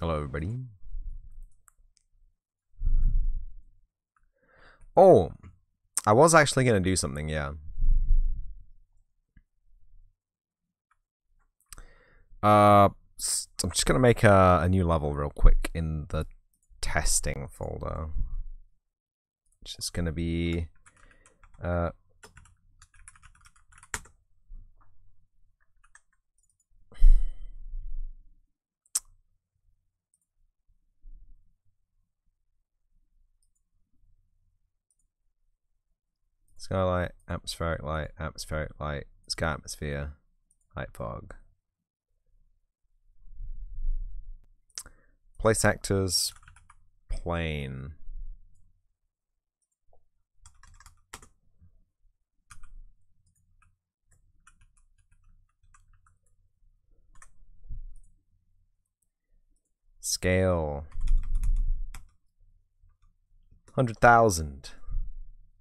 Hello, everybody. Oh, I was actually going to do something, yeah. I'm just going to make a new level real quick in the testing folder. It's just going to be... Skylight, atmospheric light, sky atmosphere, light fog. Place actors, plane. Scale. 100,000.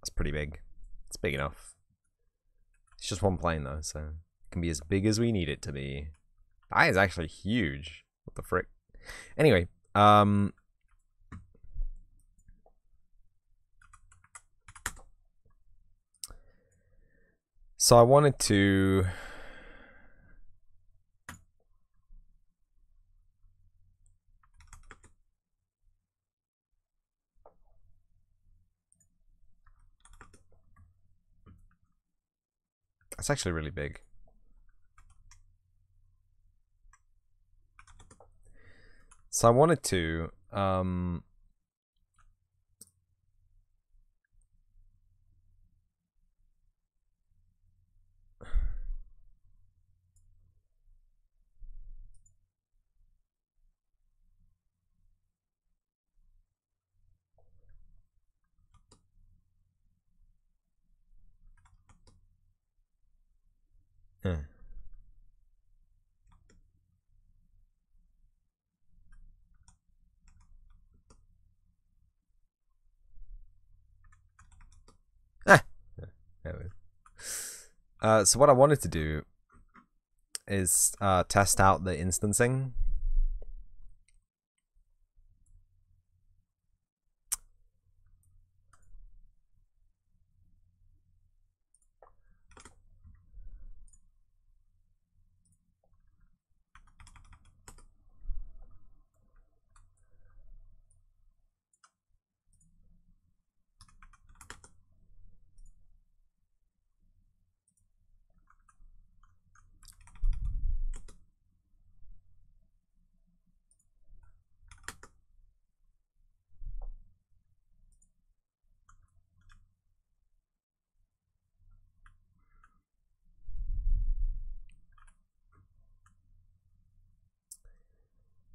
That's pretty big. It's big enough. It's just one plane though, so it can be as big as we need it to be. That is actually huge. What the frick? Anyway, so I wanted to it's actually really big. So I wanted to eh. Ah. Anyway. So what I wanted to do is test out the instancing.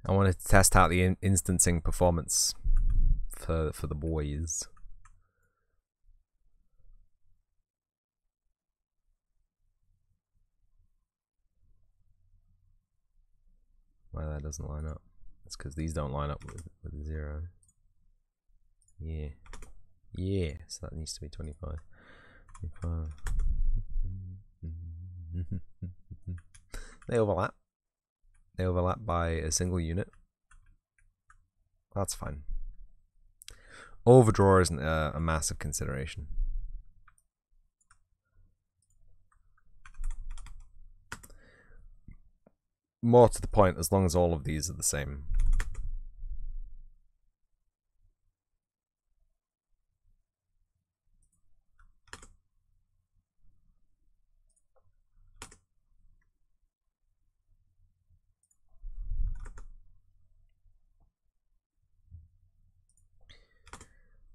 I wanted to test out the instancing performance for the boys. Why that doesn't line up? It's because these don't line up with 0. Yeah. Yeah, so that needs to be 25. 25. They overlap. They overlap by a single unit. That's fine. Overdraw isn't a massive consideration. More to the point, as long as all of these are the same.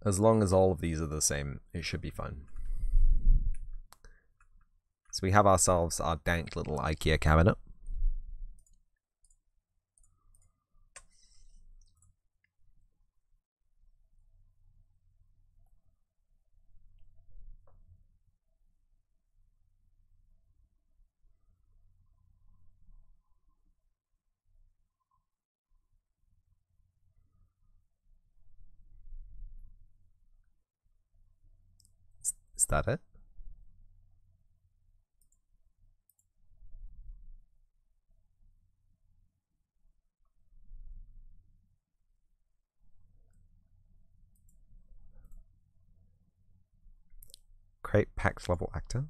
As long as all of these are the same, it should be fine. So we have ourselves our dank little IKEA cabinet. Is that it? Create pact level actor.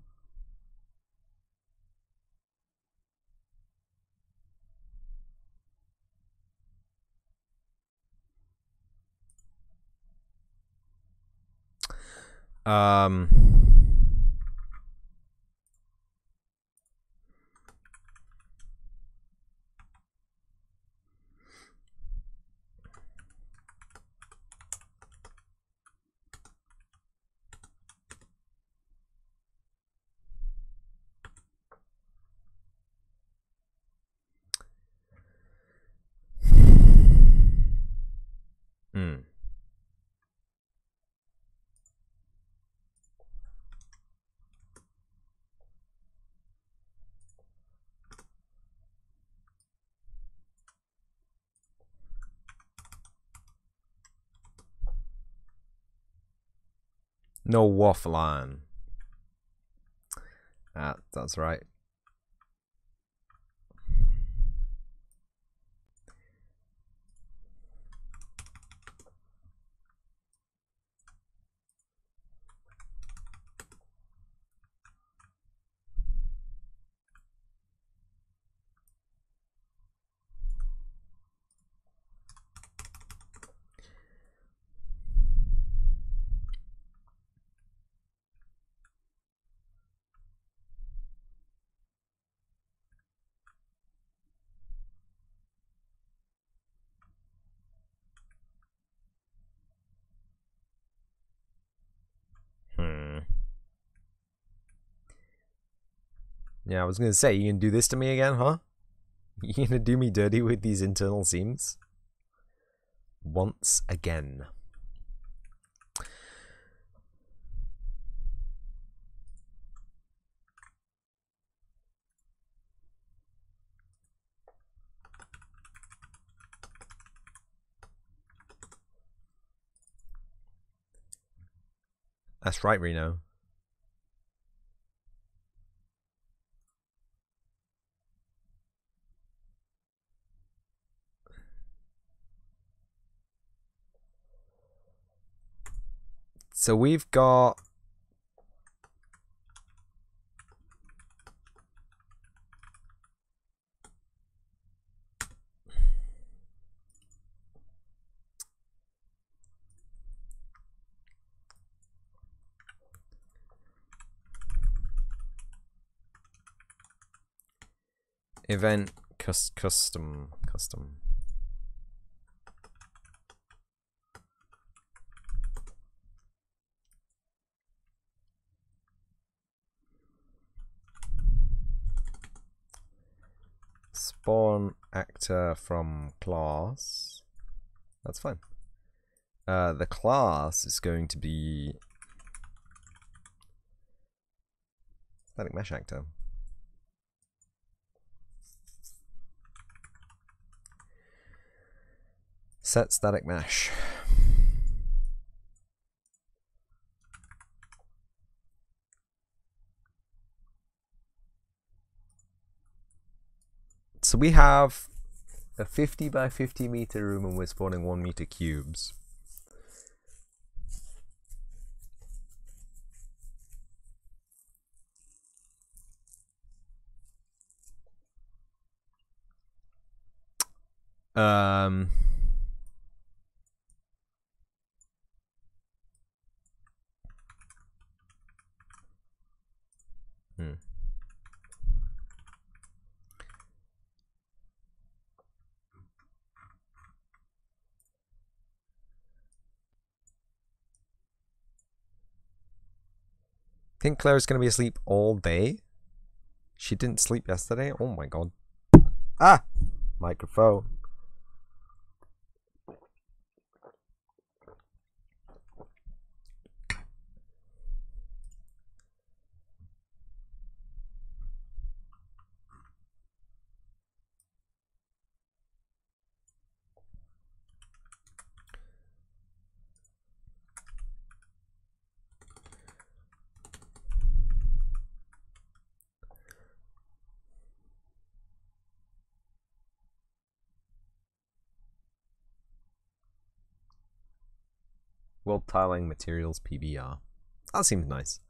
Um, hmm. No waffle on. That's right. Hmm. Yeah, I was gonna say, you can do this to me again, huh? You gonna do me dirty with these internal seams? Once again. That's right, Reno. So we've got event custom. Spawn actor from class. That's fine. The class is going to be static mesh actor. Set static mesh. So we have a 50 by 50 meter room and we're spawning 1 meter cubes. Um, hmm. Think Claire's gonna be asleep all day? She didn't sleep yesterday? Oh my god. Ah! Microphone. World Tiling Materials PBR. That seems nice.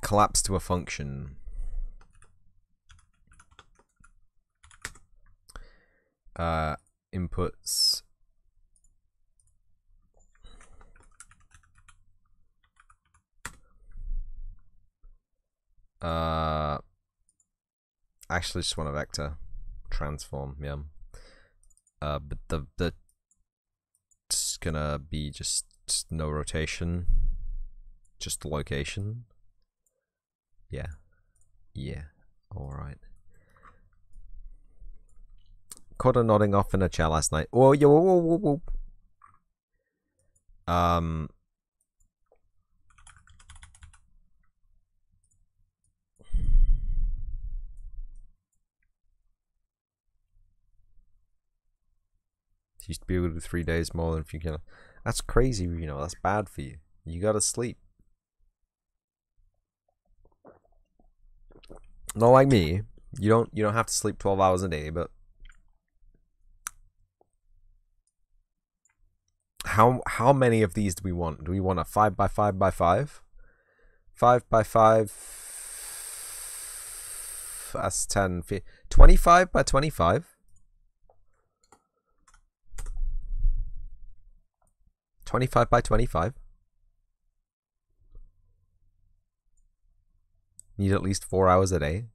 Collapse to a function. Inputs. Actually just want a vector transform, yeah. But the it's gonna be just no rotation, just location. Yeah. Alright. Caught her nodding off in a chair last night. Oh, yo, whoa. She used to be able to do 3 days more than if you can. That's crazy, you know. That's bad for you. You gotta sleep. Not like me. You don't have to sleep 12 hours a day, but how many of these do we want? Do we want a 5 by 5 by 5? 5 by 5. That's 10. 25 by 25. 25 by 25. Need at least 4 hours a day.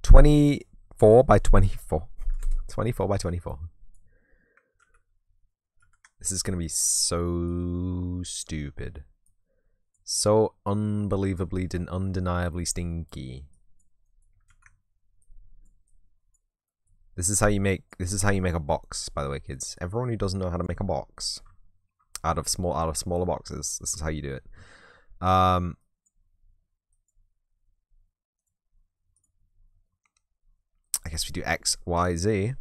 24 by 24. 24 by 24. This is going to be so stupid. So unbelievably, undeniably stinky. This is how you make a box, by the way, kids. Everyone who doesn't know how to make a box out of smaller boxes, this is how you do it. I guess we do X, Y, Z.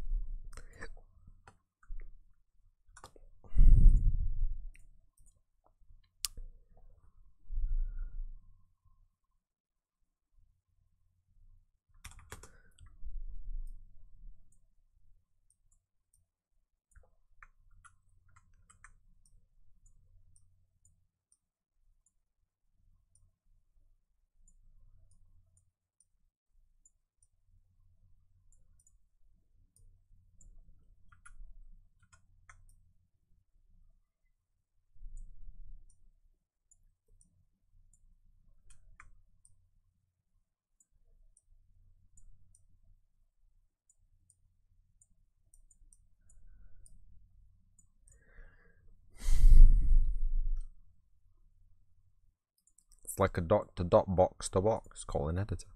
Like a dot to dot, box to box, call an editor.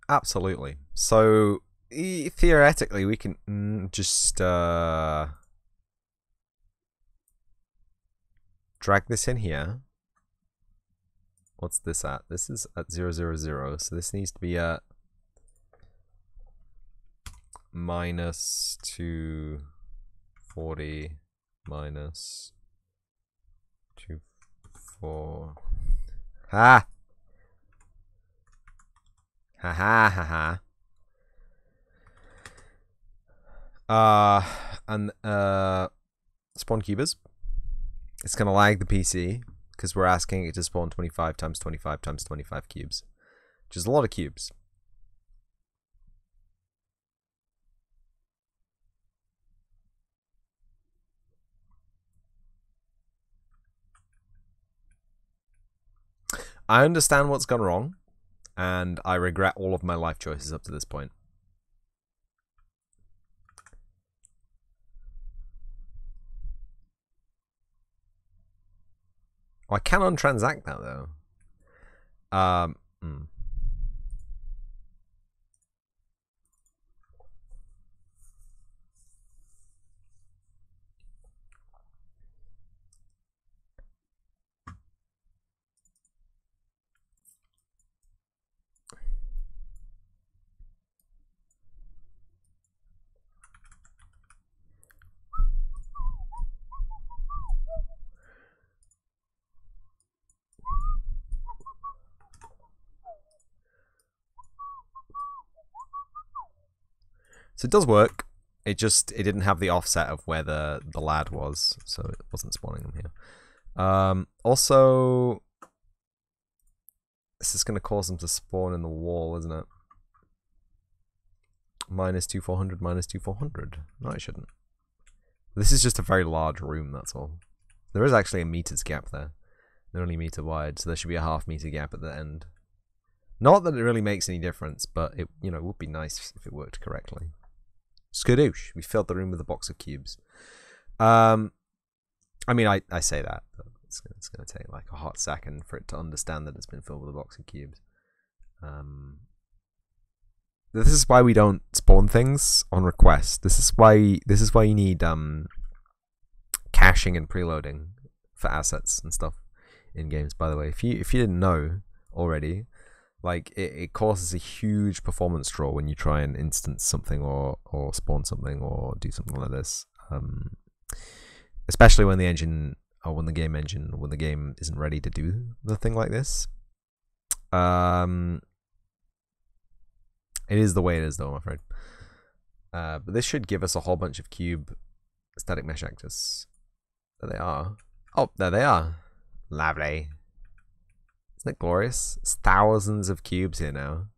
Absolutely. So theoretically we can just drag this in here. What's this at? This is at 0, 0, 0, so this needs to be at minus 240 minus 24. Ha! Ha ha ha ha. And spawn cubers. It's gonna lag the PC because we're asking it to spawn 25 times 25 times 25 cubes, which is a lot of cubes. I understand what's gone wrong, and I regret all of my life choices up to this point. Oh, I can untransact that though. So it does work. It didn't have the offset of where the lad was, so it wasn't spawning him here. Also, this is going to cause them to spawn in the wall, isn't it? Minus 2400, minus 2400. No, it shouldn't. This is just a very large room, that's all. There is actually a meter's gap there. They're only meter wide, so there should be a half-meter gap at the end. Not that it really makes any difference, but it would be nice if it worked correctly. Skadoosh. We filled the room with a box of cubes. I mean, I say that, but it's going to take like a hot second for it to understand that it's been filled with a box of cubes. This is why we don't spawn things on request. This is why you need caching and preloading for assets and stuff in games. By the way, if you didn't know already, like it causes a huge performance draw when you try and instance something or spawn something or do something like this. Especially when the engine or when the game isn't ready to do the thing like this. It is the way it is, though, I'm afraid. But this should give us a whole bunch of cube static mesh actors. There they are. Oh, there they are. Lovely. Isn't it glorious? There's thousands of cubes here now.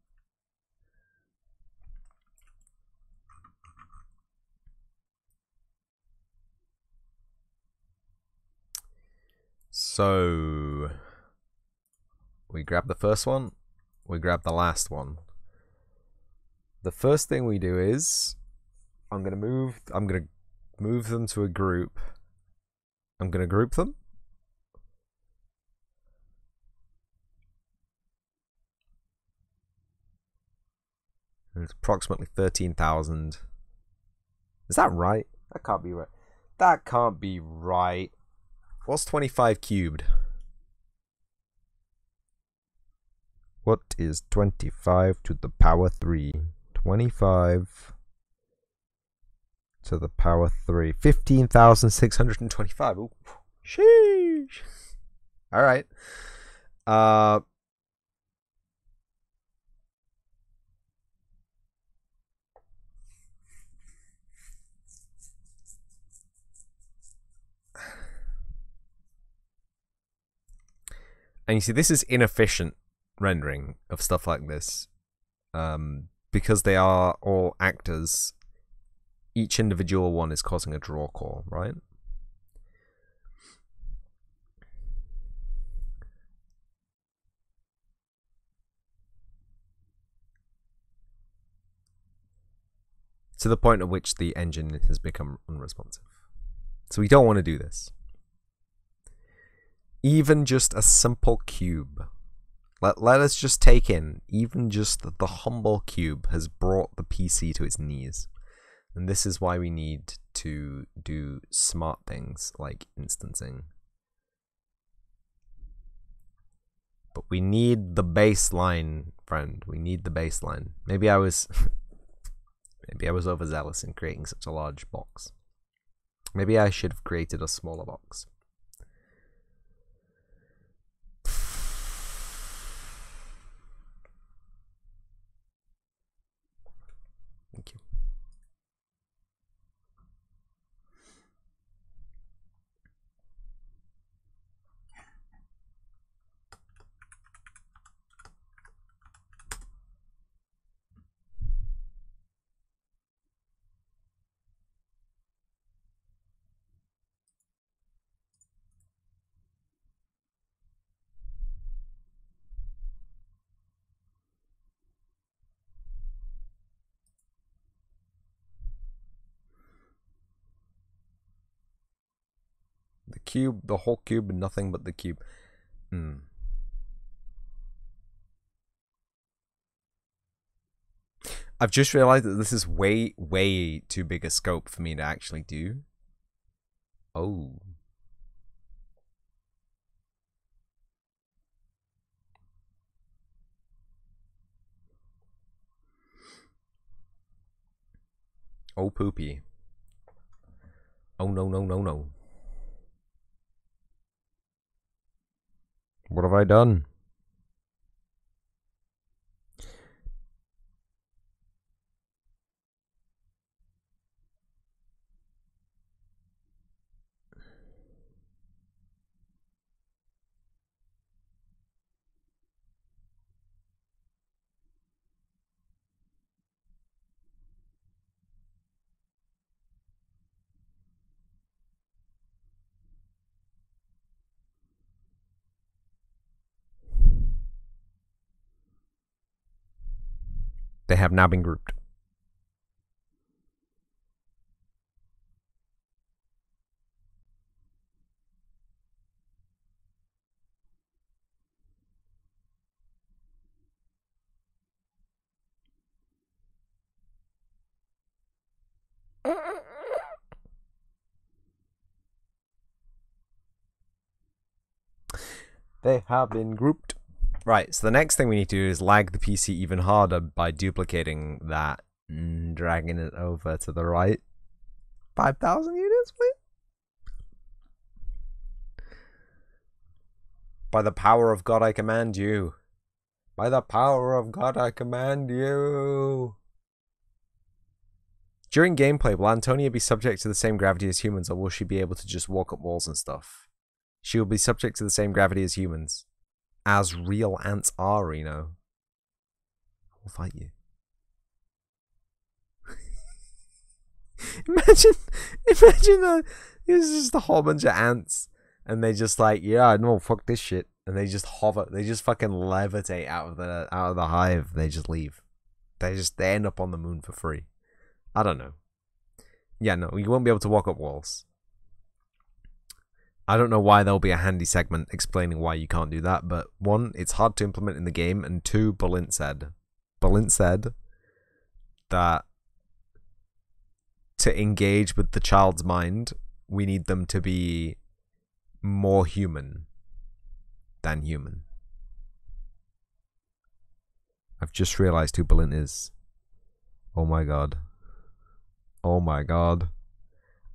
So we grab the first one, we grab the last one. The first thing we do is I'm gonna move them to a group. I'm gonna group them. It's approximately 13,000. Is that right? That can't be right. That can't be right. What's 25 cubed? What is 25 to the power 3? 25 to the power 3. 15,625. Ooh, sheesh. All right. And you see, this is inefficient rendering of stuff like this. Because they are all actors, each individual one is causing a draw call, right? To the point at which the engine has become unresponsive. So we don't want to do this. Even just a simple cube. Let us just take in, even just the humble cube has brought the PC to its knees. And this is why we need to do smart things like instancing. But we need the baseline, friend. We need the baseline. Maybe I was overzealous in creating such a large box. Maybe I should have created a smaller box. Thank you. The cube, the whole cube, and nothing but the cube. I've just realized that this is way, way too big a scope for me to actually do. Oh. Oh, poopy. Oh, no, no, no, no. What have I done? They have now been grouped. They have been grouped. Right, so the next thing we need to do is lag the PC even harder by duplicating that and dragging it over to the right. 5,000 units, please? By the power of God, I command you. By the power of God, I command you. During gameplay, will Antonia be subject to the same gravity as humans, or will she be able to just walk up walls and stuff? She will be subject to the same gravity as humans. As real ants are, Reno. We'll fight you. imagine that it's just a whole bunch of ants, and they just like, yeah, no, fuck this shit, and they just hover, they just fucking levitate out of the hive. They just leave. They end up on the moon for free. I don't know. Yeah, no, you won't be able to walk up walls. I don't know why there'll be a handy segment explaining why you can't do that, but one, it's hard to implement in the game, and two, Balint said that to engage with the child's mind, we need them to be more human than human. I've just realized who Balint is. Oh my god. Oh my god.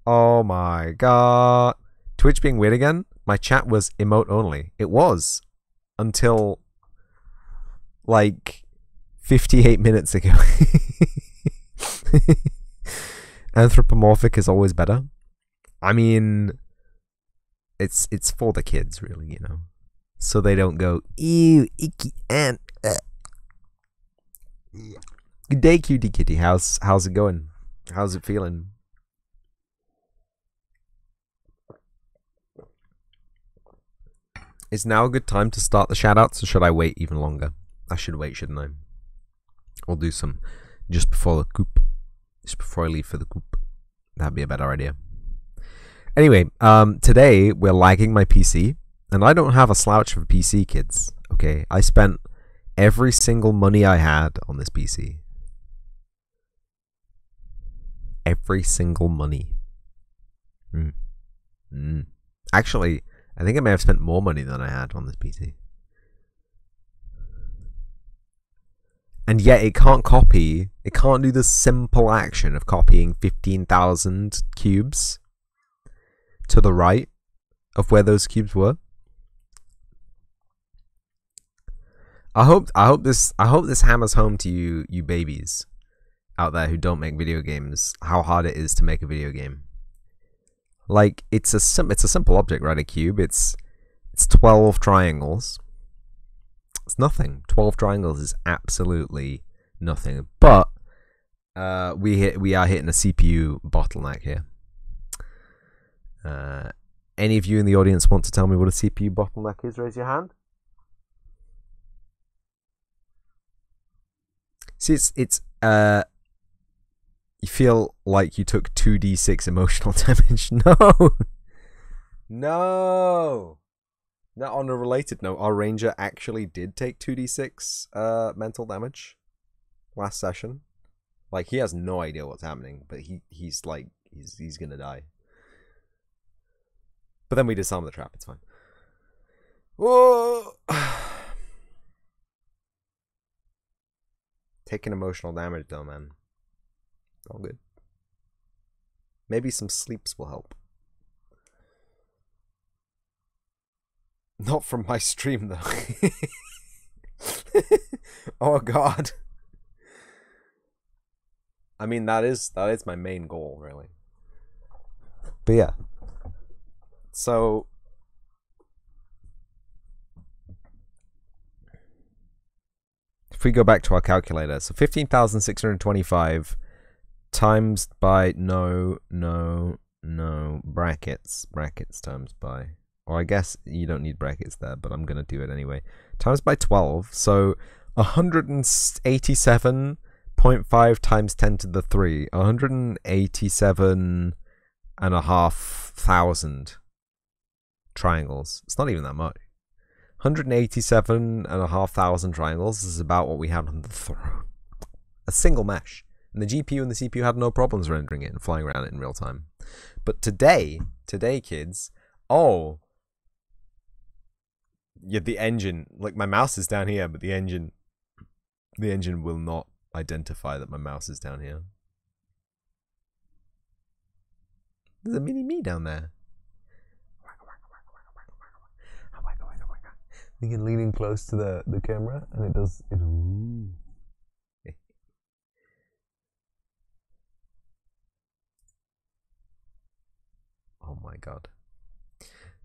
Oh my god. Twitch being weird again? My chat was emote only. It was. Until like 58 minutes ago. Anthropomorphic is always better. I mean, it's for the kids, really, you know. So they don't go, ew, icky ant. Good day, cutie kitty. How's it going? How's it feeling? Is now a good time to start the shoutouts, or should I wait even longer? I should wait, shouldn't I? We'll do some just before the coop. Just before I leave for the coop. That'd be a better idea. Anyway, today we're lagging my PC, and I don't have a slouch of a PC, kids. Okay, I spent every single money I had on this PC. Every single money. Actually, I think I may have spent more money than I had on this PC. And yet it can't copy, it can't do the simple action of copying 15,000 cubes to the right of where those cubes were. I hope this hammers home to you babies out there who don't make video games how hard it is to make a video game. Like, it's a simple object, right? A cube. It's 12 triangles. It's nothing. 12 triangles is absolutely nothing. But we are hitting a CPU bottleneck here. Any of you in the audience want to tell me what a CPU bottleneck is? Raise your hand. See, it's you feel like you took 2d6 emotional damage. No! No! Now, on a related note, our ranger actually did take 2d6 mental damage last session. Like, he has no idea what's happening, but he's like, he's gonna die. But then we disarm the trap, it's fine. Whoa! Taking emotional damage though, man. All good. Maybe some sleeps will help. Not from my stream though. Oh god. I mean, that is my main goal, really. But yeah. So if we go back to our calculator, so 15,625 times by brackets times by, or I guess you don't need brackets there, but I'm gonna do it anyway, times by 12, so 187 0.5 times 10 to the 3. 187,500 triangles. It's not even that much. 187,500 triangles is about what we had on the throne. A single mesh. And the GPU and the CPU had no problems rendering it and flying around it in real time. But today, kids, oh, yeah, the engine, like my mouse is down here, but the engine will not identify that my mouse is down here. There's a mini me down there. You can lean in close to the camera and it does it. Oh my god.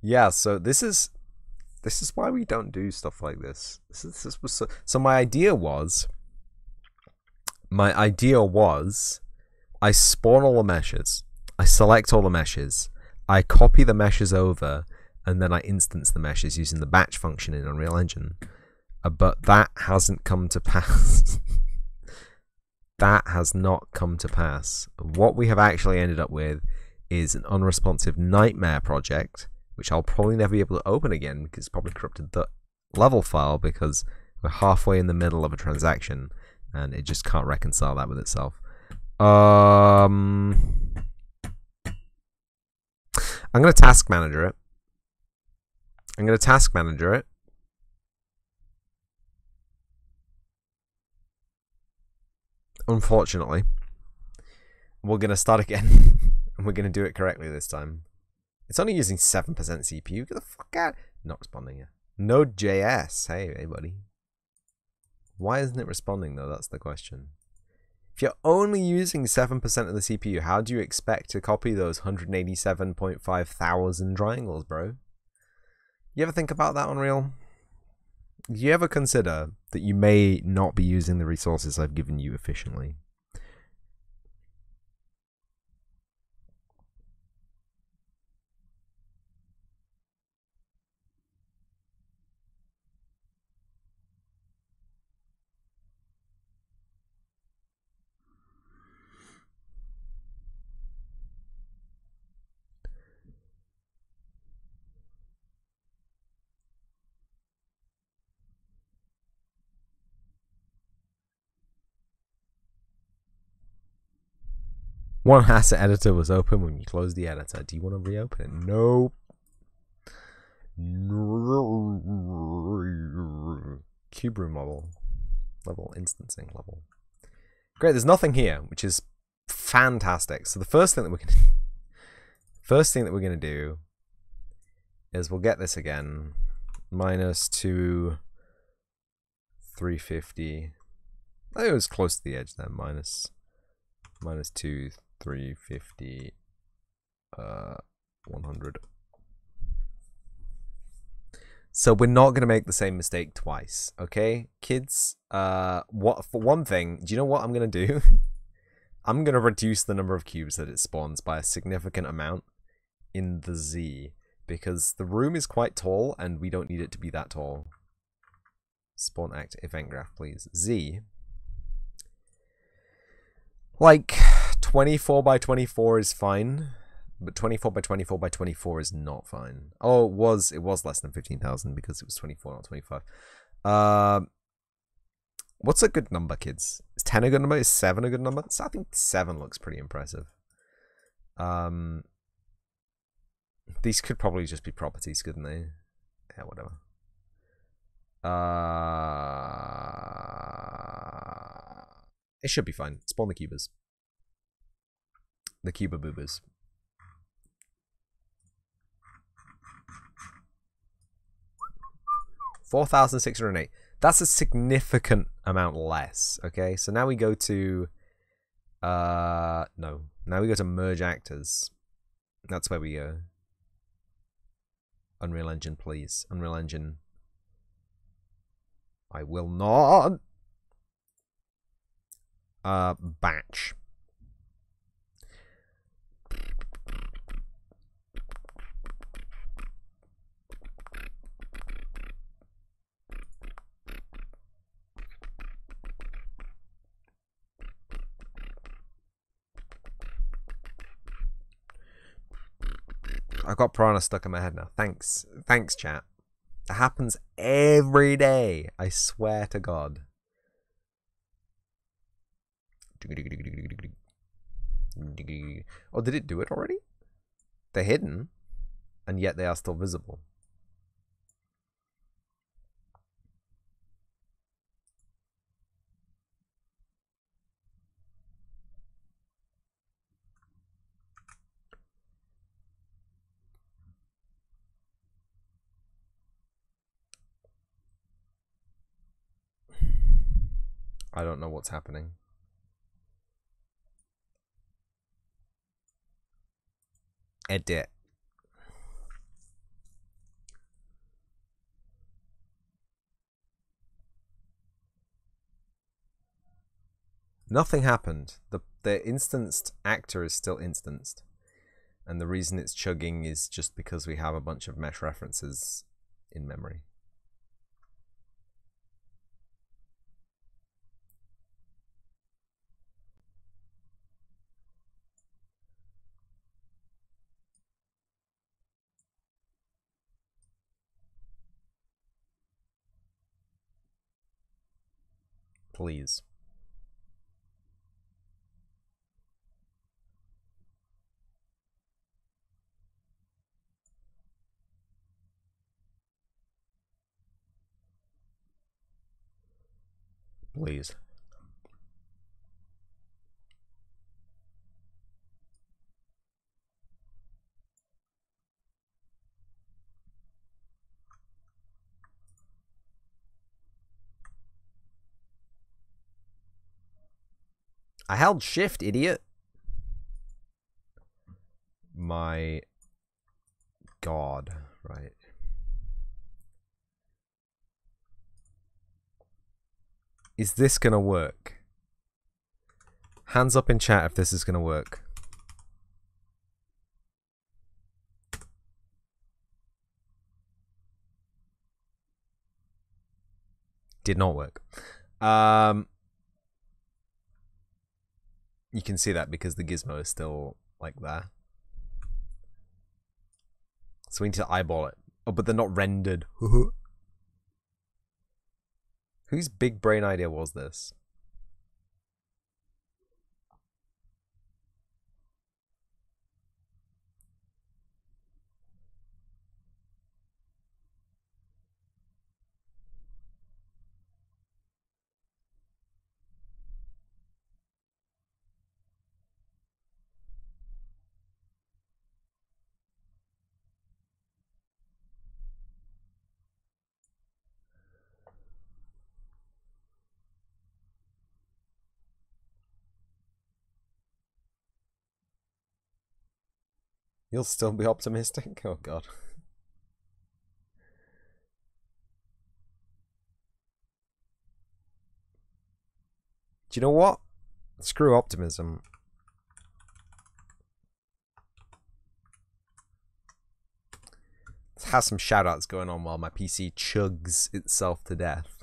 Yeah, so this is why we don't do stuff like this. So my idea was I spawn all the meshes, I select all the meshes, I copy the meshes over, and then I instance the meshes using the batch function in Unreal Engine. But that hasn't come to pass. That has not come to pass. What we have actually ended up with is an unresponsive nightmare project, which I'll probably never be able to open again because it's probably corrupted the level file because we're halfway in the middle of a transaction and it just can't reconcile that with itself. I'm going to task manager it. Unfortunately, we're going to start again and we're going to do it correctly this time. It's only using 7% CPU. Get the fuck out. Not responding yet. Node.js. Hey, buddy. Why isn't it responding, though? That's the question. If you're only using 7% of the CPU, how do you expect to copy those 187.5 thousand triangles, bro? You ever think about that, Unreal? Do you ever consider that you may not be using the resources I've given you efficiently? One asset editor was open when you closed the editor. Do you want to reopen it? Nope. Cube room level instancing level. Great. There's nothing here, which is fantastic. So the first thing that we're gonna do is we'll get this again. -2 350. It was close to the edge there. -2 350 100. So we're not going to make the same mistake twice, okay? Kids, for one thing, do you know what I'm going to do? I'm going to reduce the number of cubes that it spawns by a significant amount in the Z, because the room is quite tall and we don't need it to be that tall. Spawn act event graph, please. Z. Like 24 by 24 is fine, but 24 by 24 by 24 is not fine. Oh, it was less than 15,000 because it was 24, not 25. What's a good number, kids? Is 10 a good number? Is 7 a good number? So I think 7 looks pretty impressive. These could probably just be properties, couldn't they? Yeah, whatever. It should be fine. Spawn the cubers. The cuba boobers. $4,608. That's a significant amount less. Okay, so now we go to no. Now we go to merge actors. That's where we go. Unreal Engine, please. Unreal Engine. I will not. Batch. I got piranha stuck in my head now. Thanks, chat. It happens every day. I swear to God. Oh, did it do it already? They're hidden, and yet they are still visible. I don't know what's happening. Edit. Nothing happened. The instanced actor is still instanced. And the reason it's chugging is just because we have a bunch of mesh references in memory. Please. Please. I held shift, idiot. My God, right. Is this gonna work? Hands up in chat if this is gonna work. Did not work. You can see that because the gizmo is still like there. So we need to eyeball it. Oh, but they're not rendered. Whose big brain idea was this? You'll still be optimistic? Oh, God. Do you know what? Screw optimism. Let's have some shoutouts going on while my PC chugs itself to death.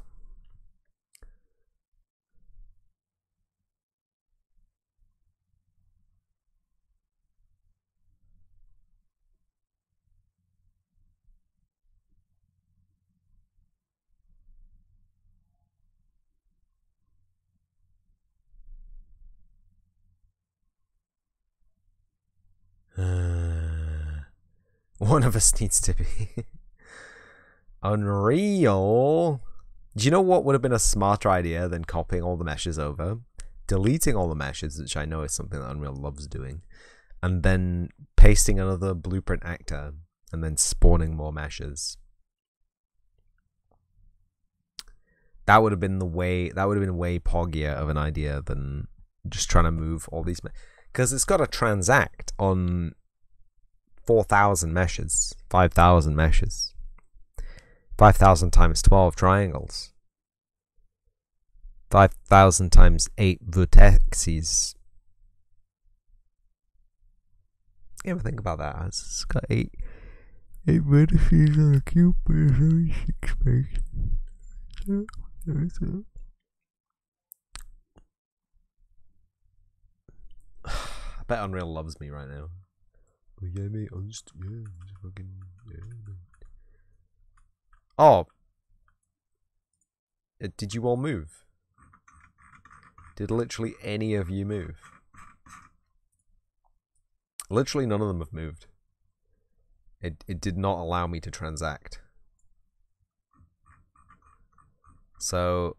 One of us needs to be. Unreal. Do you know what would have been a smarter idea than copying all the meshes over? Deleting all the meshes, which I know is something that Unreal loves doing. And then pasting another blueprint actor. And then spawning more meshes. That would have been way poggier of an idea than just trying to move all these because it's got to transact on 4,000 meshes, 5,000 meshes, 5,000 times 12 triangles, 5,000 times 8 vertices. You ever think about that? It's got 8 vertices on a cube, but there's only 6 spaces. I bet Unreal loves me right now. Oh yeah, mate. I'm just fucking mate. Oh, did you all move? Did literally any of you move? Literally none of them have moved. It did not allow me to transact. So,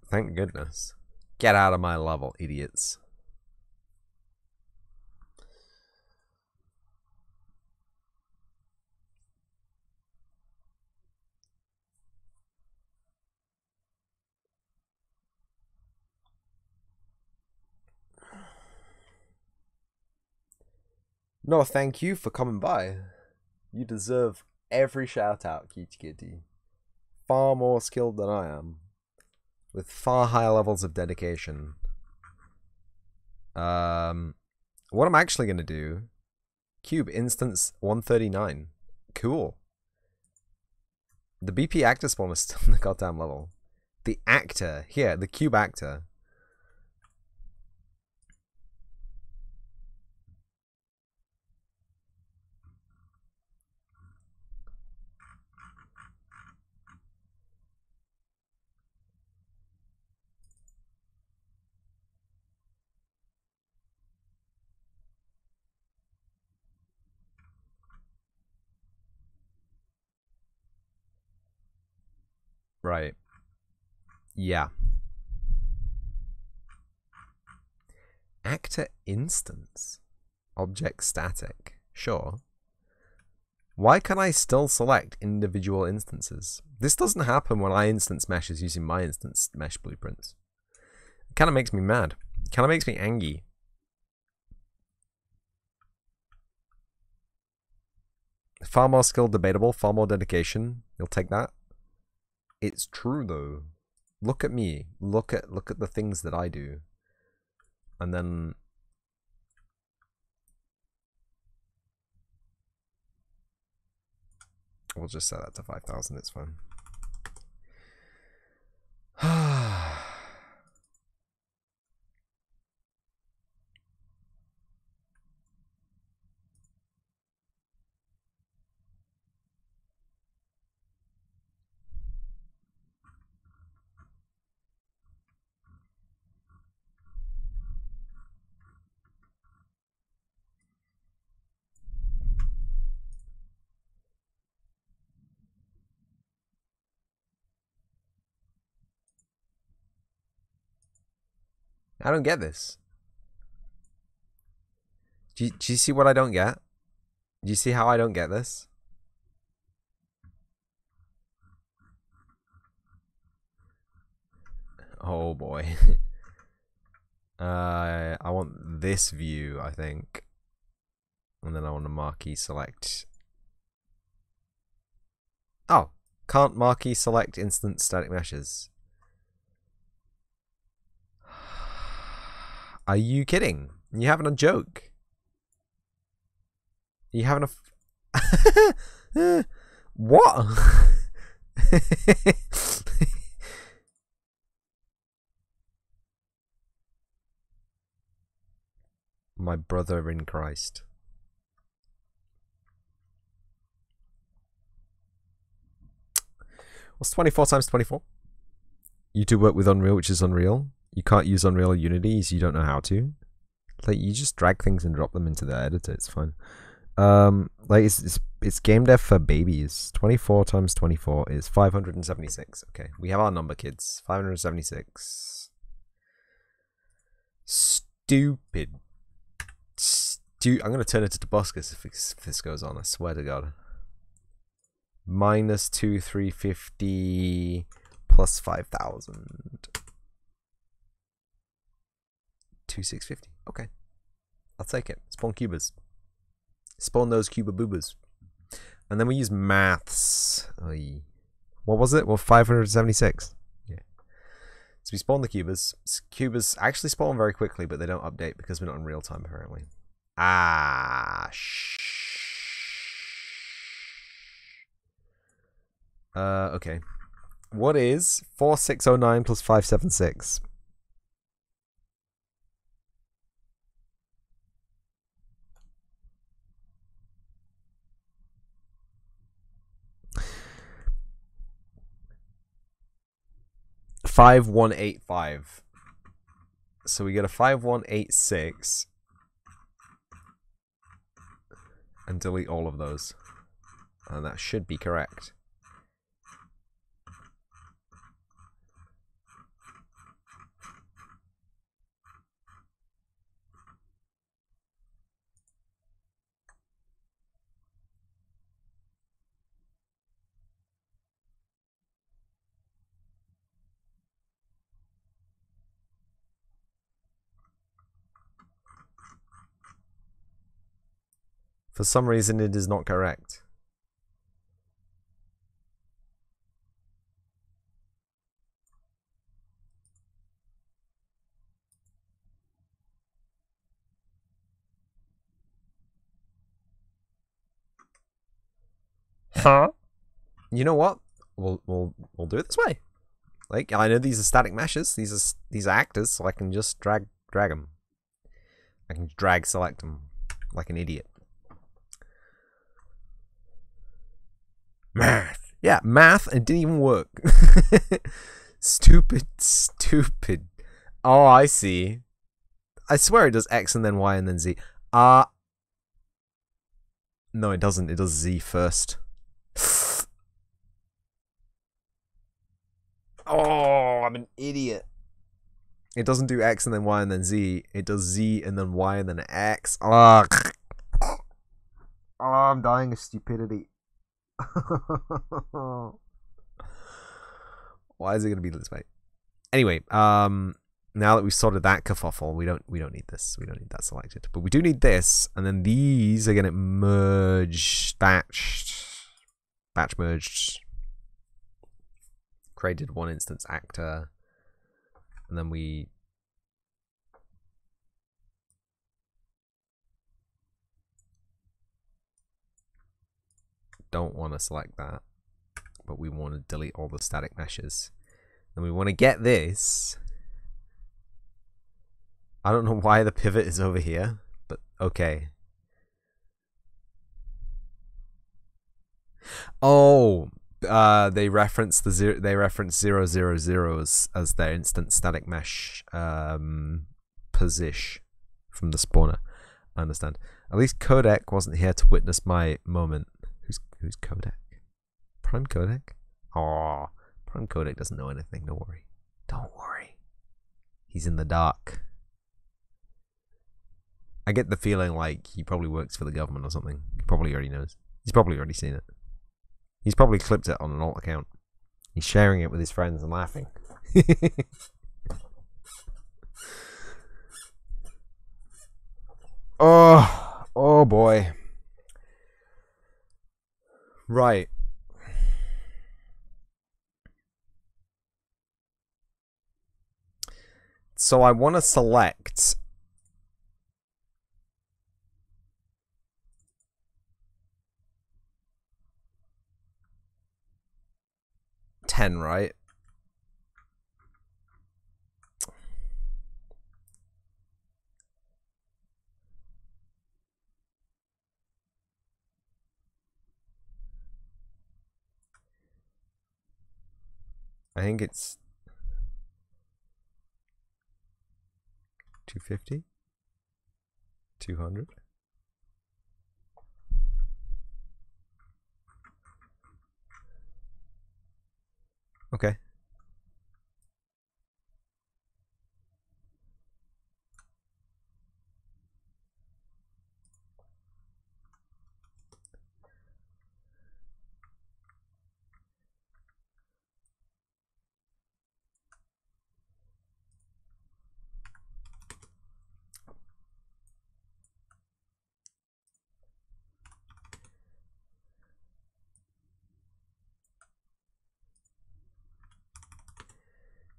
thank goodness. Get out of my level, idiots. No, thank you for coming by. You deserve every shout out, Kitty Kitty. Far more skilled than I am. With far higher levels of dedication. What I'm actually going to do... Cube instance 139. Cool. The BP actor spawn is still in the goddamn level. The actor. Here, the cube actor. Right. Yeah. Actor instance. Object static. Sure. Why can I still select individual instances? This doesn't happen when I instance meshes using my instance mesh blueprints. It kind of makes me mad. It kind of makes me angry. Far more skill, debatable. Far more dedication. You'll take that. It's true though. Look at me. Look at the things that I do. And then we'll just set that to 5,000. It's fine. I don't get this. Do you see what I don't get? Do you see how I don't get this? Oh boy. I want this view, I think. And then I want to marquee select. Oh, can't marquee select instant static meshes. Are you kidding? You having a joke? You having a what? My brother in Christ. What's 24 times 24? You do work with Unreal, which is Unreal. You can't use Unreal or Unity, so you don't know how to. Like, you just drag things and drop them into the editor. It's fine. Like it's game dev for babies. 24 times 24 is 576. Okay, we have our number, kids. 576. Stupid. I'm gonna turn it to Tobuscus if this goes on. I swear to God. Minus 2,350 plus 5,000. 2,650. Okay, I'll take it. Spawn cubas. Spawn those cuba boobas. And then we use maths. Oy. What was it? Well, 576. Yeah. So we spawn the cubas. Cubas actually spawn very quickly, but they don't update because we're not in real time, apparently. Ah, okay. What is 4609 plus 576? 5185. So we get a 5186 and delete all of those. And that should be correct. For some reason, it is not correct. Huh? You know what? We'll do it this way. Like, I know these are static meshes. These are actors, so I can just drag them. I can drag select them like an idiot. Math. Yeah, math. It didn't even work. Stupid. Oh, I see. I swear it does X and then Y and then Z. No, it doesn't. It does Z first. Oh, I'm an idiot. It doesn't do X and then Y and then Z. It does Z and then Y and then X. Oh, I'm dying of stupidity. Why is it going to be this way? Anyway, now that we've sorted that kerfuffle, we don't need this. We don't need that selected. But we do need this, and then these are going to merge, batch merged. Created one instance actor, and then we don't want to select that, but we want to delete all the static meshes. Then we want to get this. I don't know why the pivot is over here, but okay. Oh, they reference 000 as their instant static mesh position from the spawner. I understand. At least Codec wasn't here to witness my moment. Who's Codec? Prime Codec? Oh, Prime Codec doesn't know anything. Don't worry. Don't worry. He's in the dark. I get the feeling like he probably works for the government or something. He probably already knows. He's probably already seen it. He's probably clipped it on an alt account. He's sharing it with his friends and laughing. Oh boy. Right. So I want to select ten, right? I think it's 250, 200. Okay.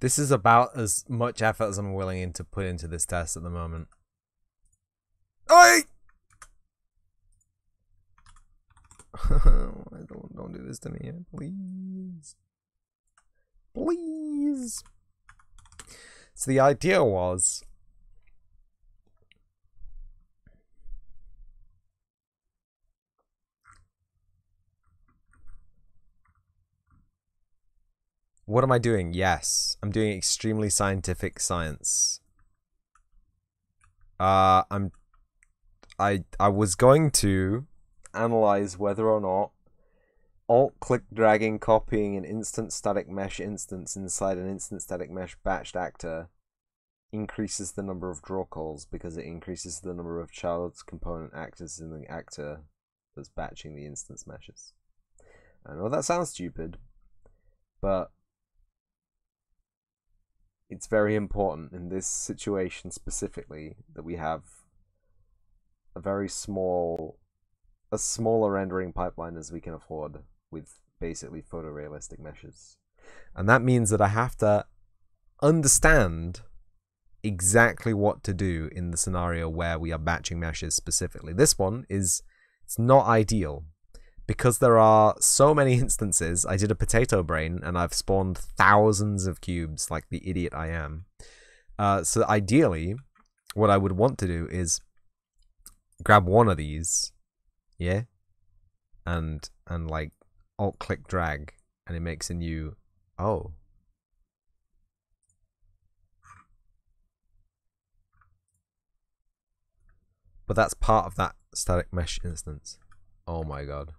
This is about as much effort as I'm willing to put into this test at the moment. Oi! Don't do this to me, please. Please. So the idea was What am I doing? Yes, I'm doing extremely scientific science. I was going to analyze whether or not alt-click dragging copying an instant static mesh instance inside an instant static mesh batched actor increases the number of draw calls because it increases the number of child's component actors in the actor that's batching the instance meshes. I know that sounds stupid, but it's very important in this situation specifically that we have a very smaller rendering pipeline as we can afford with basically photorealistic meshes. And that means that I have to understand exactly what to do in the scenario where we are batching meshes specifically. This one it's not ideal because there are so many instances. I did a potato brain and I've spawned thousands of cubes like the idiot I am. So ideally, what I would want to do is grab one of these, yeah, and like alt click drag, and it makes a new, oh. But that's part of that static mesh instance. Oh my god.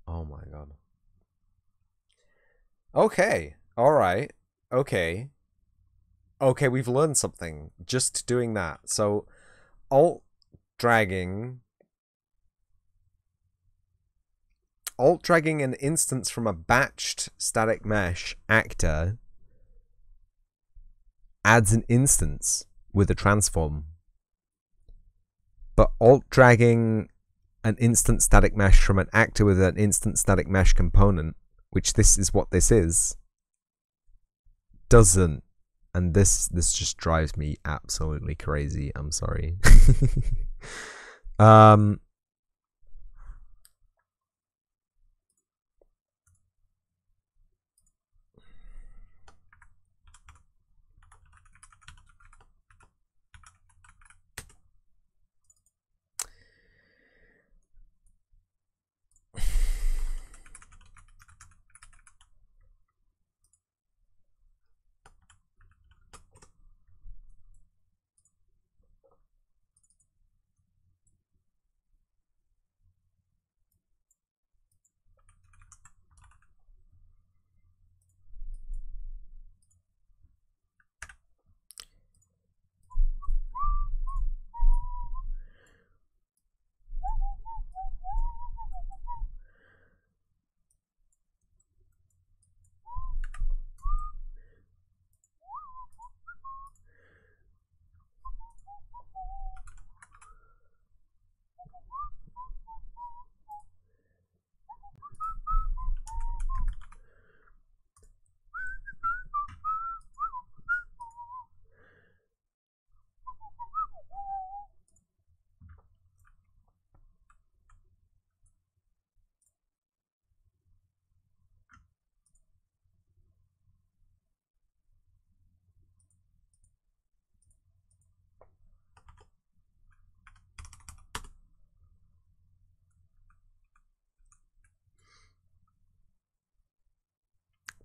Oh my god. Okay. Alright. Okay. Okay, we've learned something just doing that. So, alt dragging an instance from a batched static mesh actor adds an instance with a transform. But alt dragging an instant static mesh from an actor with an instant static mesh component, which this is what this is, doesn't. And this just drives me absolutely crazy. I'm sorry.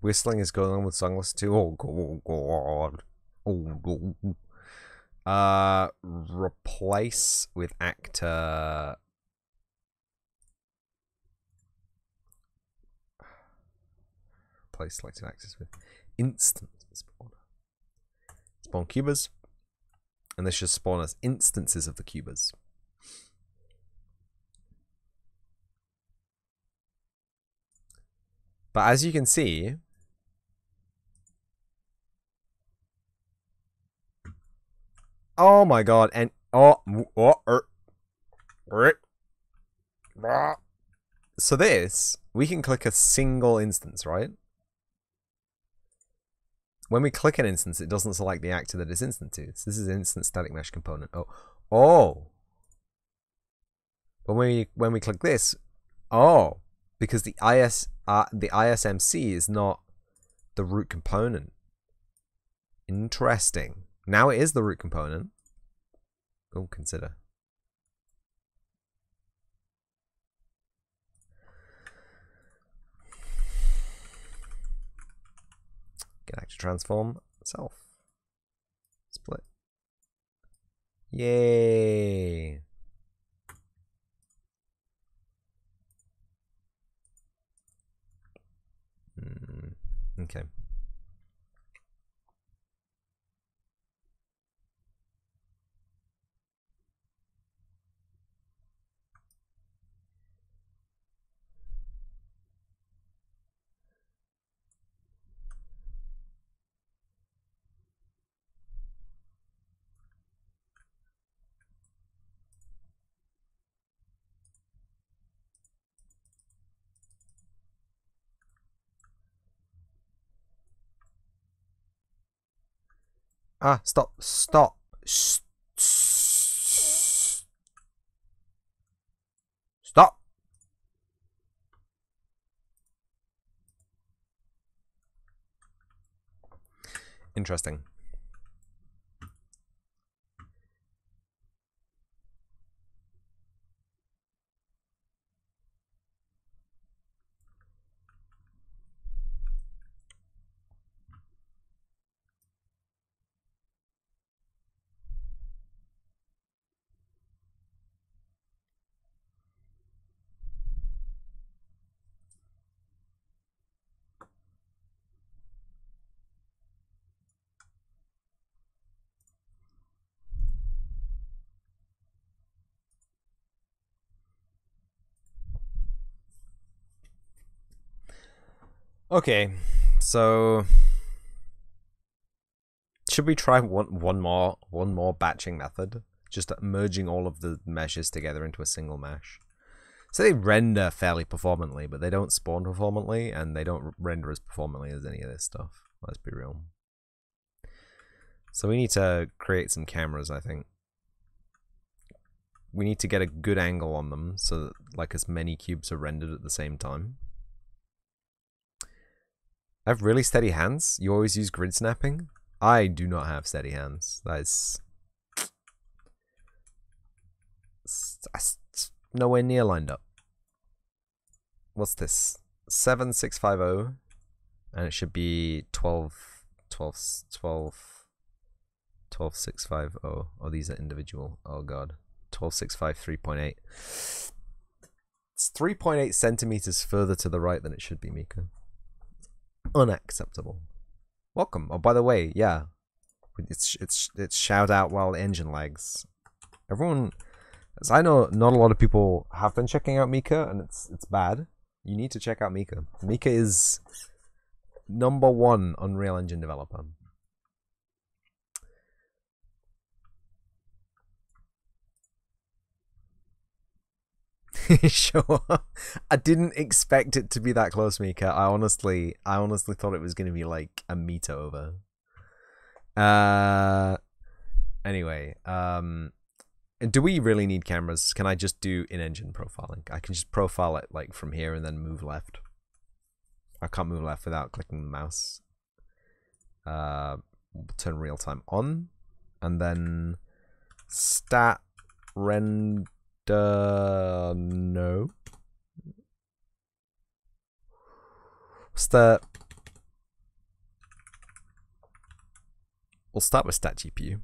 Whistling is going on with Songless too. Oh god. Oh god. Replace with actor. Replace selected actors with instance spawn. Spawn cubers. And this should spawn us instances of the cubers. But as you can see, oh my god, and so this, we can click a single instance, right? When we click an instance, it doesn't select the actor that it's instant to. So this is an instant static mesh component. Oh. But when we click this, oh, because the ISMC is not the root component. Interesting. Now it is the root component. We'll consider. Can actually transform self. Split. Yay! Okay. Ah, stop, stop. Stop. Interesting. Okay, so should we try one more batching method? Just merging all of the meshes together into a single mesh. So they render fairly performantly, but they don't spawn performantly, and they don't render as performantly as any of this stuff. Let's be real. So we need to create some cameras, I think. We need to get a good angle on them, so that like as many cubes are rendered at the same time. I have really steady hands? You always use grid snapping? I do not have steady hands. That's nowhere near lined up. What's this? 7650, and it should be 12650. Oh, these are individual. Oh god. 12653.8. It's 3.8 centimeters further to the right than it should be, Mika. Unacceptable. Welcome. Oh, by the way, yeah, it's shout out while engine lags. Everyone, as I know, not a lot of people have been checking out Mika, and it's bad. You need to check out Mika. Mika is #1 Unreal Engine developer. Sure. I didn't expect it to be that close, Mika. I honestly thought it was going to be like a meter over. Anyway, do we really need cameras? Can I just do in-engine profiling? I can just profile it like from here and then move left. I can't move left without clicking the mouse. Turn real time on, and then stat render. No. What's the? We'll start with stat GPU.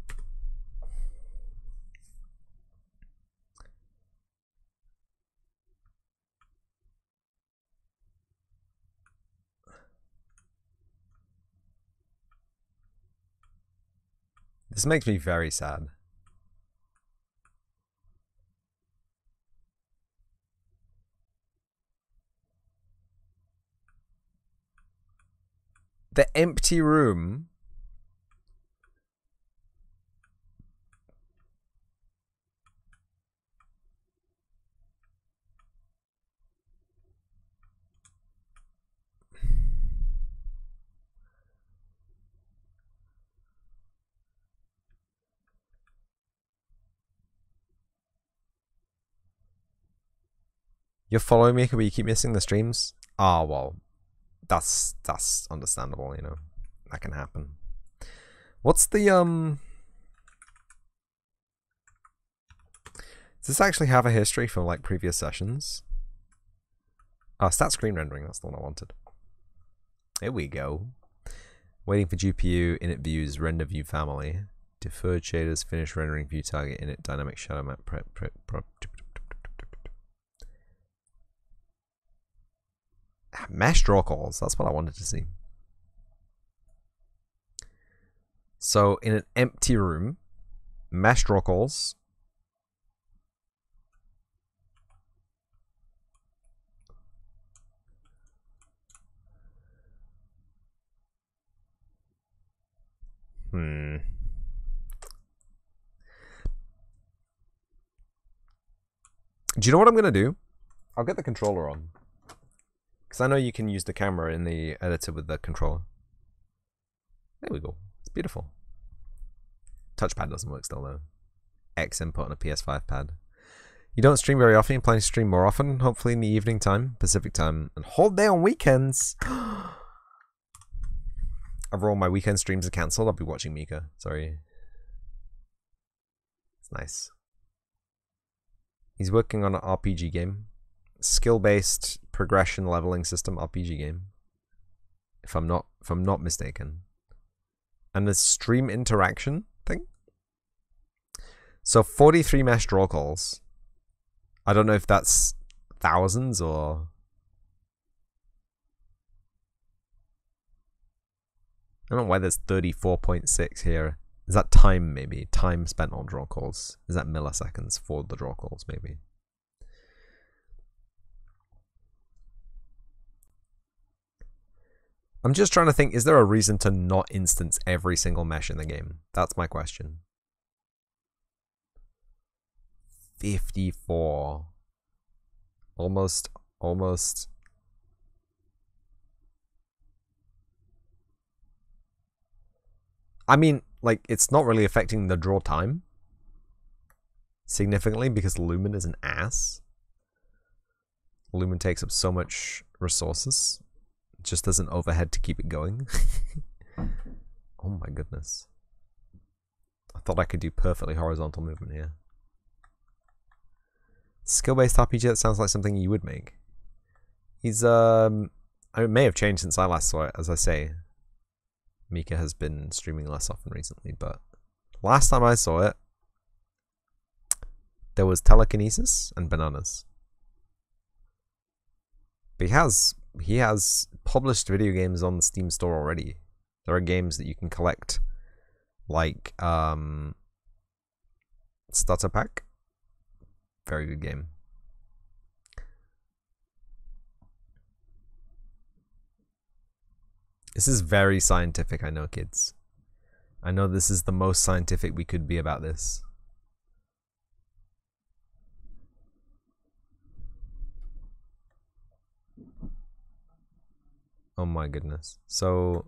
This makes me very sad. The empty room. You're following me, but you keep missing the streams? Ah, well, that's understandable, you know. That can happen. What's the does this actually have a history from like previous sessions? Oh, stat screen rendering, that's the one I wanted. Here we go. Waiting for GPU, init views, render view family. Deferred shaders, finish rendering view target, init dynamic shadow map, prep. Mesh draw calls, that's what I wanted to see. So in an empty room, mesh draw calls. Do you know what I'm going to do? I'll get the controller on. Because I know you can use the camera in the editor with the controller. There we go. It's beautiful. Touchpad doesn't work still though. X input on a PS5 pad. You don't stream very often. You're planning to stream more often. Hopefully in the evening time, Pacific time. And whole day on weekends. Overall, my weekend streams are cancelled. I'll be watching Mika. Sorry. It's nice. He's working on an RPG game. Skill-based progression leveling system RPG game. If I'm not mistaken. And a stream interaction thing. So 43 mesh draw calls. I don't know if that's thousands or... I don't know why there's 34.6 here. Is that time, maybe? Time spent on draw calls. Is that milliseconds for the draw calls, maybe? I'm just trying to think, is there a reason to not instance every single mesh in the game? That's my question. 54. Almost. I mean, like, it's not really affecting the draw time significantly because Lumen is an ass. Lumen takes up so much resources. Just as an overhead to keep it going. Oh my goodness. I thought I could do perfectly horizontal movement here. Skill-based RPG, that sounds like something you would make. He's, it may have changed since I last saw it, as I say. Mika has been streaming less often recently, but last time I saw it, there was telekinesis and bananas. But he has published video games on the Steam store already. There are games that you can collect, like Starter Pack. Very good game. This is very scientific, I know, kids. I know this is the most scientific we could be about this. Oh my goodness. So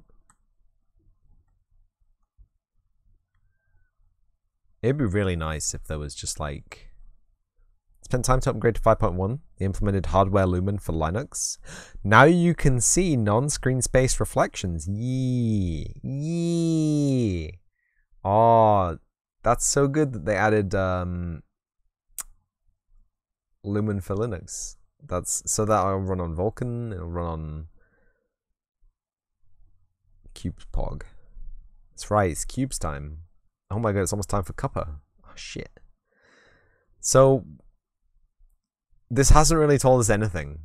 it'd be really nice if there was just like, spend time to upgrade to 5.1. They implemented hardware Lumen for Linux. Now you can see non-screen space reflections. Yee. Oh, that's so good that they added Lumen for Linux. That's so that'll run on Vulkan. It'll run on CubePog. That's right, it's Cubes time. Oh my god, it's almost time for Cuppa. Oh shit. So this hasn't really told us anything.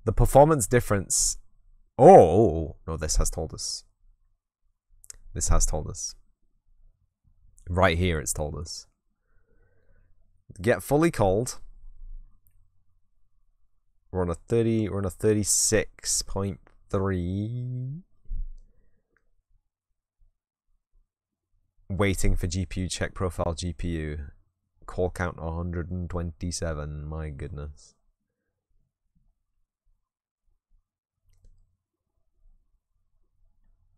The performance difference. Oh no, this has told us. This has told us. Right here, it's told us. Get fully cold. We're on a 30. We're on a 36.3. Waiting for GPU, check profile GPU. Call count 127. My goodness.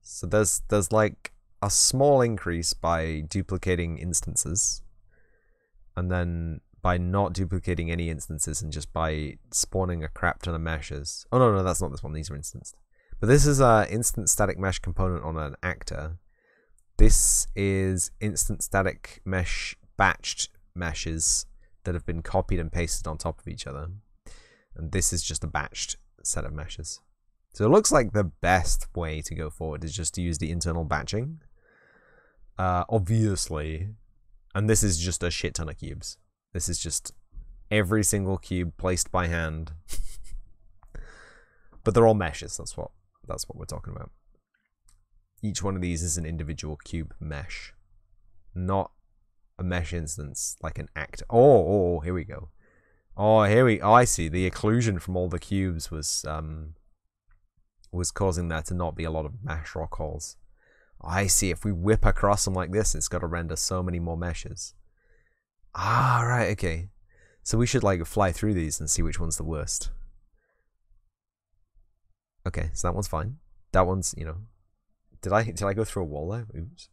So there's like a small increase by duplicating instances, and then by not duplicating any instances and just by spawning a crap ton of meshes. Oh no, that's not this one. These are instanced. But this is a instant static mesh component on an actor. This is instant static mesh batched meshes that have been copied and pasted on top of each other. And this is just a batched set of meshes. So it looks like the best way to go forward is just to use the internal batching. Obviously, and this is just a shit ton of cubes. This is just every single cube placed by hand. But they're all meshes, that's what we're talking about. Each one of these is an individual cube mesh. Not a mesh instance, like an act. Oh, here we go. Oh, I see. The occlusion from all the cubes was causing there to not be a lot of mesh rock holes. I see. If we whip across them like this, it's got to render so many more meshes. Ah, right, okay. So we should like fly through these and see which one's the worst. Okay, so that one's fine. That one's, you know. Did I go through a wall there? Oops.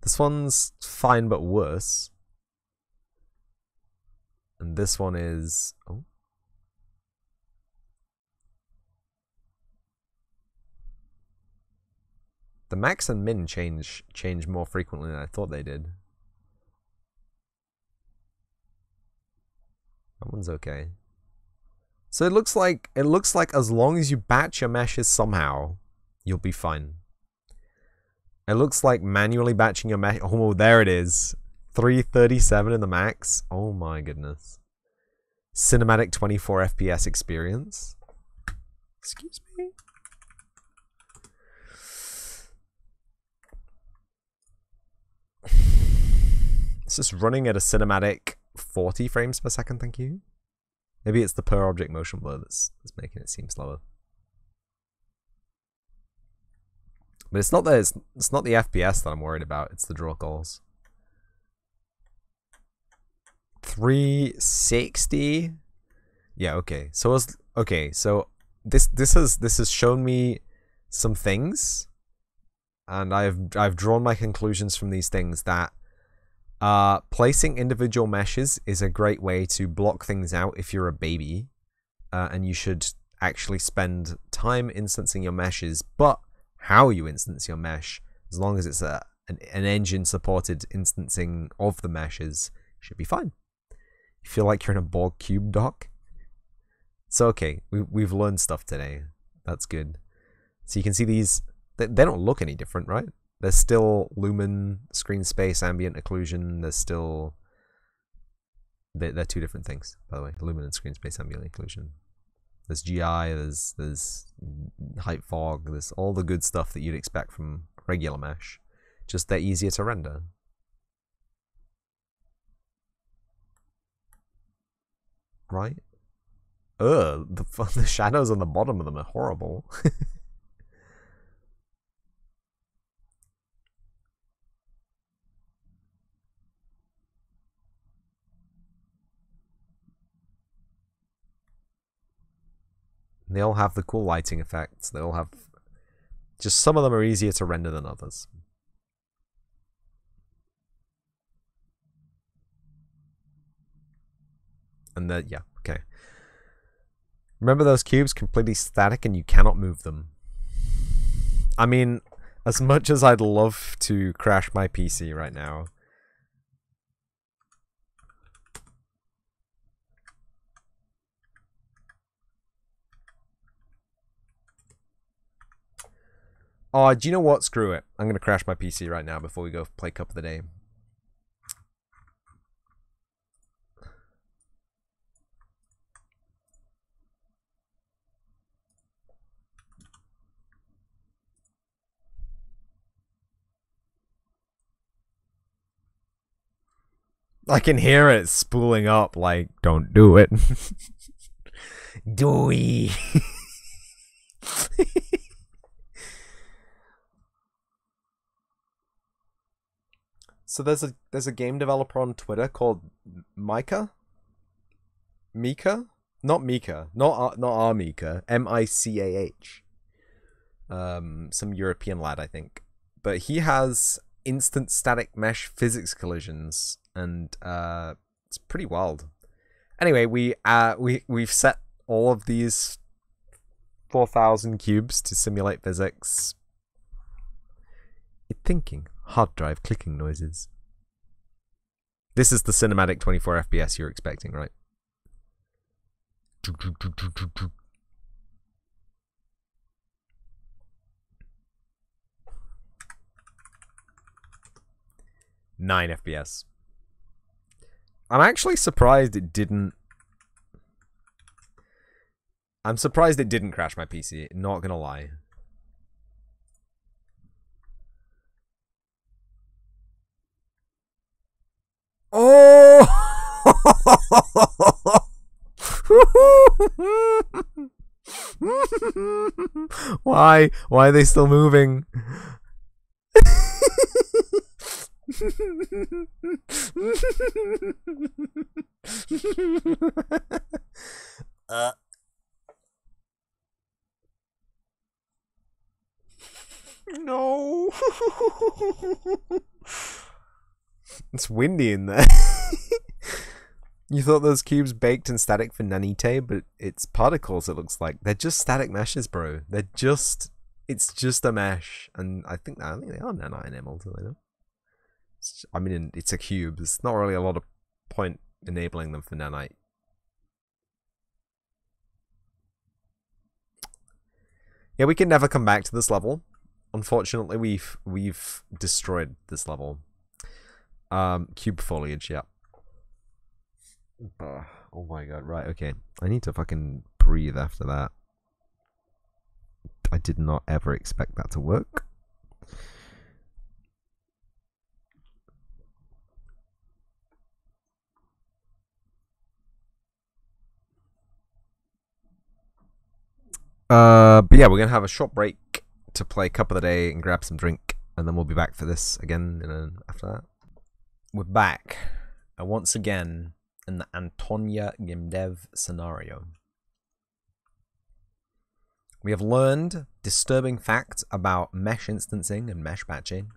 This one's fine but worse. And this one is... Oh. The max and min change more frequently than I thought they did. That one's okay. So it looks like as long as you batch your meshes somehow, you'll be fine. It looks like manually batching your mesh. Oh, there it is. 337 in the max. Oh my goodness. Cinematic 24 FPS experience. Excuse me. It's just running at a cinematic 40 frames per second, thank you. Maybe it's the per object motion blur that's making it seem slower. But it's not the FPS that I'm worried about, it's the draw calls. 360? Yeah, okay. So this has shown me some things, and I've drawn my conclusions from these things that placing individual meshes is a great way to block things out if you're a baby, and you should actually spend time instancing your meshes, but how you instance your mesh, as long as it's an engine supported instancing of the meshes, should be fine. You feel like you're in a Borg cube dock? So okay, we've learned stuff today. That's good. So you can see these, they don't look any different, right? There's still lumen, screen space, ambient occlusion. There's still... They're two different things, by the way. Lumen and screen space, ambient occlusion. There's GI, there's height fog, there's all the good stuff that you'd expect from regular mesh. Just they're easier to render. Right? Ugh, the shadows on the bottom of them are horrible. They all have the cool lighting effects. They all have... Just some of them are easier to render than others. And then, yeah, okay. Remember those cubes completely static and you cannot move them. I mean, as much as I'd love to crash my PC right now... Oh, do you know what? Screw it. I'm going to crash my PC right now before we go play Cup of the Day. I can hear it spooling up like, don't do it. Dooey. So there's a game developer on Twitter called Mika? Mika? Not Mika. Not our Mika. M-I-C-A-H. Some European lad, I think. But he has instant static mesh physics collisions, and it's pretty wild. Anyway, we've set all of these 4,000 cubes to simulate physics. It's thinking. Hard drive clicking noises. This is the cinematic 24 FPS you're expecting, right? 9 FPS. I'm actually surprised it didn't... I'm surprised it didn't crash my PC, not gonna lie. Oh! Why? Why are they still moving? No. It's windy in there. You thought those cubes baked in static for nanite, but it's particles, it looks like. They're just static meshes, bro. They're just... It's just a mesh. And I think they are nanite enabled, do they know? I mean, it's a cube. There's not really a lot of point enabling them for nanite. Yeah, we can never come back to this level. Unfortunately, we've destroyed this level. Cube foliage, yeah. Oh my god, right, okay. I need to fucking breathe after that. I did not ever expect that to work. But yeah, we're gonna have a short break to play Cup of the Day and grab some drink, and then we'll be back for this again after that. We're back, once again, in the Antonia game dev scenario. We have learned disturbing facts about mesh instancing and mesh batching.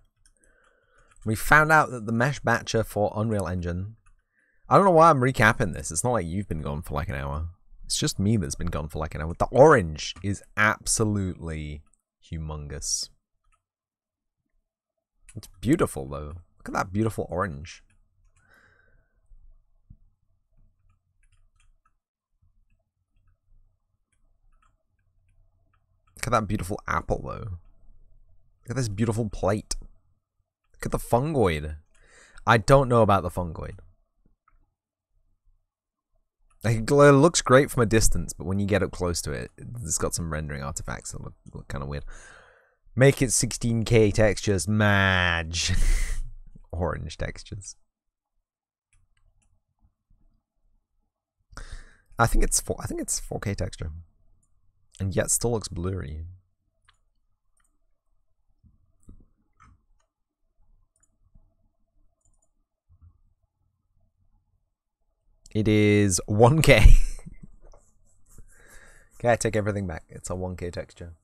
We found out that the mesh batcher for Unreal Engine... I don't know why I'm recapping this. It's not like you've been gone for like an hour. It's just me that's been gone for like an hour. The orange is absolutely humongous. It's beautiful, though. Look at that beautiful orange. Look at that beautiful apple, though. Look at this beautiful plate. Look at the fungoid. I don't know about the fungoid. It looks great from a distance, but when you get up close to it, it's got some rendering artifacts that look kind of weird. Make it 16K textures, Madge. Orange textures. I think it's 4K texture, and yet still looks blurry. It is 1K. Okay, I take everything back. It's a 1K texture.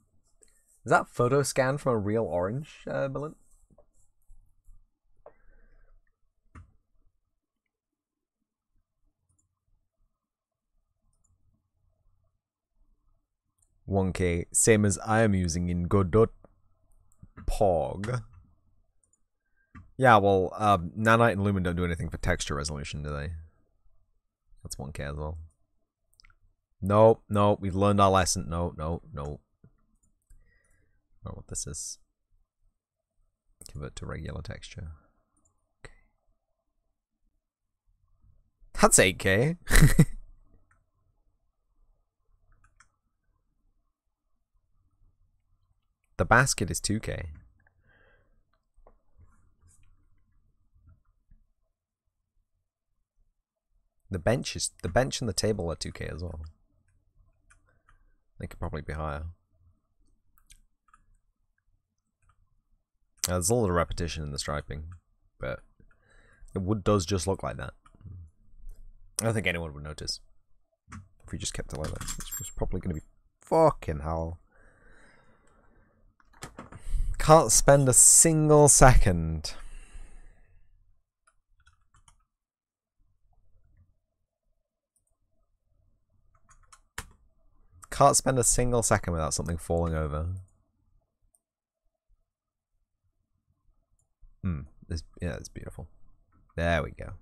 Is that photo scan from a real orange, Billen? $1K, same as I am using in Godot Pog. Yeah, well, Nanite and Lumen don't do anything for texture resolution, do they? That's 1K as well. No, no, we've learned our lesson. No, no, no. I don't know what this is. Convert to regular texture. Okay. That's 8K. The basket is 2K. The bench and the table are 2K as well. They could probably be higher. There's a lot of repetition in the striping, but the wood does just look like that. I don't think anyone would notice if we just kept it like that. Which was probably going to be fucking hell. Can't spend a single second. Can't spend a single second without something falling over. Yeah, it's beautiful. There we go.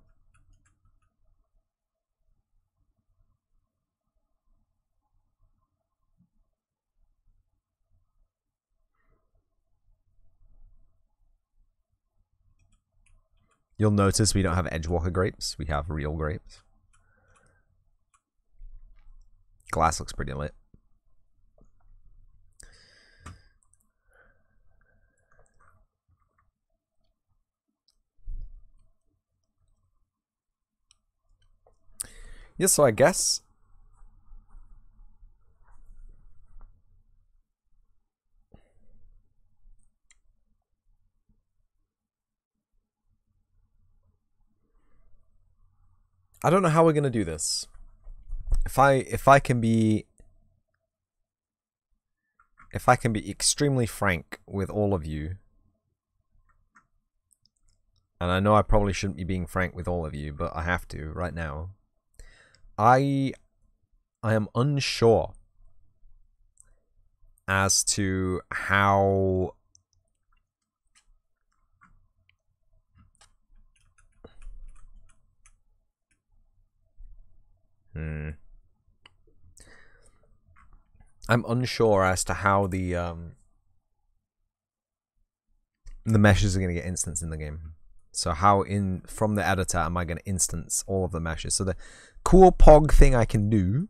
You'll notice we don't have Edgewalker grapes. We have real grapes. Glass looks pretty lit. Yeah, so I guess I don't know how we're gonna do this. If I can be extremely frank with all of you, and I know I probably shouldn't be being frank with all of you, but I have to right now. I am unsure as to how I'm unsure as to how the meshes are going to get instanced in the game. So how from the editor am I going to instance all of the meshes? So the cool pog thing I can do,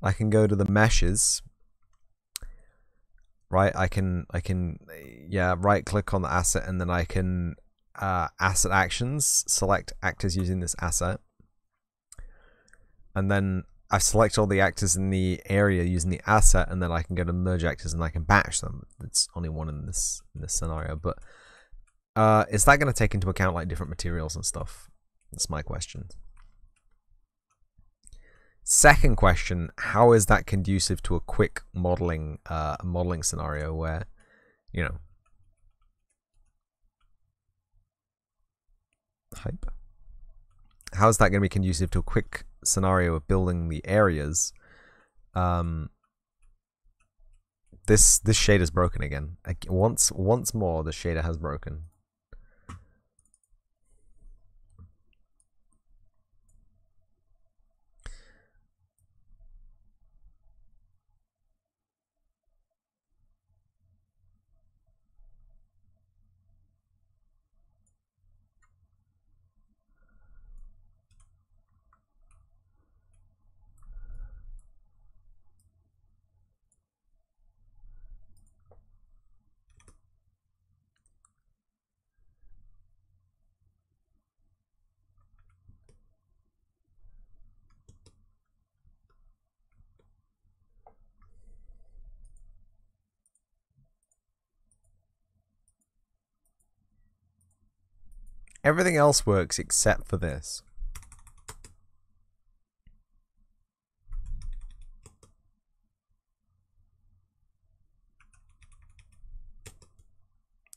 I can go to the meshes, right? I can yeah, right click on the asset, and then I can asset actions, select actors using this asset, and then I select all the actors in the area using the asset, and then I can go to merge actors and I can batch them. It's only one in this scenario, but is that going to take into account like different materials and stuff? That's my question. Second question: how is that conducive to a quick modeling scenario where, you know, hype? How is that going to be conducive to a quick scenario of building the areas? This shader is broken again. Once more, the shader has broken. Everything else works except for this.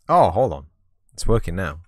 Oh, hold on. It's working now.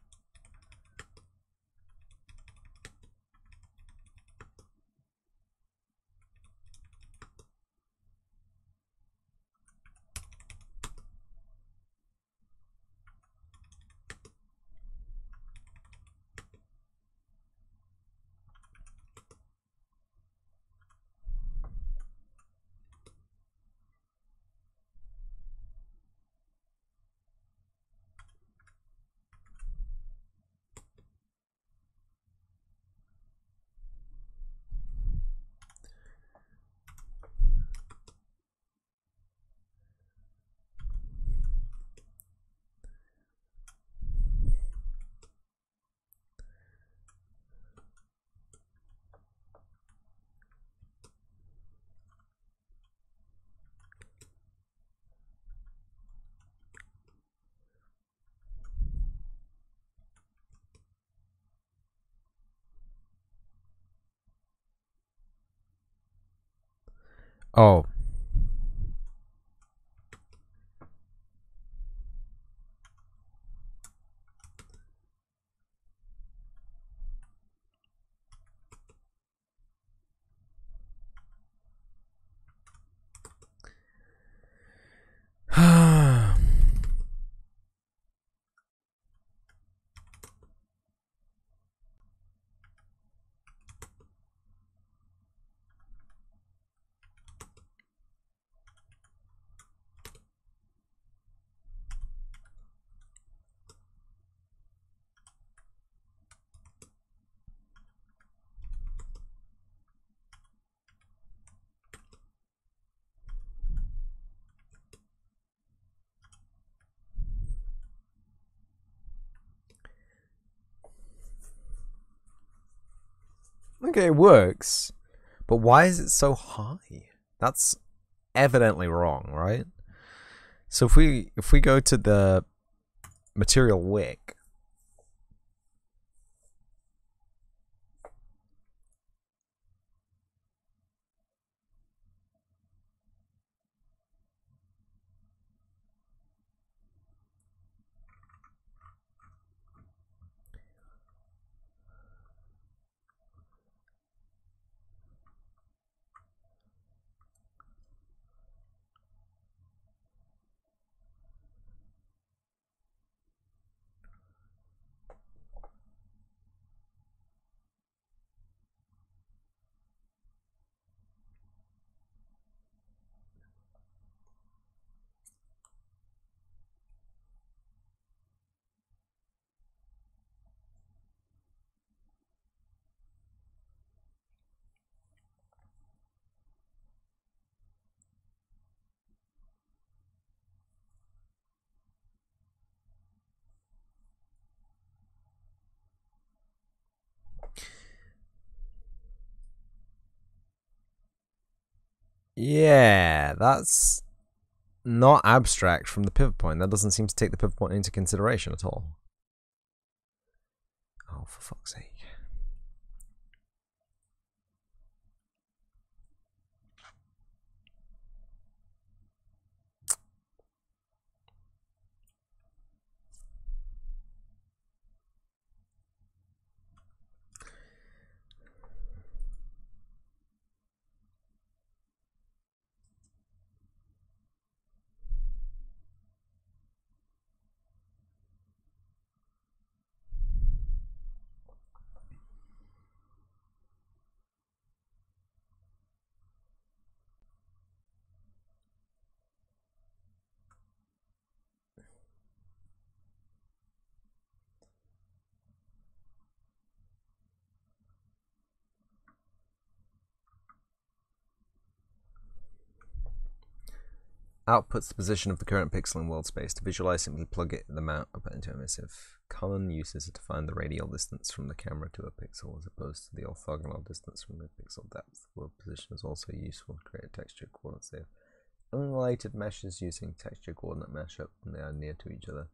Oh. Okay, it works. But why is it so high? That's evidently wrong, right? So if we go to the material wick, yeah, that's not abstract from the pivot point. That doesn't seem to take the pivot point into consideration at all. Oh, for fuck's sake. Outputs the position of the current pixel in world space. To visualize, simply plug it in the mount up into emissive. Common uses are to find the radial distance from the camera to a pixel as opposed to the orthogonal distance from the pixel depth. World position is also useful to create texture coordinates. They have unrelated meshes using texture coordinate mashup when they are near to each other.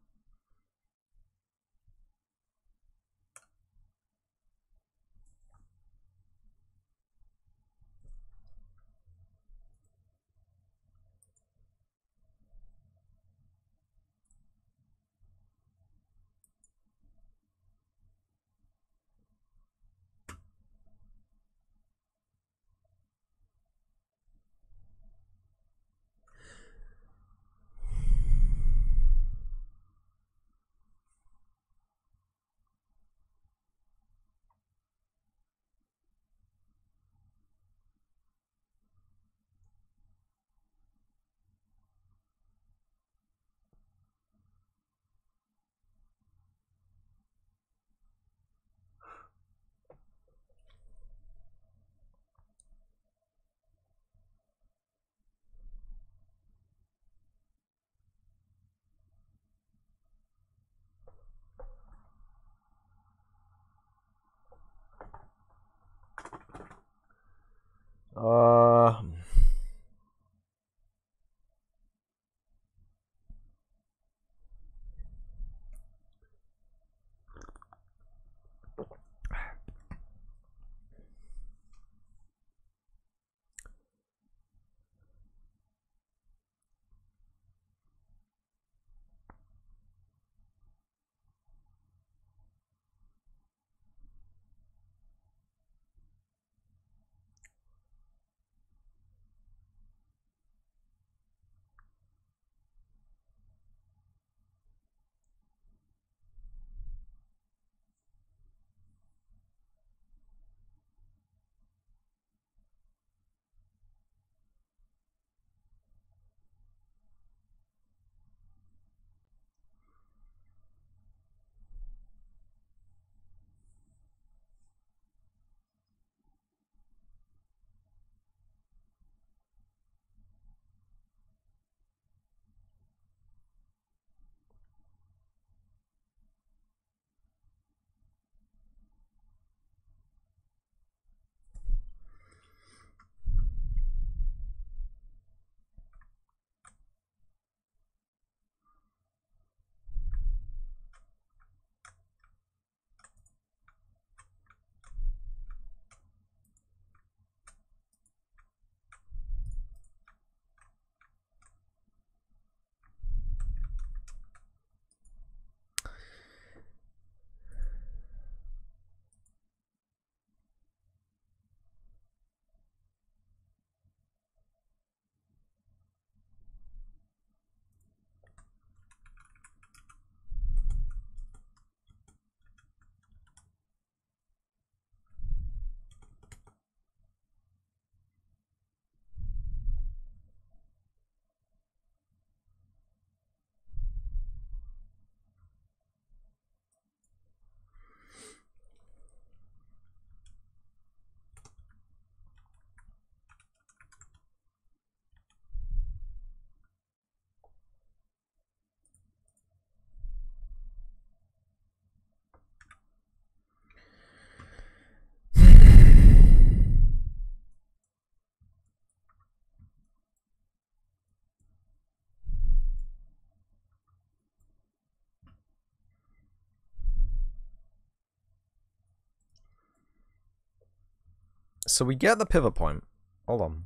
So we get the pivot point. Hold on.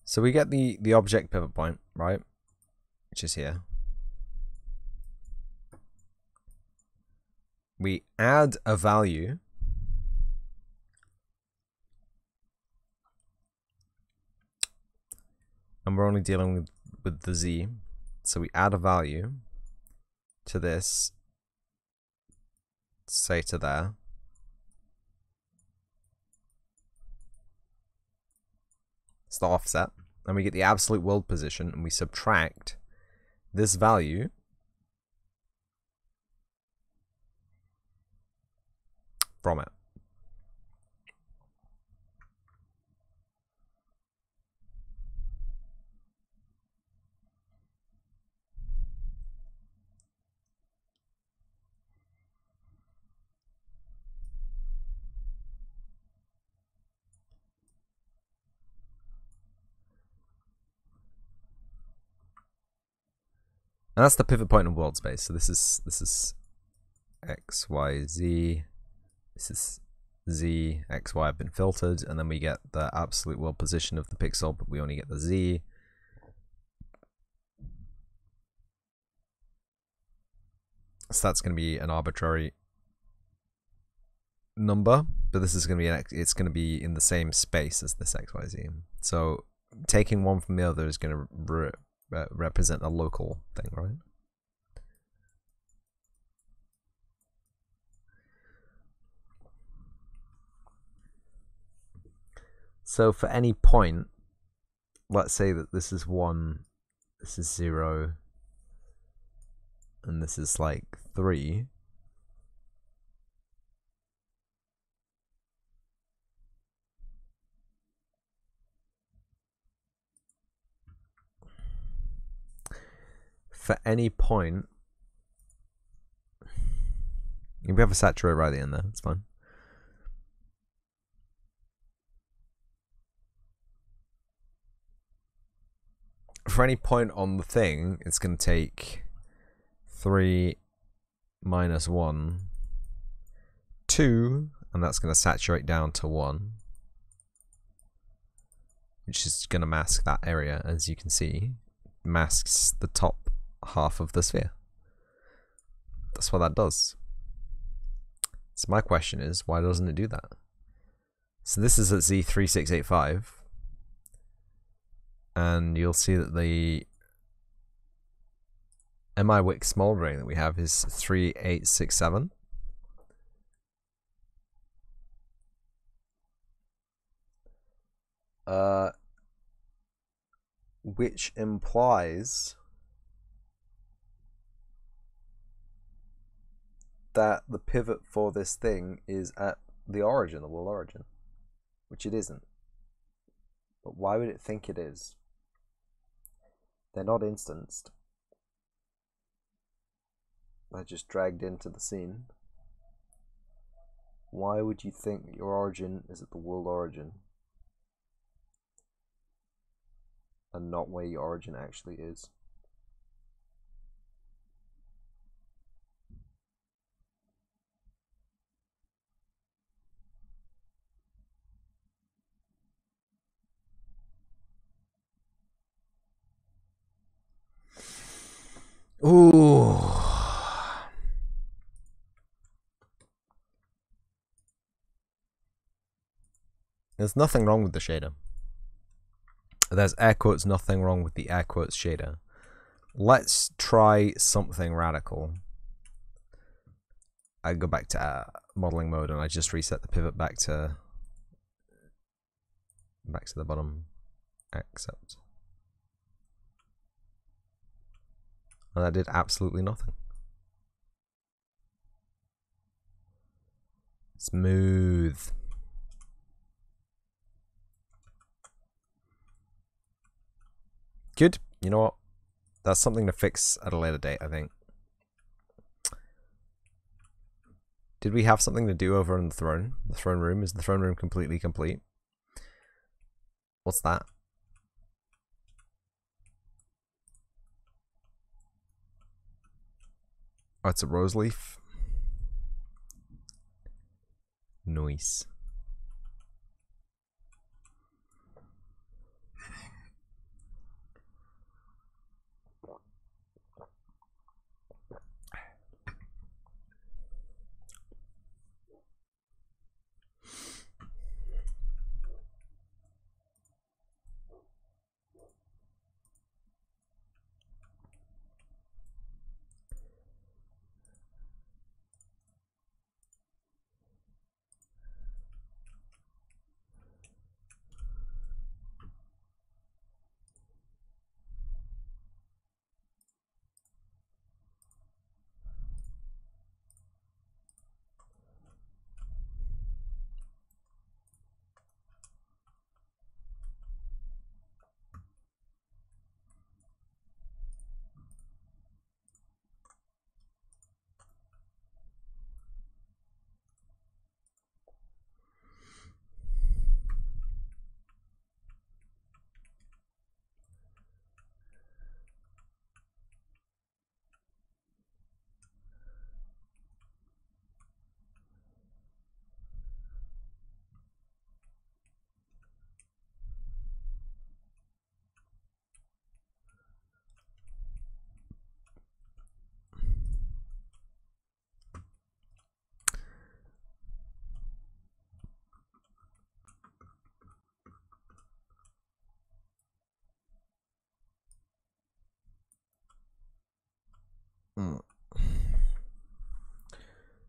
So we get the object pivot point, right? Which is here. We add a value. And we're only dealing with the z. So we add a value to this, say to there. It's the offset. And we get the absolute world position, and we subtract this value from it. And that's the pivot point in world space. So this is x, y, z. This is z, x, y have been filtered, and then we get the absolute world position of the pixel, but we only get the z. So that's going to be an arbitrary number, but this is going to be it's going to be in the same space as this x, y, z. So taking one from the other is going to represent a local thing, right? So for any point, let's say that this is 1, this is 0, and this is like 3. For any point, you have a saturate right at the end there, it's fine. For any point on the thing, it's going to take 3 minus 1, 2, and that's going to saturate down to 1, which is going to mask that area, as you can see. Masks the top half of the sphere. That's what that does. So my question is, why doesn't it do that? So this is at Z3685, and you'll see that the MI wick smoldering that we have is 3867. Which implies that the pivot for this thing is at the origin, the world origin, which it isn't. But why would it think it is? They're not instanced. They're just dragged into the scene. Why would you think that your origin is at the world origin and not where your origin actually is? Ooh. There's nothing wrong with the shader. There's air quotes nothing wrong with the air quotes shader. Let's try something radical. I go back to modeling mode and I just reset the pivot back to the bottom. Accept. And that did absolutely nothing. Smooth. Good. You know what? That's something to fix at a later date, I think. Did we have something to do over on the throne? The throne room? Is the throne room completely complete? What's that? Oh, it's a rose leaf. Nice.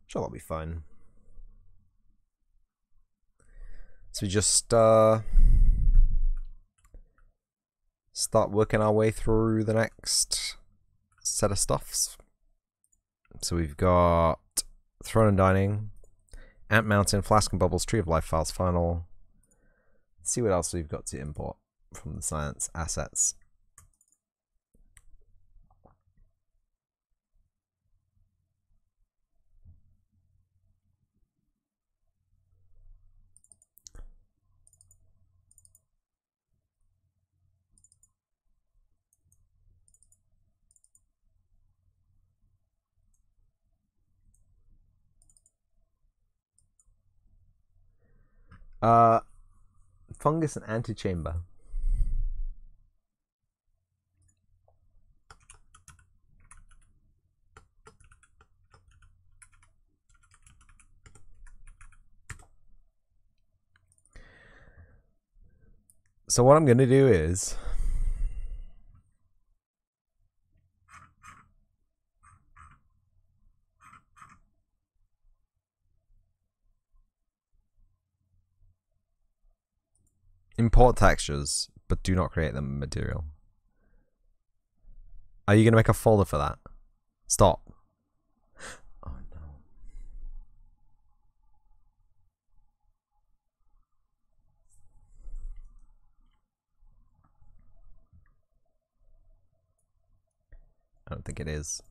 Sure, that'll be fine. So we just start working our way through the next set of stuffs. So we've got Throne and Dining, Ant Mountain, Flask and Bubbles, Tree of Life Files Final. Let's see what else we've got to import from the science assets. Fungus and Antechamber. So what I'm going to do is import textures, but do not create them material. Are you going to make a folder for that? Stop. Oh no. I don't think it is.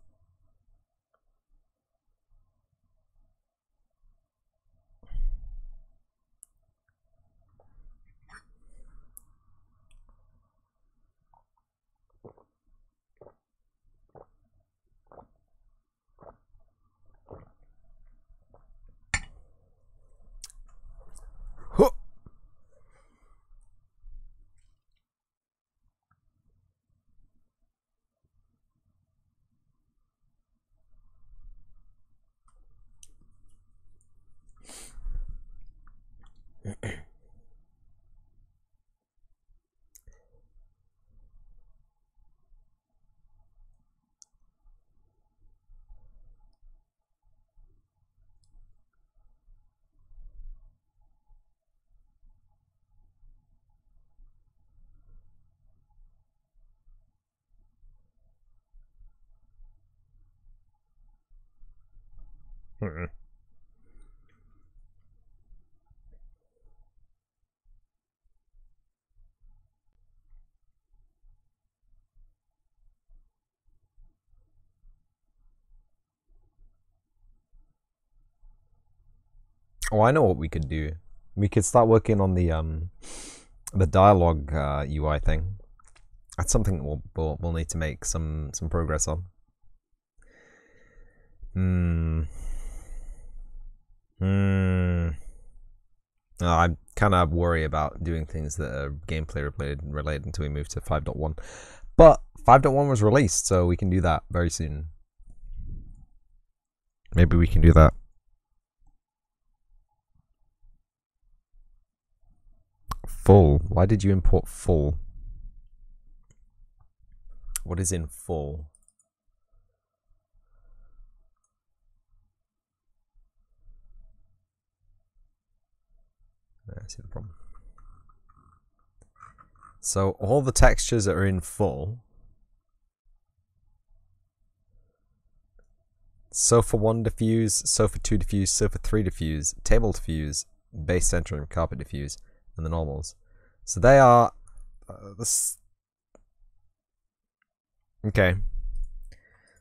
Oh, I know what we could do. We could start working on the dialogue UI thing. That's something we'll need to make some progress on. Hmm. Hmm. I kind of worry about doing things that are gameplay related until we move to 5.1. But 5.1 was released, so we can do that very soon. Maybe we can do that. Full. Why did you import full? What is in full? I see the problem. So all the textures that are in full. Sofa 1 diffuse, sofa 2 diffuse, sofa 3 diffuse, table diffuse, base center and carpet diffuse, and the normals. So they are this. Okay.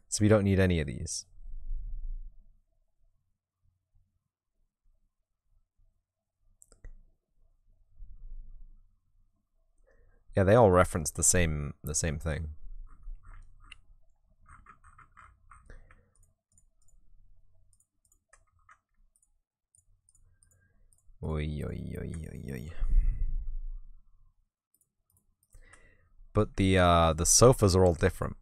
So we don't need any of these. Yeah, they all reference the same thing. Oi, oi, oi, oi, oi. But the sofas are all different.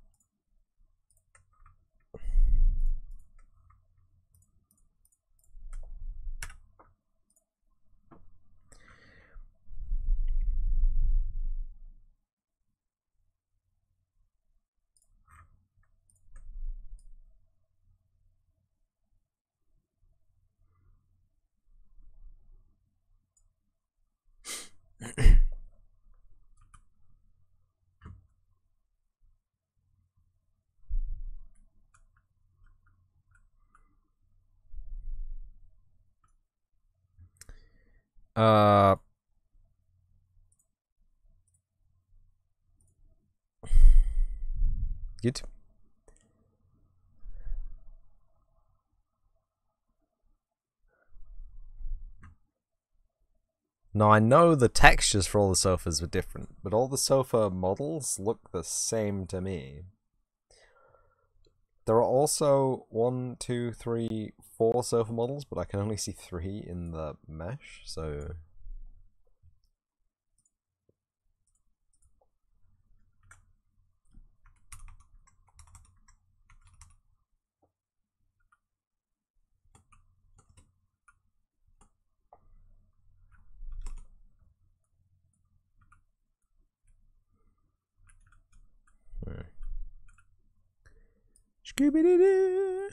Good. Now I know the textures for all the sofas were different, but all the sofa models look the same to me. There are also 1, 2, 3, 4 sofa models, but I can only see 3 in the mesh, so... Scooby-Doo!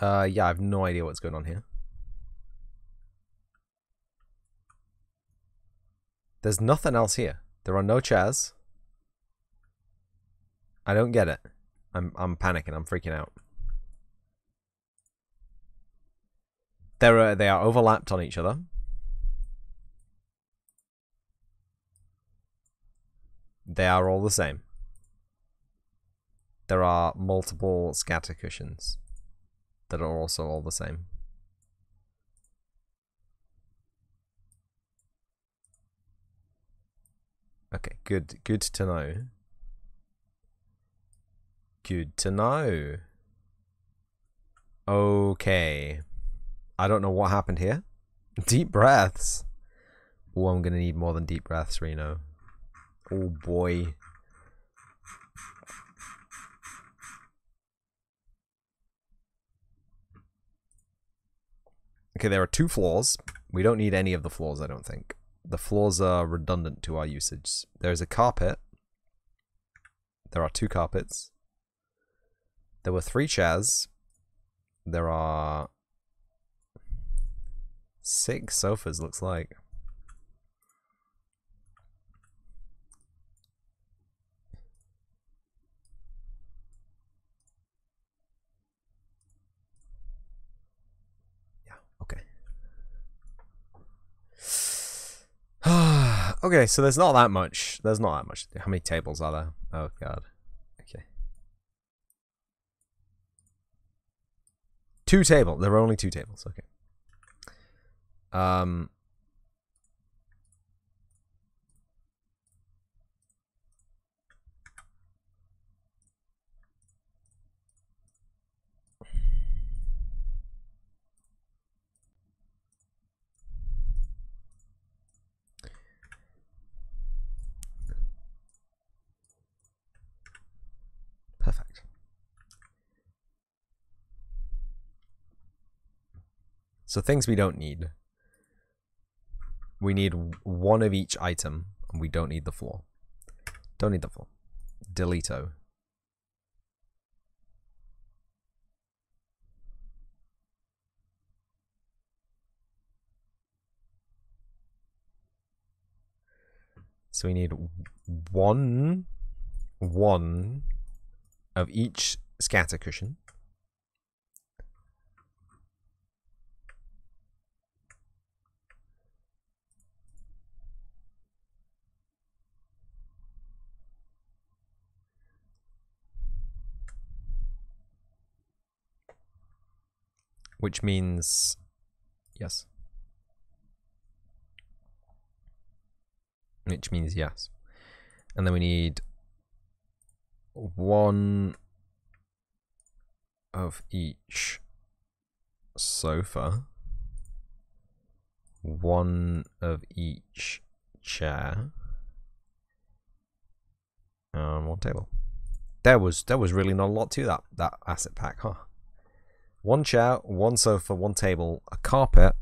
Yeah, I have no idea what's going on here. There's nothing else here. There are no chairs. I don't get it. I'm panicking. I'm freaking out. They are overlapped on each other. They are all the same. There are multiple scatter cushions that are also all the same. Okay, good to know. Good to know. Okay. I don't know what happened here. Deep breaths. Oh, I'm gonna need more than deep breaths, Reno. Oh boy. Okay, there are 2 floors. We don't need any of the floors, I don't think. The floors are redundant to our usage. There's a carpet. There are 2 carpets. There were 3 chairs. There are 6 sofas, looks like. Yeah, okay. Okay, so there's not that much. There's not that much. How many tables are there? Oh, God. Okay. 2 tables. There are only 2 tables. Okay. So things we don't need. We need one of each item, and we don't need the floor. Don't need the floor. Deleto. So we need one of each scatter cushion. Which means yes. Which means yes. And then we need one of each sofa, one of each chair, and one table. There was really not a lot to that asset pack, huh? One chair, one sofa, one table, a carpet,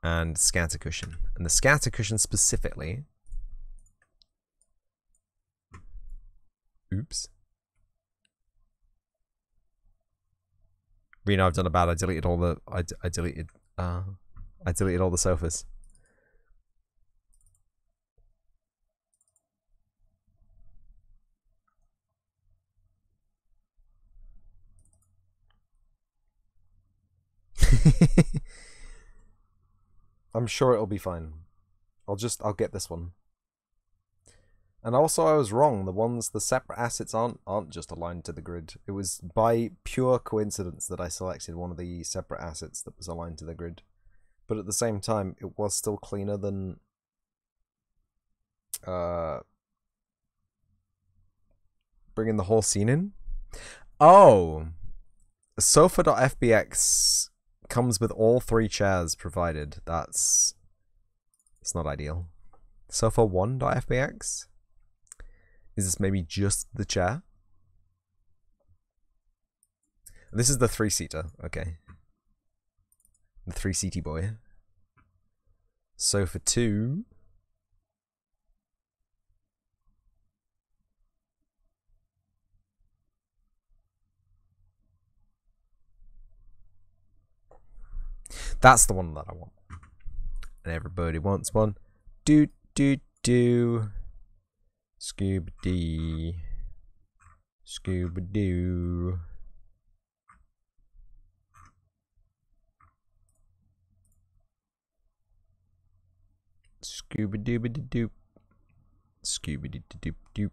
and scatter cushion. And the scatter cushion specifically. Oops. Reno, I've done a bad. I deleted all the. I deleted all the sofas. I'm sure it'll be fine. I'll get this one. And also I was wrong. The separate assets aren't just aligned to the grid. It was by pure coincidence that I selected one of the separate assets that was aligned to the grid. But at the same time, it was still cleaner than bringing the whole scene in. Oh, sofa.fbx comes with all 3 chairs provided. It's not ideal. Sofa1.fbx? Is this maybe just the chair? This is the 3-seater, okay. The 3-seaty boy. Sofa 2. That's the one that I want. And everybody wants one. Do. Scooby-Doo. Scooby-Doo. Scooby-Dooby-Doo. Scooby-Doo-Doo-Doo.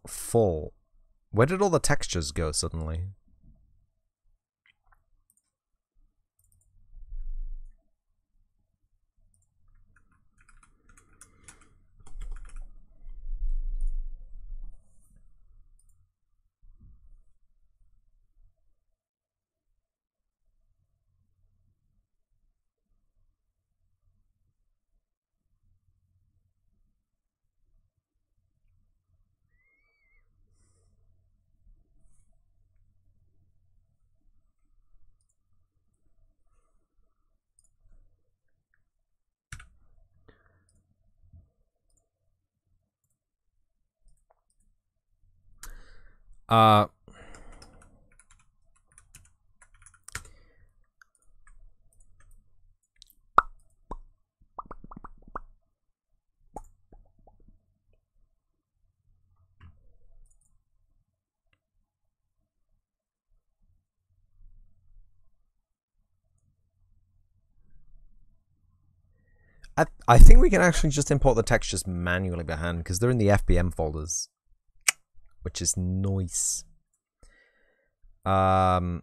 Full. Where did all the textures go suddenly? I think we can actually just import the textures manually by hand because they're in the FBM folders, which is nice. Am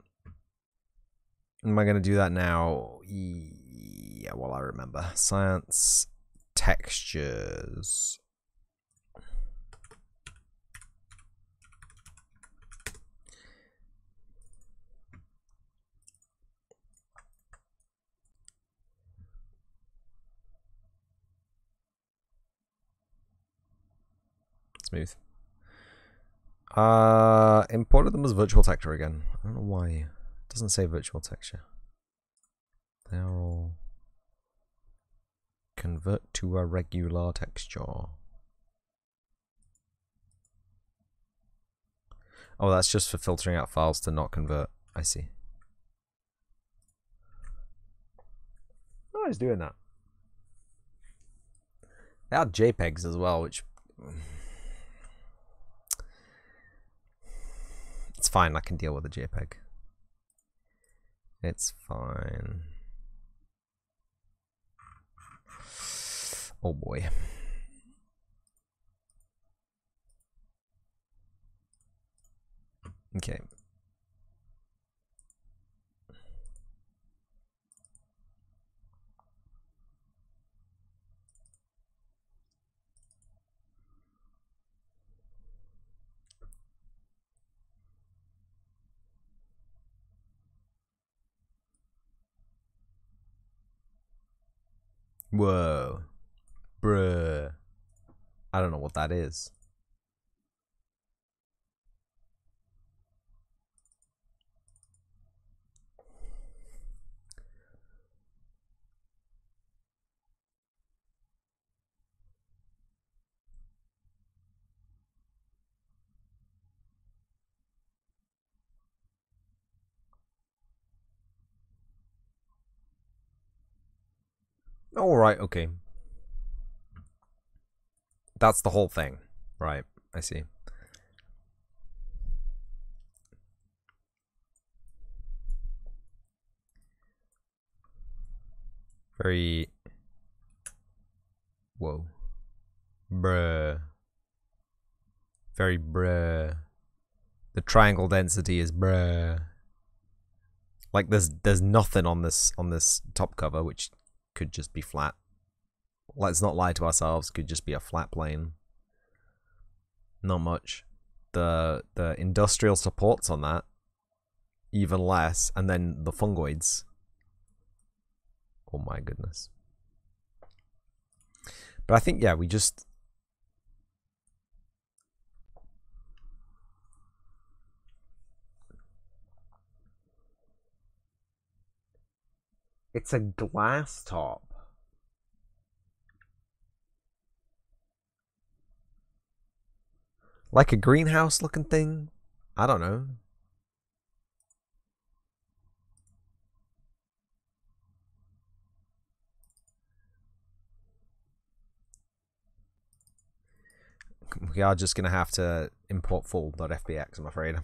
I going to do that now? Yeah, well, I remember. Science textures. Smooth. Imported them as virtual texture again. I don't know why. It doesn't say virtual texture. They are all convert to a regular texture. Oh, that's just for filtering out files to not convert. I see. Oh, he's doing that. They are JPEGs as well, which it's fine. I can deal with a JPEG. It's fine. Oh boy. Okay. Whoa. Bruh. I don't know what that is. Alright, okay. That's the whole thing. Right, I see. Very... Whoa. Bruh. Very bruh. The triangle density is bruh. Like there's nothing on this top cover, which could just be flat. Let's not lie to ourselves, could just be a flat plane. Not much. The industrial supports on that, even less, and then the fungoids. Oh my goodness. But I think, yeah, we just... It's a glass top. Like a greenhouse looking thing? I don't know. We are just going to have to import full.fbx, I'm afraid.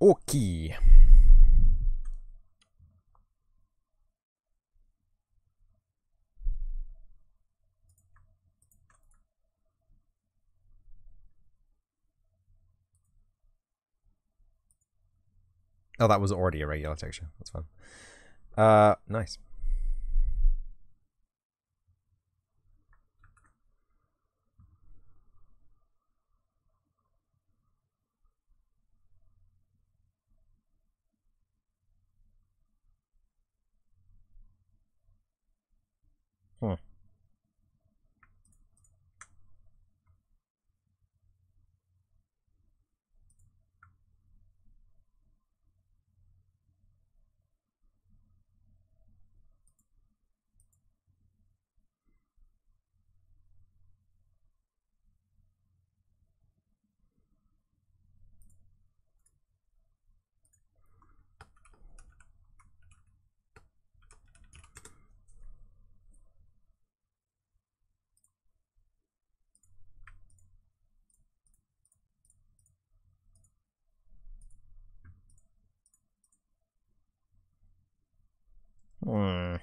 Okay. Oh, that was already a regular texture. That's fine. Nice. Hmm. Hmm.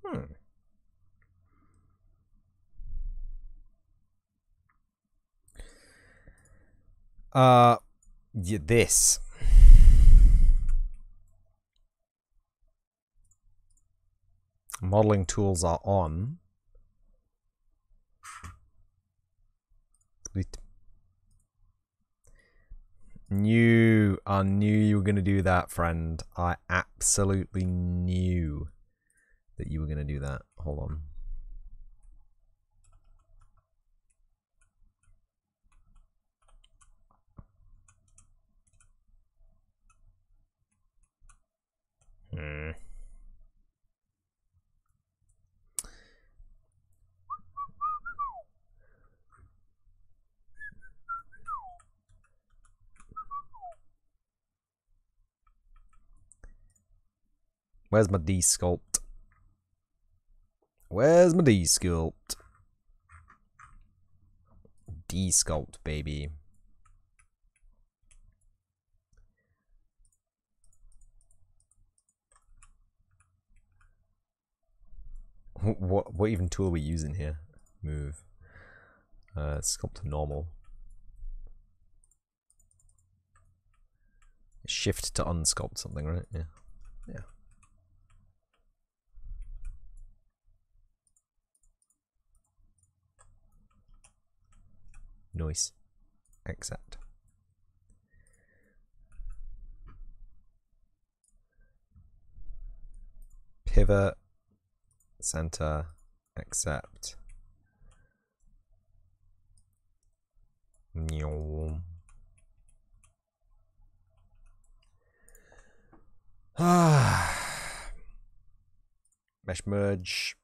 Hmm. Yeah, this. Modeling tools are on. I knew you were gonna do that, friend. I absolutely knew that you were gonna do that. Hold on. Hmm. Where's my D-sculpt? Where's my D-sculpt? D-sculpt, baby. What even tool are we using here? Move. Sculpt to normal. Shift to unsculpt something, right? Yeah. Yeah. Nice. Accept. Pivot. Center. Accept. Mesh merge.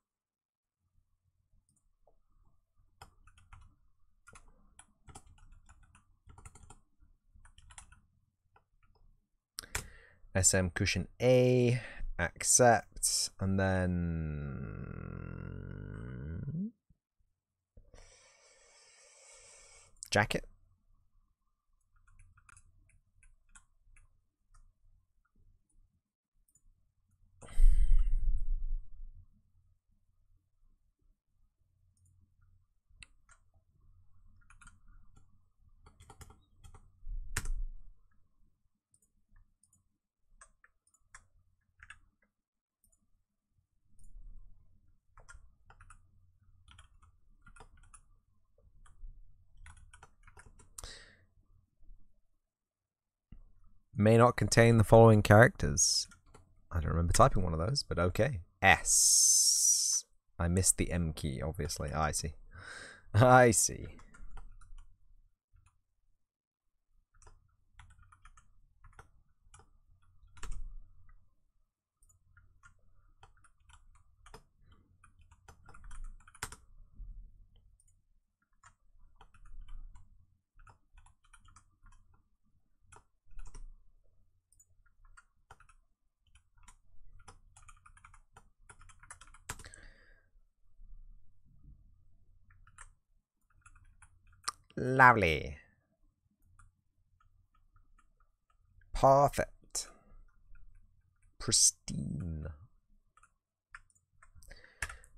SM cushion A, accept, and then jacket. May not contain the following characters. I don't remember typing one of those, but okay. S. I missed the M key, obviously. Oh, I see. I see. Lovely. Perfect. Pristine.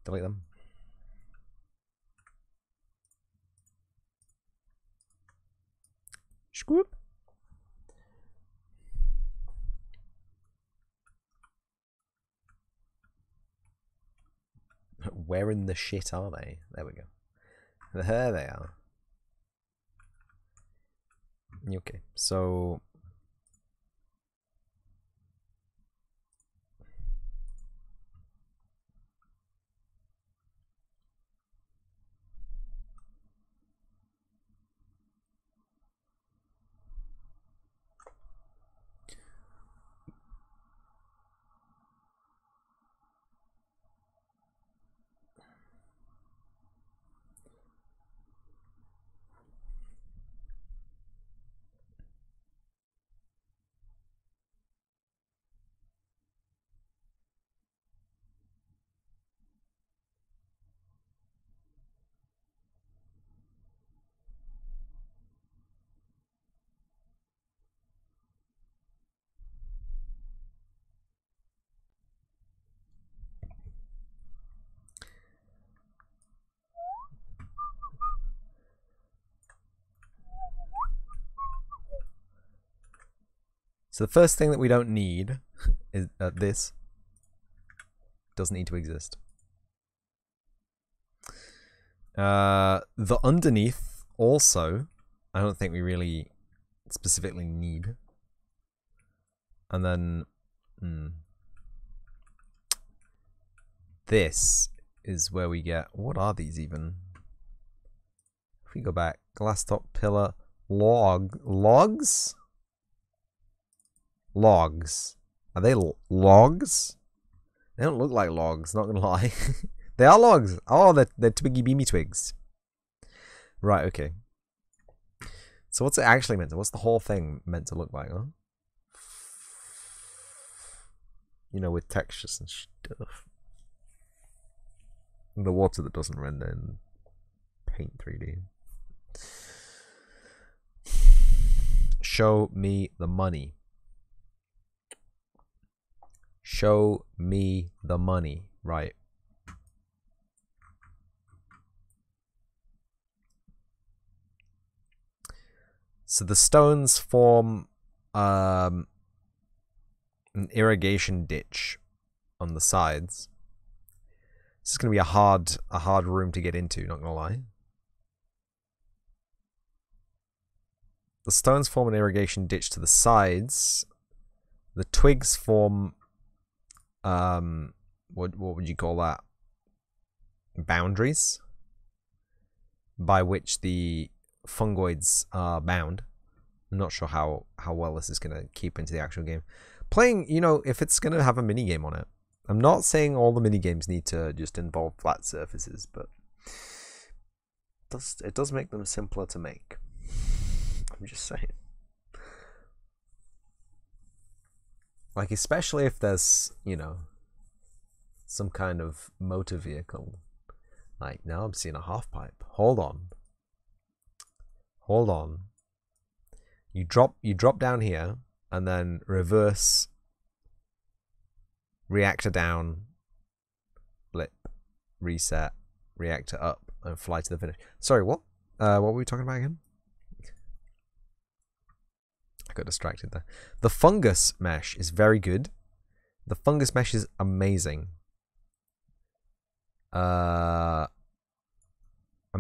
Delete them. Scoop. Where in the shit are they? There we go. There they are. Okay, so the first thing that we don't need is this. Doesn't need to exist. The underneath also, I don't think we really specifically need. And then this is where we get, what are these even? If we go back, glass top pillar, logs? Logs. Are they logs? They don't look like logs, not gonna lie. They are logs. Oh, they're twiggy beamy twigs. Right, okay. So what's it actually meant to? What's the whole thing meant to look like, huh? You know, with textures and stuff. And the water that doesn't render in Paint 3D. Show me the money. Show me the money. Right. So the stones form an irrigation ditch on the sides. This is going to be a hard room to get into, not going to lie. The stones form an irrigation ditch to the sides. The twigs form what would you call that? Boundaries by which the fungoids are bound. I'm not sure how well this is going to keep into the actual game. Playing, you know, if it's going to have a mini game on it. I'm not saying all the mini games need to just involve flat surfaces, but it does make them simpler to make. I'm just saying. Like, especially if there's, you know, some kind of motor vehicle. Like, now I'm seeing a half pipe. Hold on. Hold on. You drop down here, and then reverse, reactor down, blip, reset, reactor up, and fly to the finish. Sorry, what? What were we talking about again? I got distracted there. The fungus mesh is very good. The fungus mesh is amazing. I'm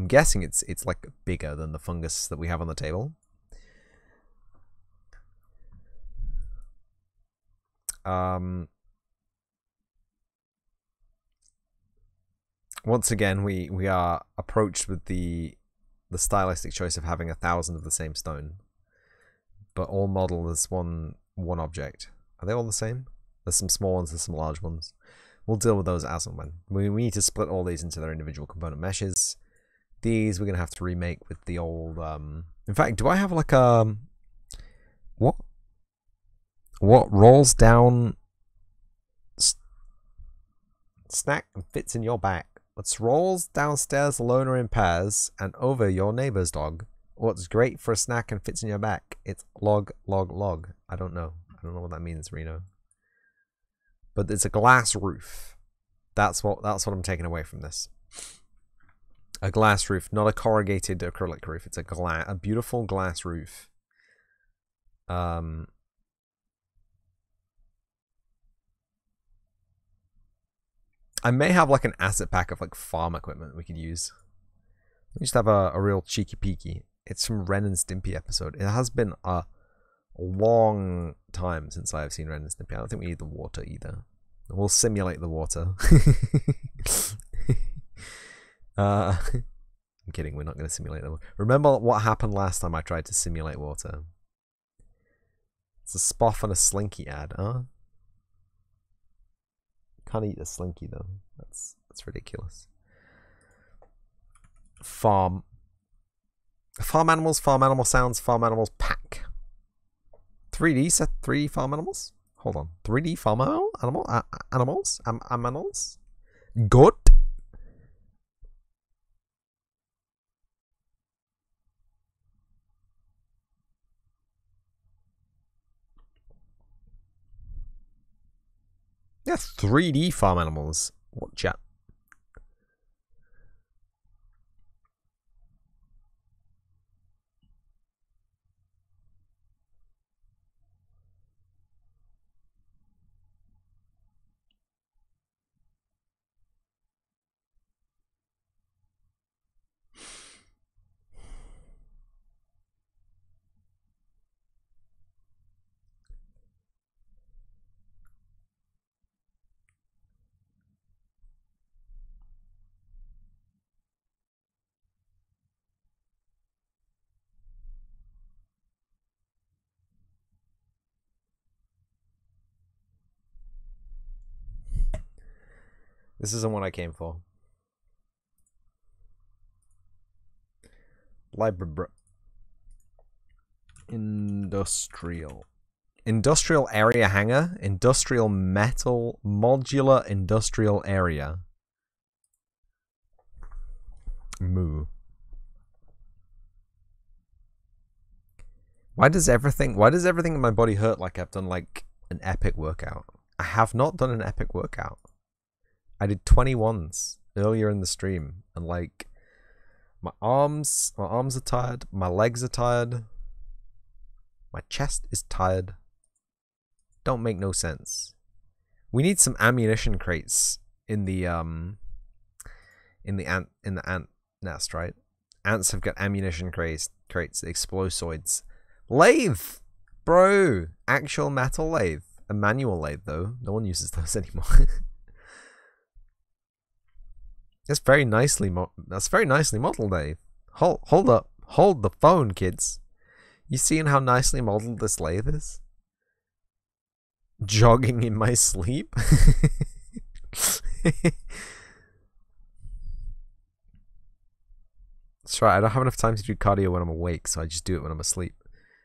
guessing it's like bigger than the fungus that we have on the table. Once again, we are approached with the stylistic choice of having 1,000 of the same stone, but all modeled as one object. Are they all the same? There's some small ones, there's some large ones. We'll deal with those as and when. We need to split all these into their individual component meshes. These we're gonna have to remake with the old. In fact, do I have like a what rolls down snack and fits in your back? What rolls downstairs alone or in pairs and over your neighbor's dog? What's great for a snack and fits in your back? It's log, log, log. I don't know. I don't know what that means, Reno. But it's a glass roof. That's what I'm taking away from this. A glass roof, not a corrugated acrylic roof. It's a beautiful glass roof. I may have like an asset pack of like farm equipment we could use. We just have a real cheeky peeky. It's from Ren and Stimpy episode. It has been a long time since I have seen Ren and Stimpy. I don't think we need the water either. We'll simulate the water. I'm kidding, we're not going to simulate the water. Remember what happened last time I tried to simulate water? It's a Spoff and a Slinky ad, huh? Can't eat a Slinky though. That's ridiculous. Farm animals, farm animal sounds, farm animals pack. 3D set 3D farm animals? Hold on. 3D farm animals? Animals? Goat? Yeah, 3D farm animals. What chat? This isn't what I came for. Library. Industrial area hangar. Industrial metal modular industrial area. Moo. Why does everything in my body hurt like I've done like an epic workout? I have not done an epic workout. I did 21s earlier in the stream, and like my arms are tired, my legs are tired, my chest is tired. Don't make no sense. We need some ammunition crates in the ant nest, right? Ants have got ammunition crates, explosives. Lathe, bro, actual metal lathe, a manual lathe though. No one uses those anymore. That's very nicely modeled, Dave. Hold up. Hold the phone, kids. You seeing how nicely modeled this lathe is? Jogging in my sleep? That's right, I don't have enough time to do cardio when I'm awake, so I just do it when I'm asleep.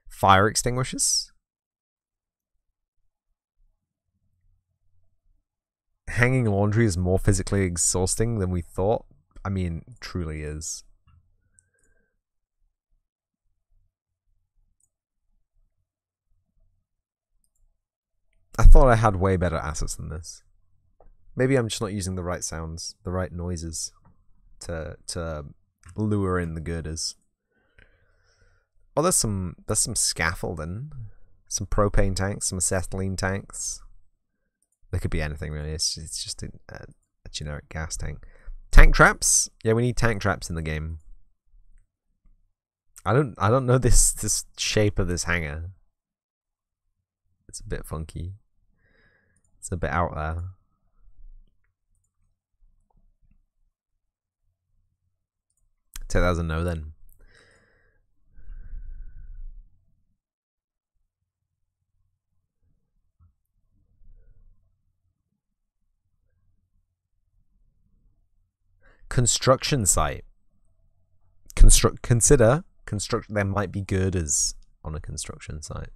Fire extinguishers? Hanging laundry is more physically exhausting than we thought. I mean, truly is. I thought I had way better assets than this. Maybe I'm just not using the right sounds, the right noises to lure in the girders. Oh, there's some scaffolding, some propane tanks, some acetylene tanks. There could be anything really. It's just a generic gas tank. Tank traps? Yeah, we need tank traps in the game. I don't know this shape of this hangar. It's a bit funky. It's a bit out there. Take that as a no then. Construction site. Consider construction. There might be girders on a construction site.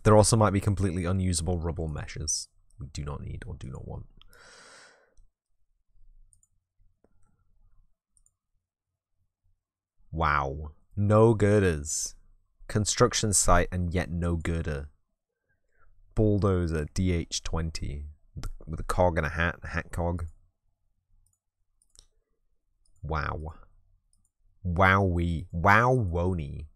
There also might be completely unusable rubble meshes we do not need or do not want. Wow. No girders. Construction site and yet no girder. Bulldozer DH20 with a cog and a hat cog. Wow. Wowee. Wow-wony.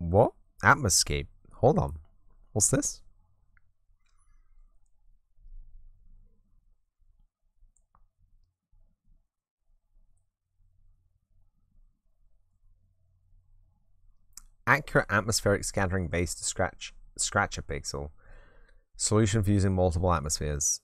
What? Atmoscape. Hold on. What's this? Accurate atmospheric scattering base to scratch a pixel. Solution for using multiple atmospheres.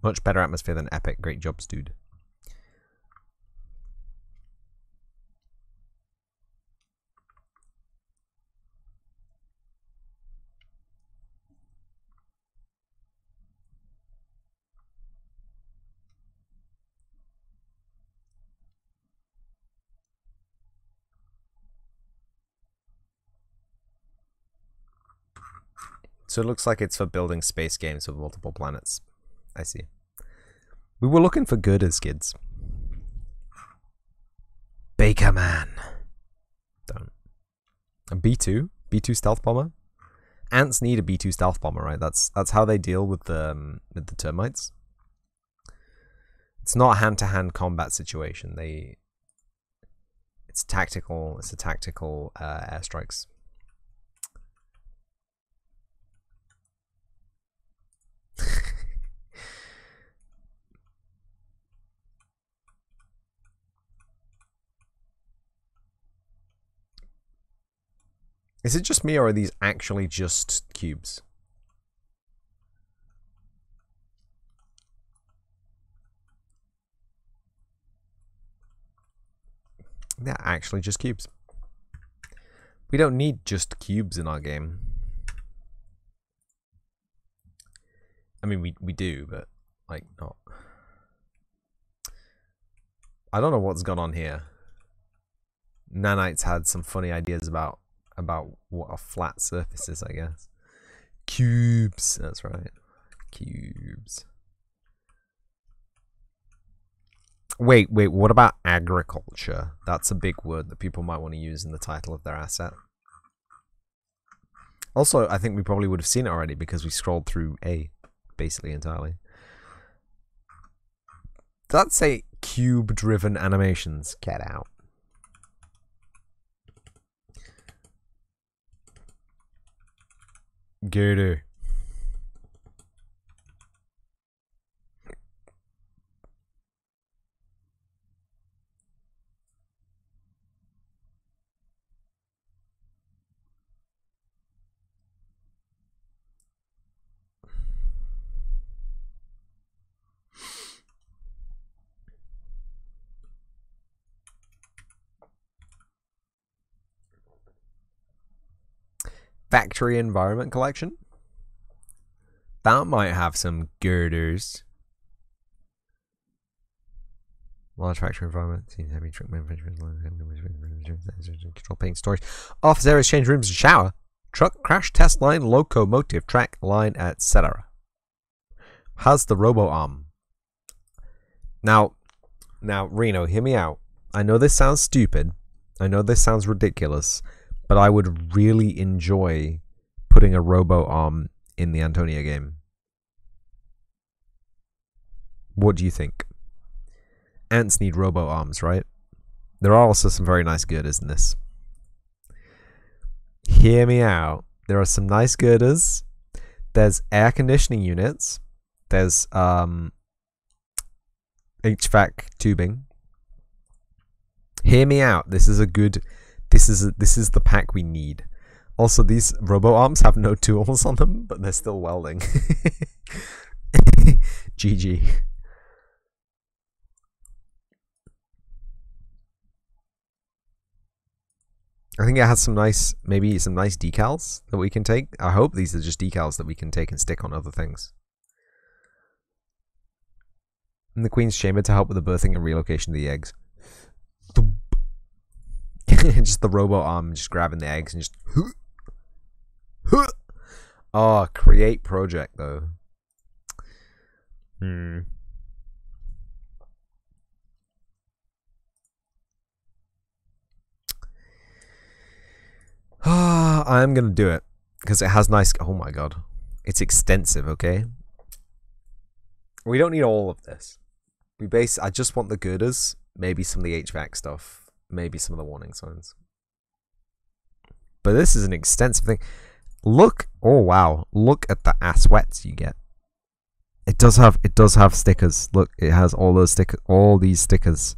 Much better atmosphere than Epic. Great jobs, dude. So it looks like it's for building space games with multiple planets. I see. We were looking for girders, kids. Baker Man. Don't. A B2? B2 stealth bomber? Ants need a B2 stealth bomber, right? That's how they deal with the termites. It's not a hand-to-hand combat situation. It's tactical. It's a tactical airstrikes. Is it just me, or are these actually just cubes? They're actually just cubes. We don't need just cubes in our game. I mean, we do, but like not. I don't know what's gone on here. Nanites had some funny ideas about what a flat surface is, I guess. Cubes, that's right. Cubes. Wait, what about agriculture? That's a big word that people might want to use in the title of their asset. Also, I think we probably would have seen it already because we scrolled through A, basically entirely. Does that say cube-driven animations? Get out. Girder. Factory environment collection? That might have some girders. Large factory environment. Heavy truck manufacturing. Control paint storage. Office areas, change rooms, and shower. Truck crash test line, locomotive track line, etc. Has the robo arm. Now, Reno, hear me out. I know this sounds stupid. I know this sounds ridiculous. But I would really enjoy putting a robo arm in the Antonia game. What do you think? Ants need robo arms, right? There are also some very nice girders in this. Hear me out. There are some nice girders. There's air conditioning units. There's HVAC tubing. Hear me out. This is a good. This is the pack we need. Also, these robo arms have no tools on them, but they're still welding. GG. I think it has some nice, maybe some nice decals that we can take. I hope these are just decals that we can take and stick on other things. In the Queen's Chamber to help with the birthing and relocation of the eggs. Just the robo arm just grabbing the eggs and just. Oh, create project though. I'm gonna do it because it has nice. Oh my god, it's extensive. Okay, we don't need all of this. I just want the girders, maybe some of the HVAC stuff, maybe some of the warning signs. But this is an extensive thing. Look! Oh wow! Look at the asswets you get. It does have stickers. Look, it has all those stickers. All these stickers.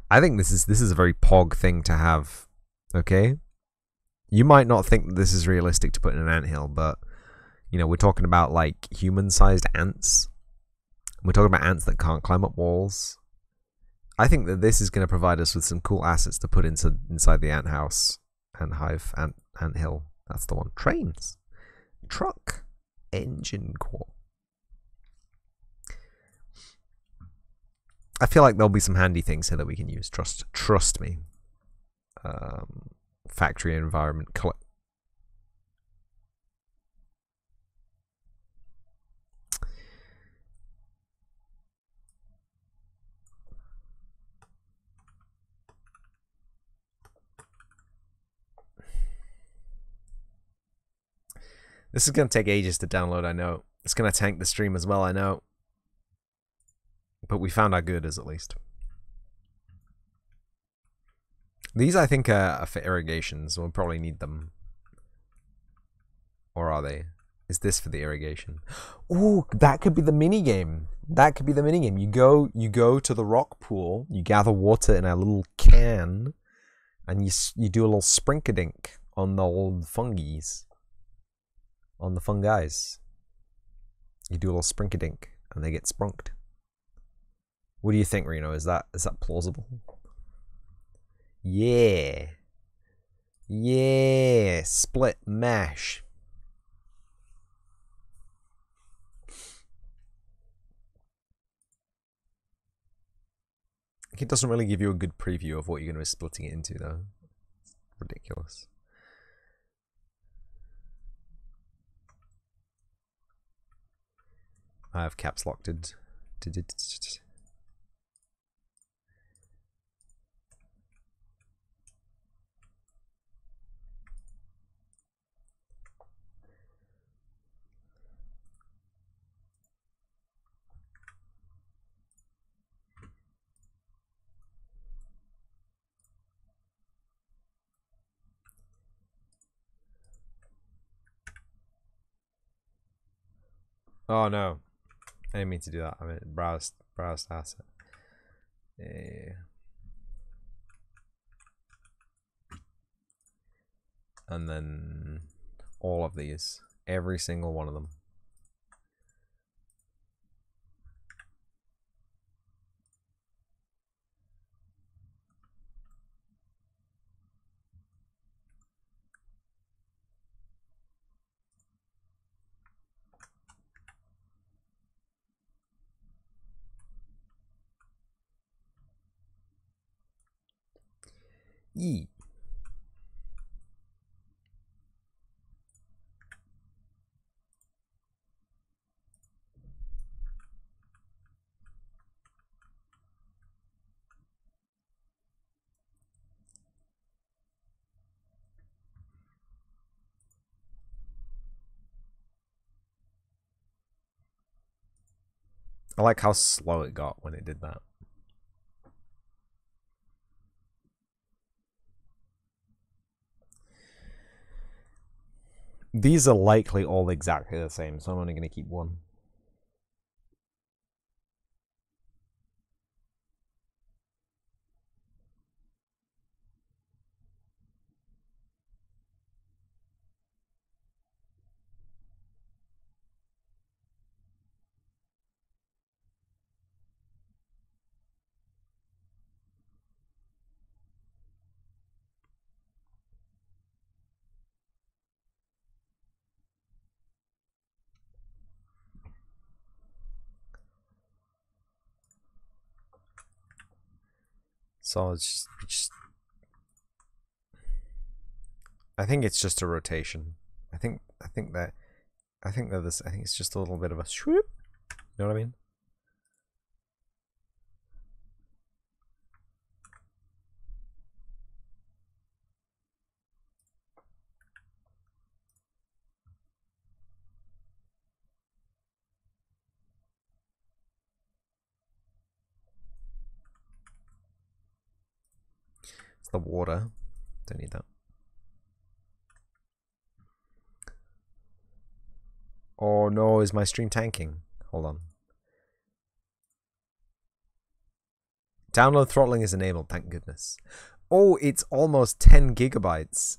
I think this is a very pog thing to have. Okay. You might not think that this is realistic to put in an anthill, but you know, we're talking about like human-sized ants. We're talking about ants that can't climb up walls. I think that this is going to provide us with some cool assets to put inside the ant house, ant hive, ant hill. That's the one. Trains, truck, engine core. I feel like there'll be some handy things here that we can use. Trust me. Factory environment. This is going to take ages to download, I know. It's going to tank the stream as well, I know. But we found our girders at least. These, I think, are for irrigation, so we'll probably need them. Or are they? Is this for the irrigation? Ooh, that could be the mini game. That could be the mini game. You go to the rock pool, you gather water in a little can, and you do a little sprinkadink on the old fungies. On the fungis. You do a little sprinkadink, and they get sprunked. What do you think, Reno? Is that plausible? Yeah. Yeah. Split mash. It doesn't really give you a good preview of what you're going to be splitting it into, though. Ridiculous. I have caps locked. Oh no, I didn't mean to do that. I mean browse asset. Yeah. And then all of these, every single one of them. Yee. I like how slow it got when it did that. These are likely all exactly the same, so I'm only going to keep one. So it's just I think it's just a rotation. I think that this. I think it's just a little bit of a swoop. You know what I mean? It's the water. Don't need that. Oh no, is my stream tanking? Hold on. Download throttling is enabled, thank goodness. Oh, it's almost 10 gigabytes.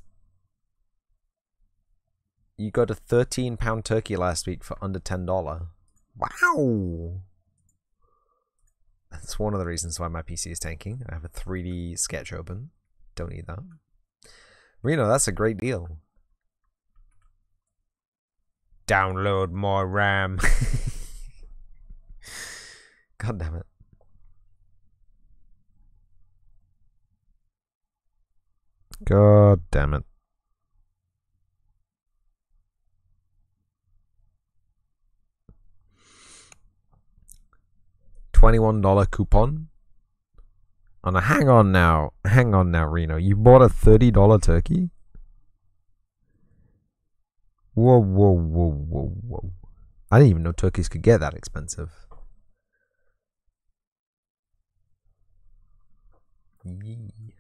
You got a £13 turkey last week for under $10. Wow! That's one of the reasons why my PC is tanking. I have a 3D sketch open. Don't need that. Reno, that's a great deal. Download more RAM. God damn it. God damn it. $21 coupon. Oh no, hang on now, Reno. You bought a $30 turkey? Whoa, whoa, whoa, whoa, whoa. I didn't even know turkeys could get that expensive. Yee.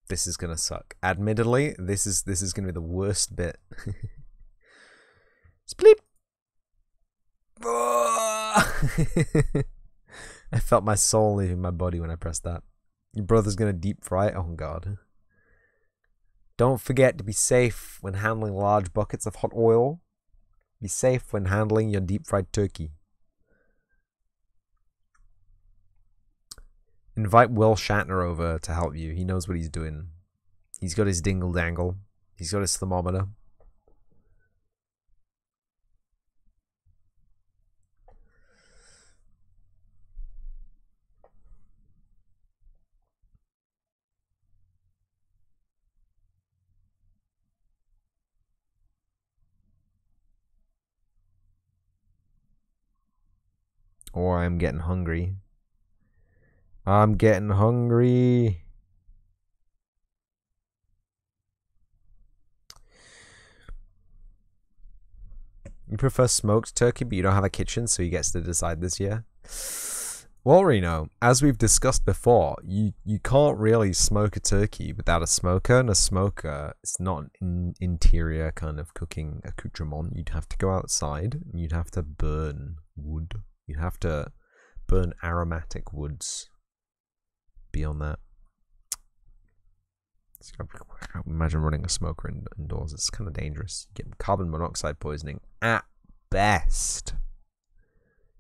This is gonna suck. Admittedly, this is gonna be the worst bit. Spleep. I felt my soul leaving my body when I pressed that. Your brother's gonna deep fry it. Oh god. Don't forget to be safe when handling large buckets of hot oil. Be safe when handling your deep fried turkey. Invite Will Shatner over to help you. He knows what he's doing. He's got his dingle dangle. He's got his thermometer. Or I'm getting hungry. I'm getting hungry. You prefer smoked turkey, but you don't have a kitchen, so he gets to decide this year? Well, Reno, as we've discussed before, you can't really smoke a turkey without a smoker, and a smoker is not an interior kind of cooking accoutrement. You'd have to go outside, and you'd have to burn wood. You'd have to burn aromatic woods. Beyond that, I can't imagine running a smoker indoors. It's kind of dangerous. You get carbon monoxide poisoning at best.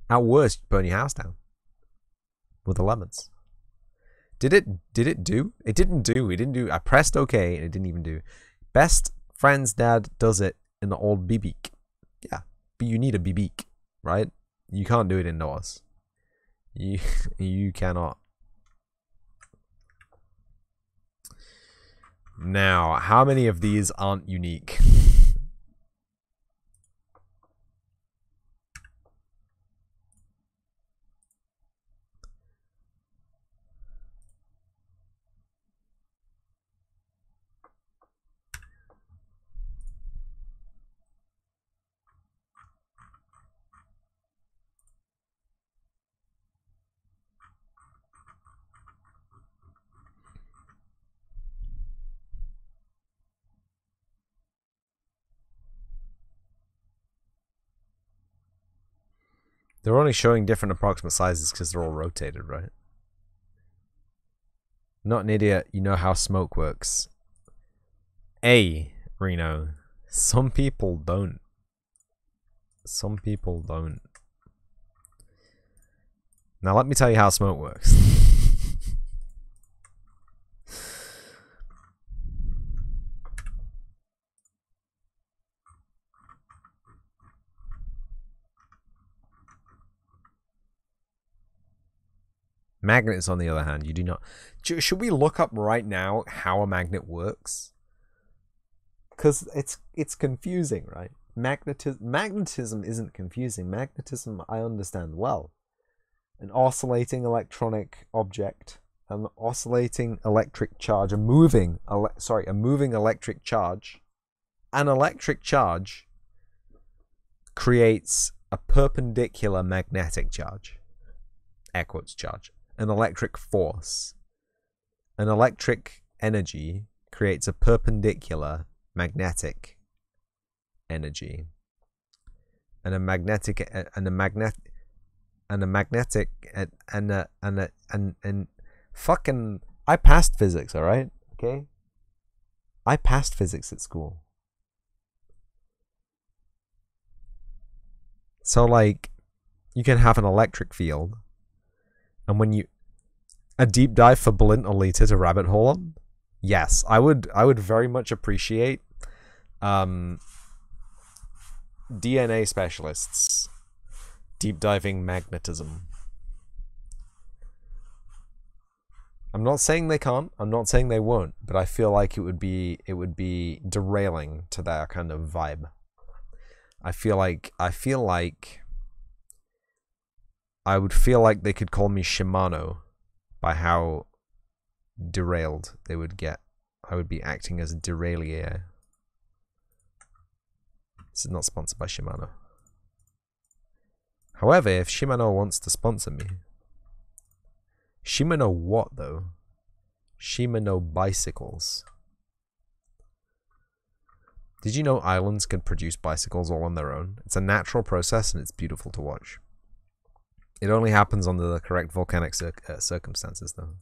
At worst, you burn your house down with the lemons. Did it do? It didn't do. It didn't do. I pressed OK and it didn't even do. Best friend's dad does it in the old BB. Yeah, but you need a BB, right? You can't do it indoors. You cannot. Now, how many of these aren't unique? They're only showing different approximate sizes because they're all rotated, right? Not an idiot. You know how smoke works. Reno. Some people don't. Some people don't. Now let me tell you how smoke works. Magnets, on the other hand, you do not. Should we look up right now how a magnet works? Because it's confusing, right? Magnetism isn't confusing. Magnetism, I understand well. An oscillating electronic object, an oscillating electric charge, a moving electric charge. An electric charge creates a perpendicular magnetic charge. Air quotes charge. An electric force. An electric energy creates a perpendicular magnetic energy. And a magnetic fucking, I passed physics, all right? Okay? I passed physics at school. So like you can have an electric field, and when you a deep dive for Blint or Lita to rabbit hole on, yes, I would very much appreciate DNA specialists deep diving magnetism. I'm not saying they can't, I'm not saying they won't, but I feel like it would be derailing to their kind of vibe. I feel like I would feel like they could call me Shimano by how derailed they would get. I would be acting as a derailleur. This is not sponsored by Shimano. However, if Shimano wants to sponsor me... Shimano what, though? Shimano bicycles. Did you know islands can produce bicycles all on their own? It's a natural process and it's beautiful to watch. It only happens under the correct volcanic circumstances, though.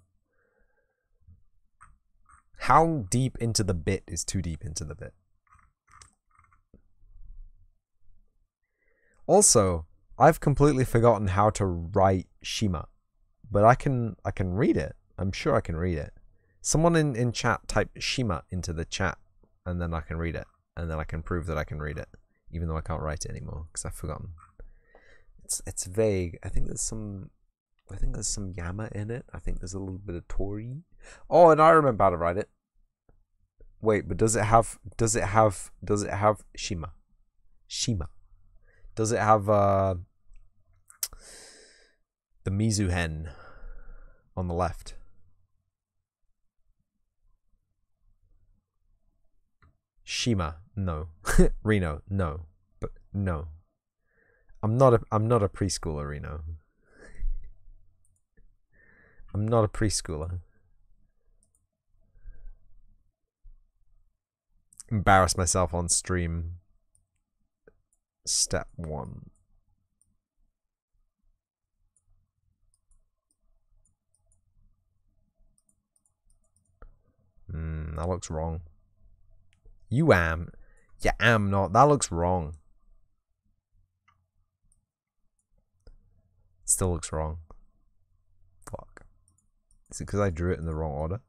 How deep into the bit is too deep into the bit? Also, I've completely forgotten how to write Shima, but I can read it. I'm sure I can read it. Someone in chat type Shima into the chat, and then I can read it, and then I can prove that I can read it, even though I can't write it anymore because I've forgotten. It's vague. I think there's some Yama in it. I think there's a little bit of Tori. Oh, and I remember how to write it. Wait, but does it have Shima? Shima. Does it have the Mizuhen on the left? Shima, no. Reno, no. But no. I'm not a preschooler, Reno. I'm not a preschooler. Embarrass myself on stream. Step 1. That looks wrong. You am not. That looks wrong. Still looks wrong. Fuck. Is it because I drew it in the wrong order?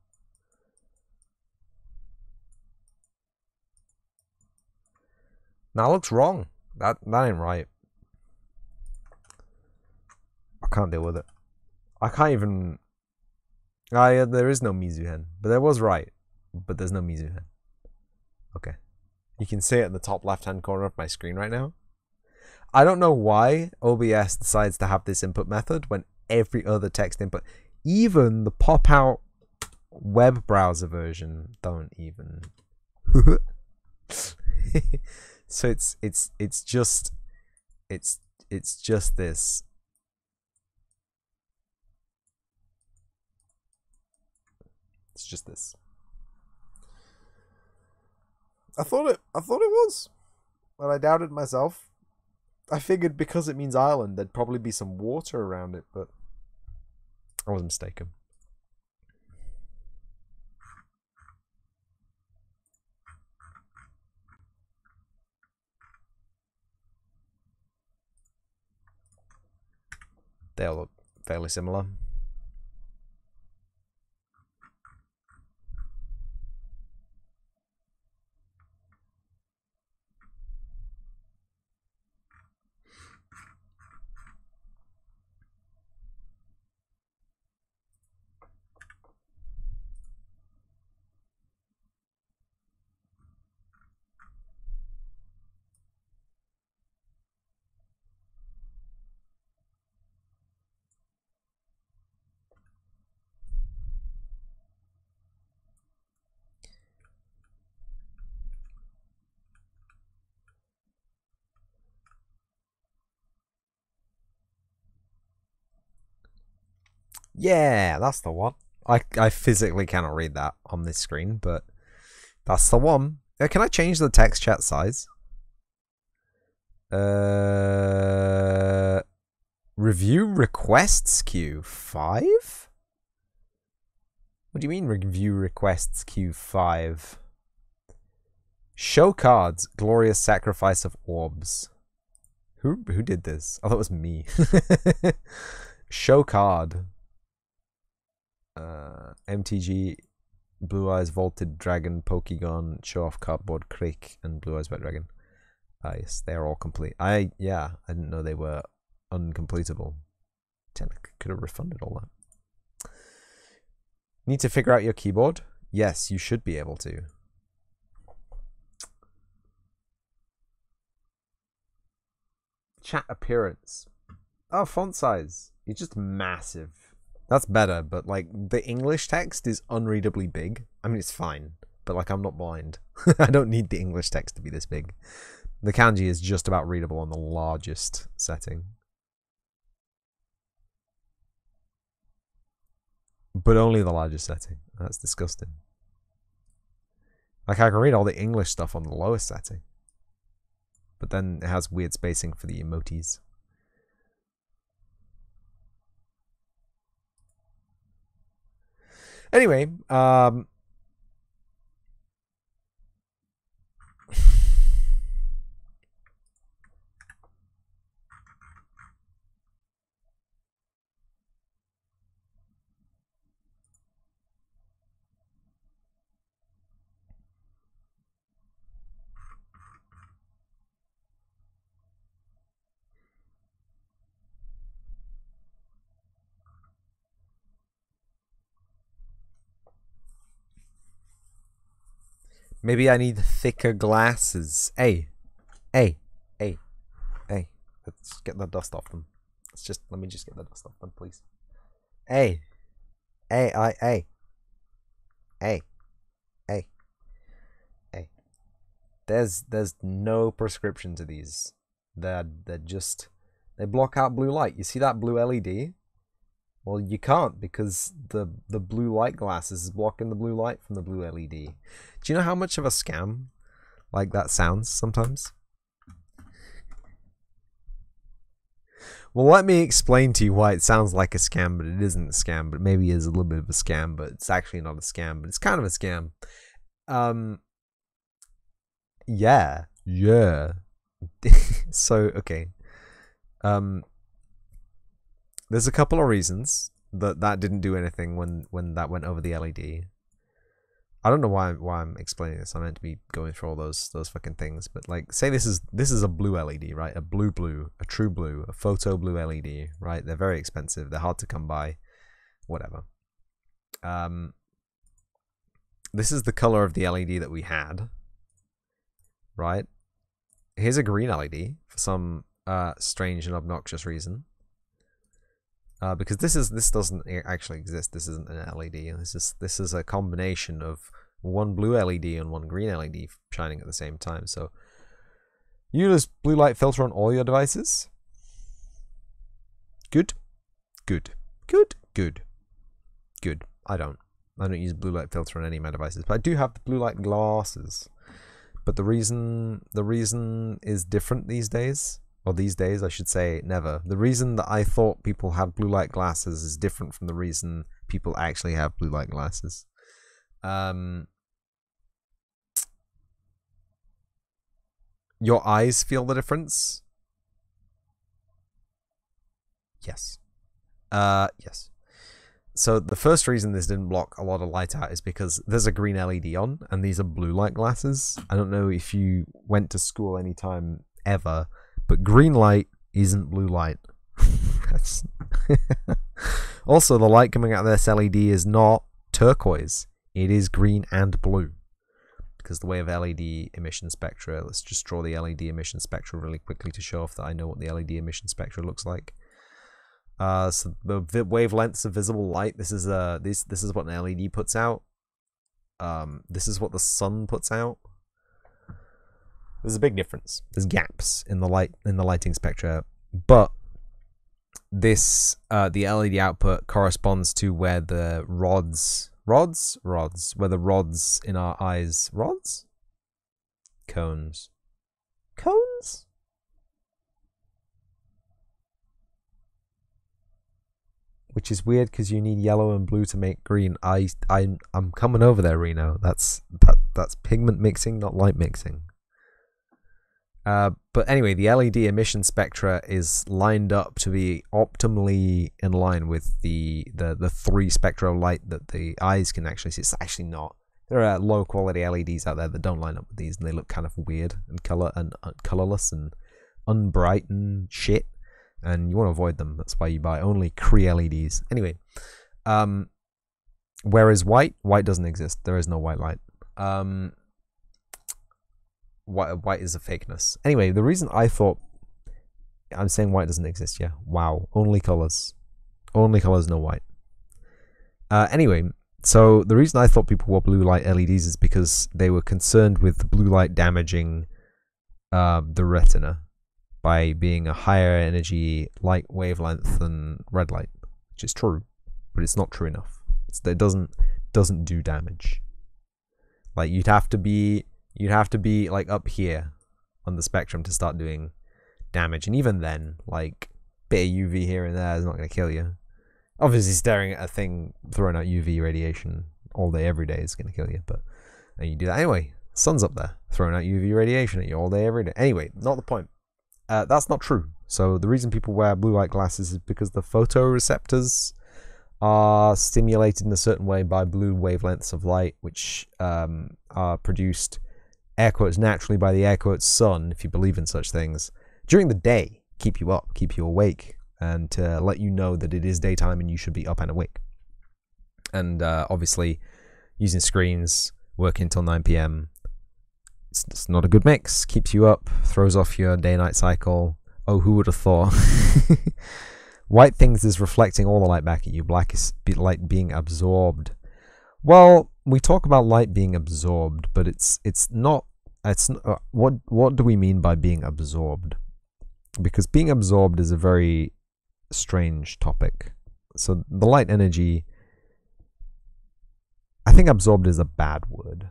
That looks wrong. That ain't right. I can't deal with it. I can't even... yeah, there is no Mizuhen. But there was right. But there's no Mizuhen. Okay. You can see it in the top left-hand corner of my screen right now. I don't know why OBS decides to have this input method when every other text input, even the pop-out web browser version, don't even. So it's just this. It's just this. I thought it was, but I doubted myself. I figured because it means island, there'd probably be some water around it, but I was mistaken. They all look fairly similar. Yeah, that's the one. I physically cannot read that on this screen, but that's the one. Can I change the text chat size? Review requests queue 5? What do you mean review requests queue 5? Show cards, glorious sacrifice of orbs. Who did this? Oh, that was me. Show card. MTG, Blue Eyes Vaulted Dragon, Pokegon, Show Off Cardboard Creek, and Blue Eyes Wet Dragon. Yes, they're all complete. I didn't know they were uncompletable. Technically could have refunded all that. Need to figure out your keyboard? Yes, you should be able to. Chat appearance. Oh, font size. You're just massive. That's better, but like the English text is unreadably big. I mean, it's fine, but like I'm not blind. I don't need the English text to be this big. The kanji is just about readable on the largest setting. But only the largest setting. That's disgusting. Like I can read all the English stuff on the lowest setting. But then it has weird spacing for the emotes. Anyway, maybe I need thicker glasses. Hey. Let's get the dust off them. Let me just get the dust off them, please. Hey. There's no prescription to these. They block out blue light. You see that blue LED? Well, you can't because the blue light glasses is blocking the blue light from the blue LED. Do you know how much of a scam like that sounds sometimes? Well, let me explain to you why it sounds like a scam, but it isn't a scam. But maybe it is a little bit of a scam, but it's actually not a scam. But it's kind of a scam. Yeah. So okay. There's a couple of reasons that didn't do anything when that went over the LED. I don't know why I'm explaining this. I meant to be going through all those fucking things, but like, say this is a blue LED, right? A blue, a true blue, a photo blue LED, right? They're very expensive. They're hard to come by. Whatever. This is the color of the LED that we had, right? Here's a green LED for some strange and obnoxious reason. Because this doesn't actually exist. This isn't an LED. This is a combination of one blue LED and one green LED shining at the same time. So you use blue light filter on all your devices. Good. I don't use blue light filter on any of my devices, but I do have the blue light glasses. But the reason is different these days. Or these days, I should say never. The reason that I thought people had blue light glasses is different from the reason people actually have blue light glasses. Your eyes feel the difference? Yes. Yes. So the first reason this didn't block a lot of light out is because there's a green LED on, and these are blue light glasses. I don't know if you went to school anytime ever, but green light isn't blue light. Also, the light coming out of this LED is not turquoise. It is green and blue. Because the way of LED emission spectra, let's just draw the LED emission spectra really quickly to show off that I know what the LED emission spectra looks like. So the wavelengths of visible light, this is what an LED puts out. This is what the sun puts out. There's a big difference. There's gaps in the lighting spectra, but this the LED output corresponds to where the rods where the rods in our eyes, cones, which is weird because you need yellow and blue to make green. I'm coming over there, Reno. That's pigment mixing, not light mixing. But anyway, the LED emission spectra is lined up to be optimally in line with the three spectra of light that the eyes can actually see. It's actually not. There are low quality LEDs out there that don't line up with these, and they look kind of weird and colorless and unbright and shit. And you want to avoid them. That's why you buy only Cree LEDs. Anyway, whereas white doesn't exist. There is no white light. White is a fakeness. Anyway, the reason I thought I'm saying white doesn't exist, yeah. Wow. Only colors, no white. Anyway, so the reason I thought people wore blue light LEDs is because they were concerned with the blue light damaging the retina by being a higher energy light wavelength than red light, which is true, but it's not true enough. It doesn't do damage. Like you'd have to be like up here on the spectrum to start doing damage, and even then, like bit of UV here and there is not going to kill you. Obviously, staring at a thing throwing out UV radiation all day every day is going to kill you, but you do that anyway. Sun's up there throwing out UV radiation at you all day every day. Anyway, not the point. That's not true. So the reason people wear blue light glasses is because the photoreceptors are stimulated in a certain way by blue wavelengths of light, which are produced, air quotes, naturally by the air quotes sun, if you believe in such things, during the day, keep you up, keep you awake, and to let you know that it is daytime and you should be up and awake. And obviously, using screens, working until 9 p.m., it's not a good mix. Keeps you up, throws off your day-night cycle. Oh, who would have thought? White things is reflecting all the light back at you. Black is light being absorbed. Well, we talk about light being absorbed, but it's not. What do we mean by being absorbed? Because being absorbed is a very strange topic. So the light energy, I think absorbed is a bad word.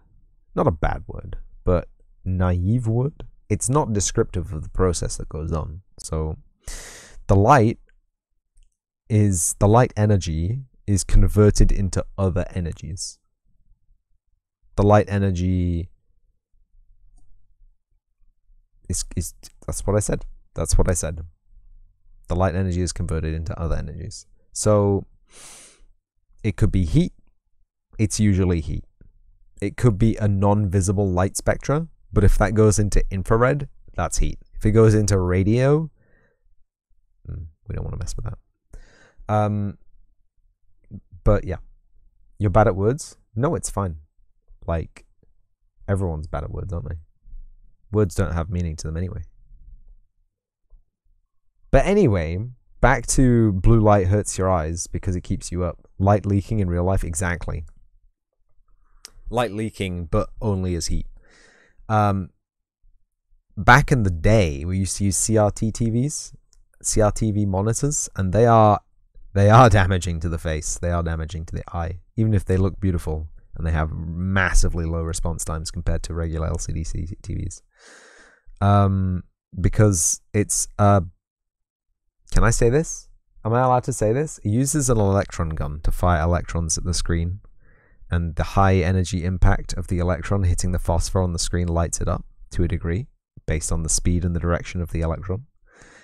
Not a bad word, but naive word. It's not descriptive of the process that goes on. So the light energy is converted into other energies. The light energy is that's what I said. That's what I said. The light energy is converted into other energies. So it could be heat. It's usually heat. It could be a non-visible light spectra, but if that goes into infrared, that's heat. If it goes into radio, we don't want to mess with that. But yeah, you're bad at words? No, it's fine. Like, everyone's bad at words, aren't they? Words don't have meaning to them anyway. But anyway, back to blue light hurts your eyes because it keeps you up. Light leaking in real life, exactly. Light leaking, but only as heat. Back in the day, we used to use CRT TVs, CRTV monitors, and they are damaging to the face. They are damaging to the eye, even if they look beautiful and they have massively low response times compared to regular LCD TVs. because it's can I say this? Am I allowed to say this? It uses an electron gun to fire electrons at the screen, and the high energy impact of the electron hitting the phosphor on the screen lights it up to a degree based on the speed and the direction of the electron.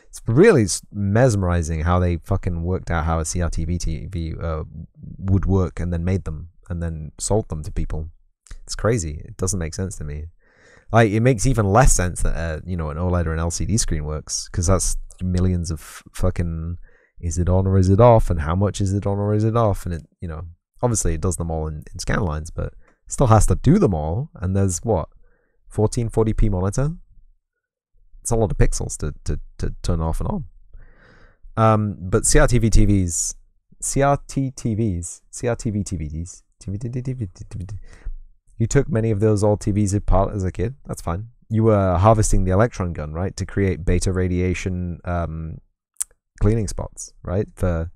It's really mesmerizing how they fucking worked out how a CRTV TV would work and then made them and then sold them to people. It's crazy. It doesn't make sense to me. Like, it makes even less sense that an OLED or an LCD screen works, because that's millions of fucking, is it on or is it off, and how much is it on or is it off, and it, obviously it does them all in scan lines, but it still has to do them all. And there's what, 1440p monitor. It's a lot of pixels to turn off and on. But CRTV TVs, you took many of those old TVs apart as a kid. That's fine. You were harvesting the electron gun, right, to create beta radiation cleaning spots, right, for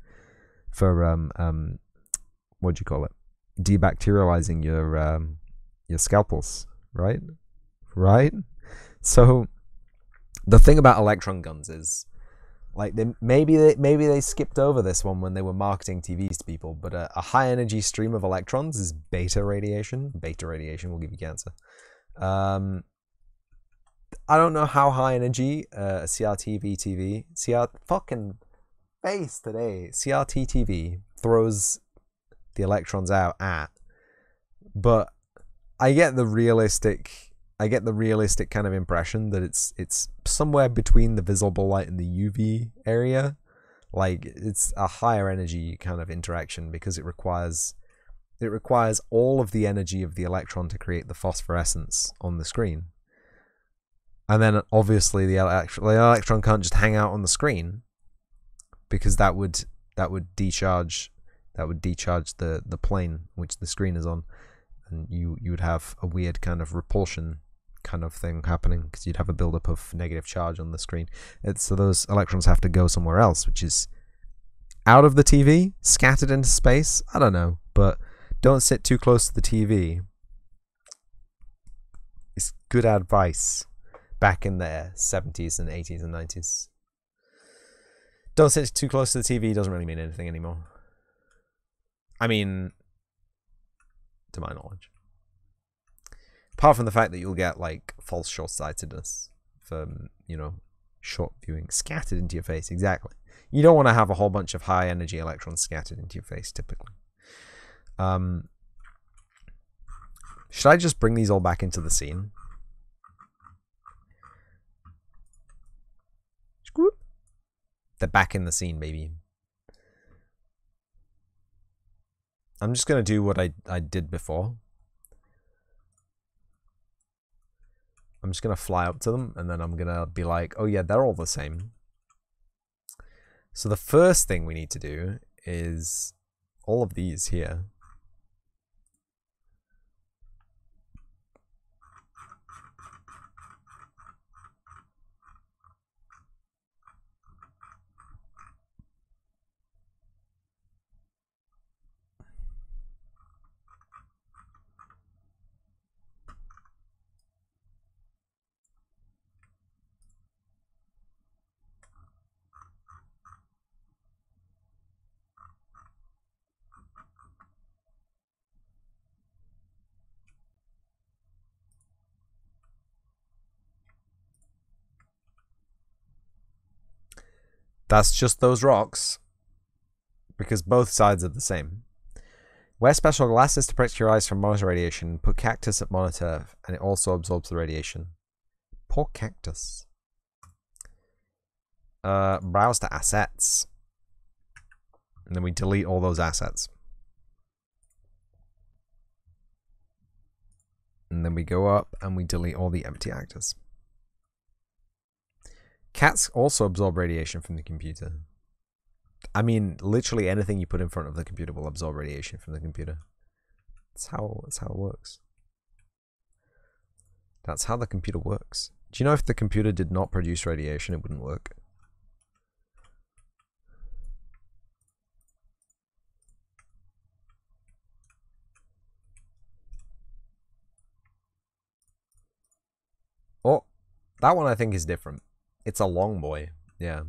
what do you call it? Debacterializing your scalpels, right? Right. So the thing about electron guns is, like, maybe they skipped over this one when they were marketing TVs to people, but a high energy stream of electrons is beta radiation. Beta radiation will give you cancer. I don't know how high energy a CRTV TV, fucking face today, CRT TV throws the electrons out at, but I get the realistic kind of impression that it's somewhere between the visible light and the UV area. Like, it's a higher energy kind of interaction because it requires all of the energy of the electron to create the phosphorescence on the screen. And then obviously the electron can't just hang out on the screen, because that would decharge the plane which the screen is on, and you would have a weird kind of repulsion kind of thing happening, because you'd have a buildup of negative charge on the screen. So those electrons have to go somewhere else, which is out of the TV, scattered into space. I don't know, but don't sit too close to the TV. It's good advice back in the 70s and 80s and 90s. Don't sit too close to the TV doesn't really mean anything anymore. I mean, to my knowledge. Apart from the fact that you'll get, like, false short-sightedness from, short viewing scattered into your face. Exactly. You don't want to have a whole bunch of high-energy electrons scattered into your face, typically. Should I just bring these all back into the scene? They're back in the scene, baby. I'm just going to do what I did before. I'm just going to fly up to them, and then I'm going to be like, oh yeah, they're all the same. So the first thing we need to do is all of these here. That's just those rocks, because both sides are the same. Wear special glasses to protect your eyes from monitor radiation. Put cactus at monitor, and it also absorbs the radiation. Poor cactus. Browse to assets. And then we delete all those assets. And then we go up and we delete all the empty actors. Cats also absorb radiation from the computer. I mean, literally anything you put in front of the computer will absorb radiation from the computer. That's how it works. That's how the computer works. Do you know if the computer did not produce radiation, it wouldn't work? Oh, that one I think is different. It's a long boy. Yeah.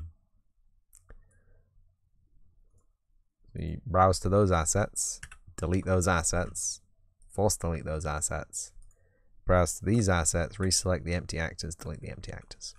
So you browse to those assets, delete those assets, force delete those assets, browse to these assets, reselect the empty actors, delete the empty actors.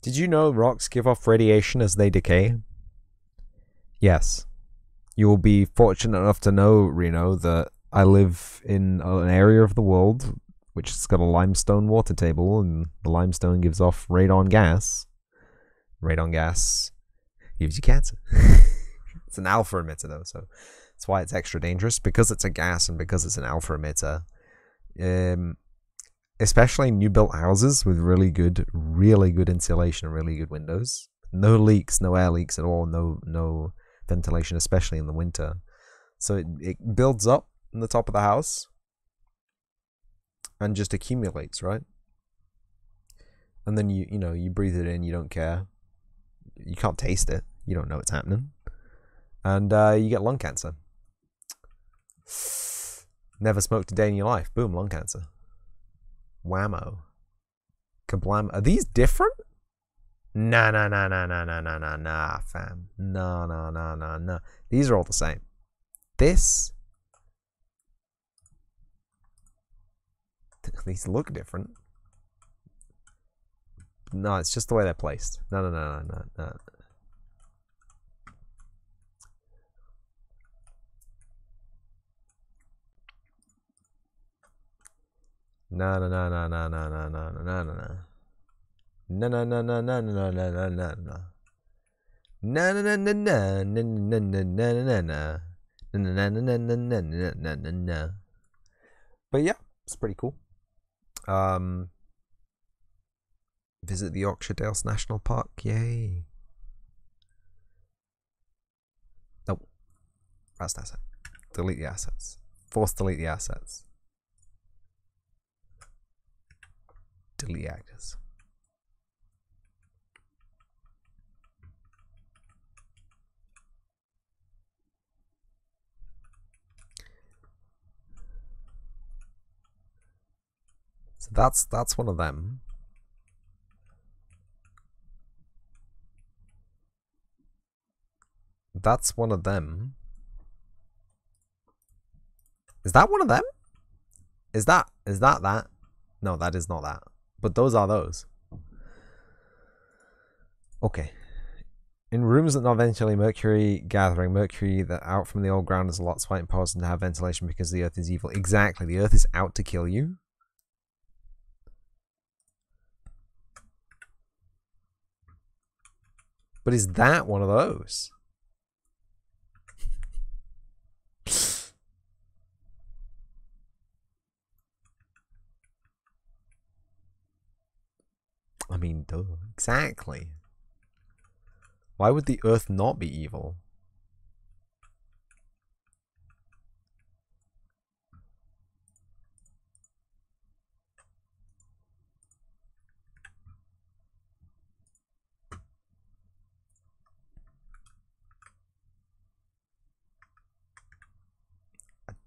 Did you know rocks give off radiation as they decay? Yes. You will be fortunate enough to know, Reno, that I live in an area of the world which has got a limestone water table, and the limestone gives off radon gas. Radon gas gives you cancer. It's an alpha emitter, though, so that's why it's extra dangerous, because it's a gas and because it's an alpha emitter. Especially new built houses with really good insulation and really good windows. No leaks, no air leaks at all, no ventilation, especially in the winter. So it builds up in the top of the house and just accumulates, right? And then you breathe it in, you don't care. You can't taste it. You don't know what's happening. And you get lung cancer. Never smoked a day in your life. Boom, lung cancer. Whammo. Kablam. Are these different? Nah, fam. No. These are all the same. These look different. No, it's just the way they're placed. No. But yeah, it's pretty cool. Visit the Yorkshire Dales National Park. Yay. Nope. That's asset. Delete the assets. Force delete the assets. Delete the actors. So that's one of them. That's one of them. Is that one of them? Is that that? No, that is not that. But those are those. Okay. In rooms that not ventilate mercury gathering, mercury that out from the old ground is a lot quite important to have ventilation because the earth is evil. Exactly. The earth is out to kill you. But is that one of those? I mean, duh. Exactly. Why would the earth not be evil?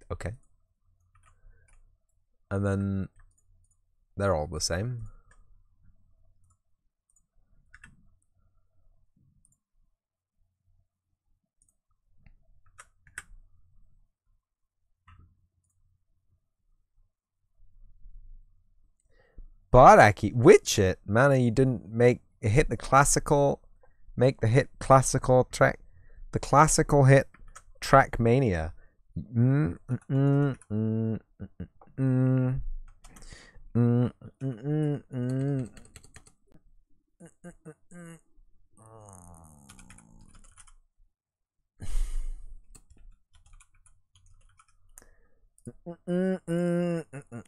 Okay. And then they're all the same. But Aki, Witch It, man, you didn't make it hit the classical, make the hit classical track, the classical hit Trackmania.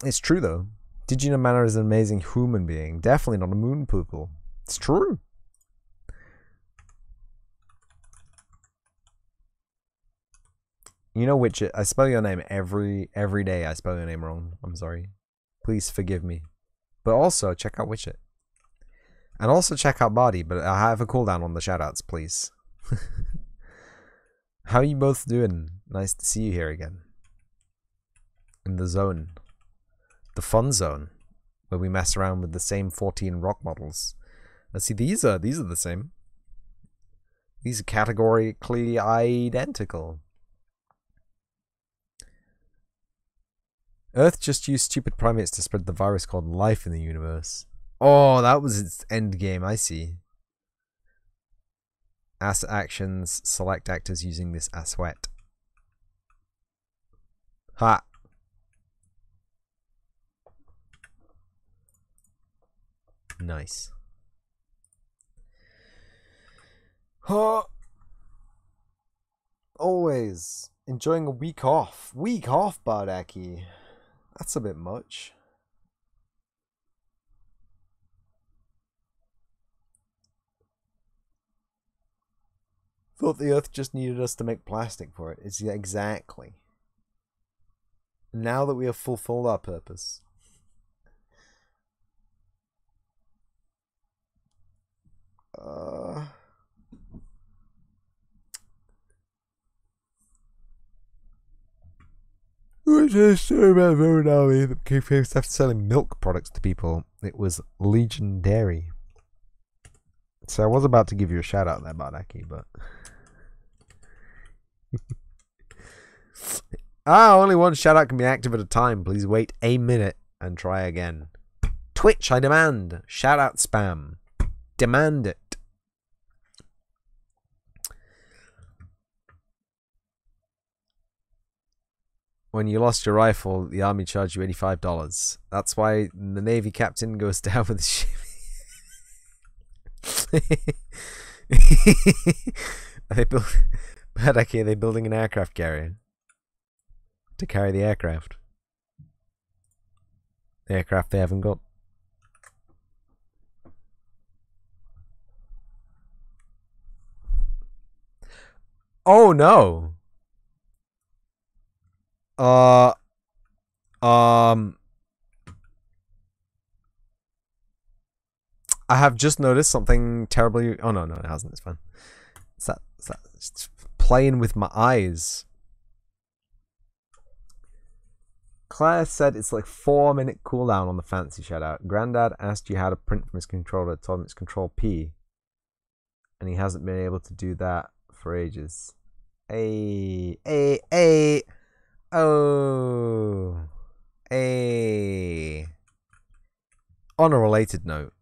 It's true though. Did you know Manor is an amazing human being? Definitely not a moon poople. It's true. You know Witcher, I spell your name every day. I spell your name wrong. I'm sorry. Please forgive me. But also check out Witcher. And also check out Bardi, but I have a cooldown on the shoutouts, please. How are you both doing? Nice to see you here again. In the zone. The fun zone. Where we mess around with the same 14 rock models. Let's see, these are the same. These are categorically identical. Earth just used stupid primates to spread the virus called life in the universe. Oh, that was its end game, I see. Asset actions, select actors using this asset. Ha! Nice. Huh. Always enjoying a week off. Week off, Bardaki. That's a bit much. Thought the Earth just needed us to make plastic for it. It's exactly. Now that we have fulfilled our purpose. Which is so about Roman army that became famous after selling milk products to people. It was legendary. So I was about to give you a shout out there, Bardaki, but only one shout out can be active at a time. Please wait a minute and try again. Twitch, I demand. Shout out spam. Demand it. When you lost your rifle, the army charged you $85. That's why the Navy captain goes down with the ship. Are they building an aircraft carrier to carry the aircraft? The aircraft they haven't got. Oh no. I have just noticed something terribly. Oh no, it hasn't. It's fine. It's playing with my eyes. Claire said it's like 4-minute cooldown on the fancy shoutout. Grandad asked you how to print from his controller, told him it's Control P, and he hasn't been able to do that for ages. Oh. On a related note,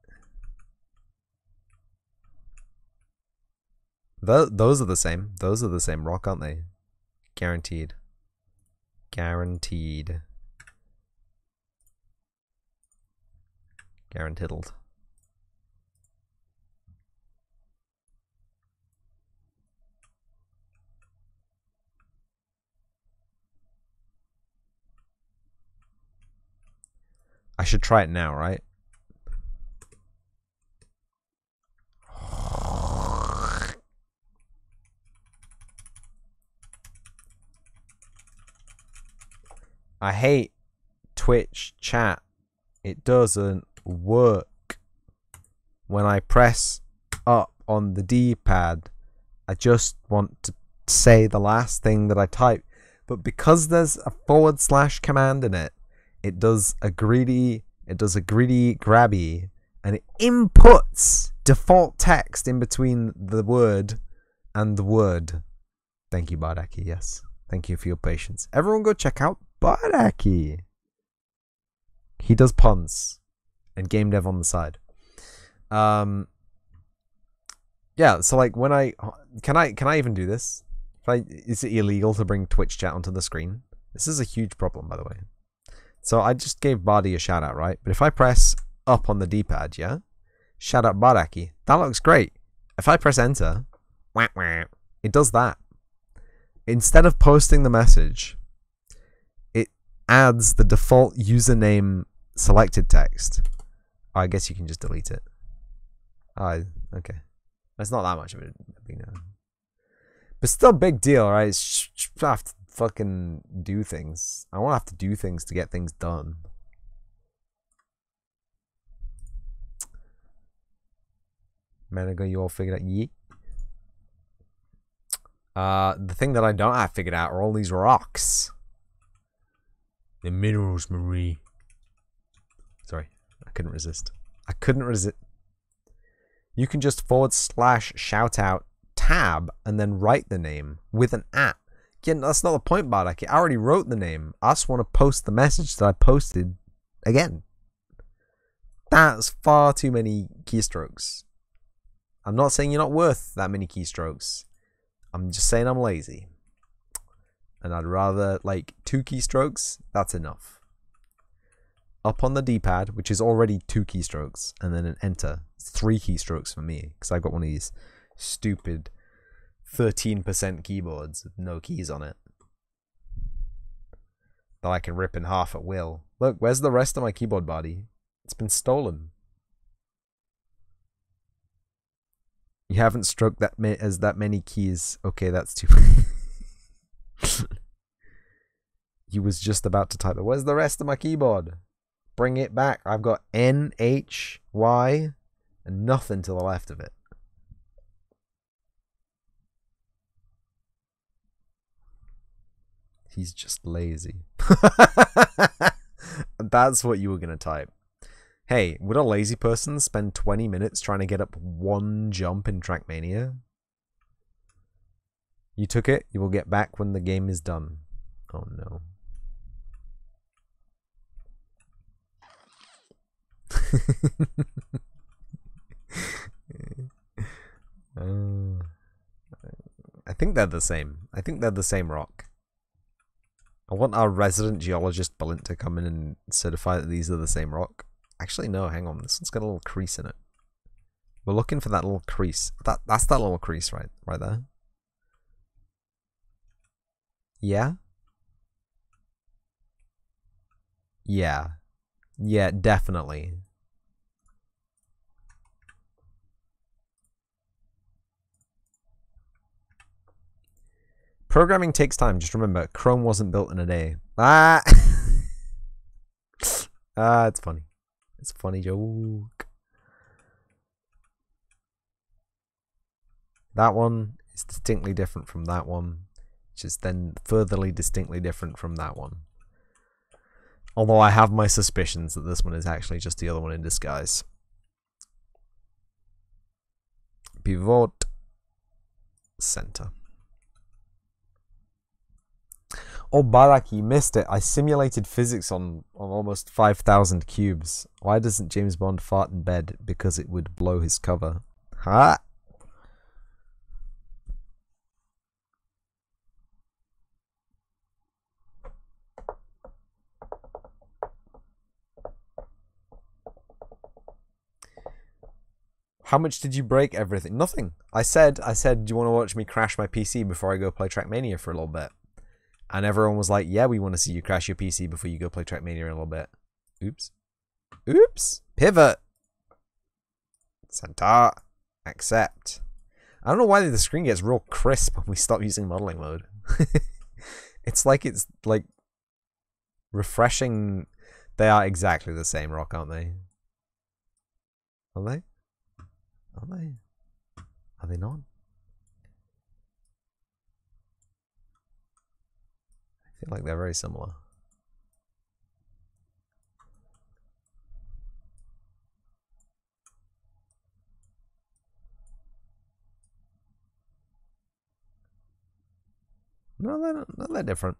those are the same. Those are the same rock, aren't they? Guaranteed. Guaranteed. Guarantiddled. I should try it now, right? I hate Twitch chat. It doesn't work. When I press up on the D-pad, I just want to say the last thing that I type. But because there's a / command in it, it does a greedy grabby, and it inputs default text in between the word and the word. Thank you, Bardaki. Yes. Thank you for your patience. Everyone go check out Bardaki. He does puns and game dev on the side. Yeah, so like when can I even do this? Is it illegal to bring Twitch chat onto the screen? This is a huge problem, by the way. So I just gave Bardi a shout out, right? But if I press up on the D-pad, yeah? Shout out Bardaki. That looks great. If I press enter, it does that. Instead of posting the message, adds the default username selected text. Oh, I guess you can just delete it. Oh, okay. That's not that much of a big deal. But still big deal, right? I have to fucking do things. I won't have to do things to get things done. Manago, you all figured out? Yeah. The thing that I don't have figured out are all these rocks. The minerals, Marie. Sorry, I couldn't resist. I couldn't resist. You can just / shout out tab and then write the name with an @ Again, that's not the point, Bardak. I already wrote the name. I just want to post the message that I posted again. That's far too many keystrokes. I'm not saying you're not worth that many keystrokes. I'm just saying I'm lazy. And I'd rather, like, 2 keystrokes, that's enough. Up on the D-pad, which is already 2 keystrokes, and then an enter. It's 3 keystrokes for me, because I've got one of these stupid 13% keyboards with no keys on it. That I can rip in half at will. Look, where's the rest of my keyboard body? It's been stolen. You haven't stroked that many keys. Okay, that's too many. You was just about to type it. Where's the rest of my keyboard? Bring it back. I've got N, H, Y, and nothing to the left of it. He's just lazy. That's what you were going to type. Hey, would a lazy person spend 20 minutes trying to get up 1 jump in Trackmania? You took it, you will get back when the game is done. Oh no. I think they're the same. I think they're the same rock. I want our resident geologist Balint to come in and certify that these are the same rock. Actually, no, hang on. This one's got a little crease in it. We're looking for that little crease. That's that little crease right there. Yeah? Yeah. Yeah, definitely. Programming takes time. Just remember, Chrome wasn't built in a day. Ah! It's funny. It's a funny joke. That one is distinctly different from that one, which is then furtherly distinctly different from that one. Although I have my suspicions that this one is actually just the other one in disguise. Pivot. Center. Oh, Barak, you missed it. I simulated physics on almost 5,000 cubes. Why doesn't James Bond fart in bed? Because it would blow his cover. Ha! How much did you break everything? Nothing. I said, do you want to watch me crash my PC before I go play Trackmania for a little bit? And everyone was like, yeah, we want to see you crash your PC before you go play Trackmania in a little bit. Oops. Oops. Pivot. Center. Accept. I don't know why the screen gets real crisp when we stop using modeling mode. It's like refreshing. They are exactly the same rock, aren't they? Are they? Are they? Are they not? I feel like they're very similar. No, they're different.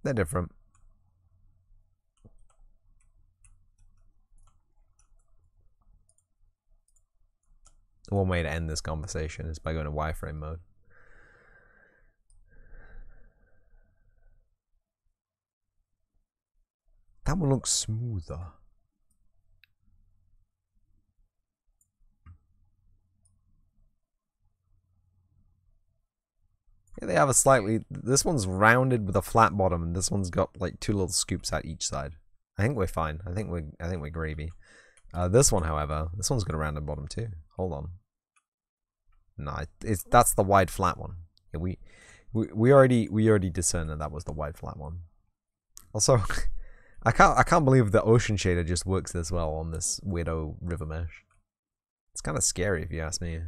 They're different. One way to end this conversation is by going to wireframe mode. That one looks smoother. They have a slightly... This one's rounded with a flat bottom, and this one's got like 2 little scoops at each side. I think we're fine. I think we're gravy. This one, however, this one's got a rounded bottom too. Hold on. No, that's the wide flat one. Yeah, we already discerned that was the wide flat one. Also, I can't believe the ocean shader just works this well on this weirdo river mesh. It's kind of scary if you ask me.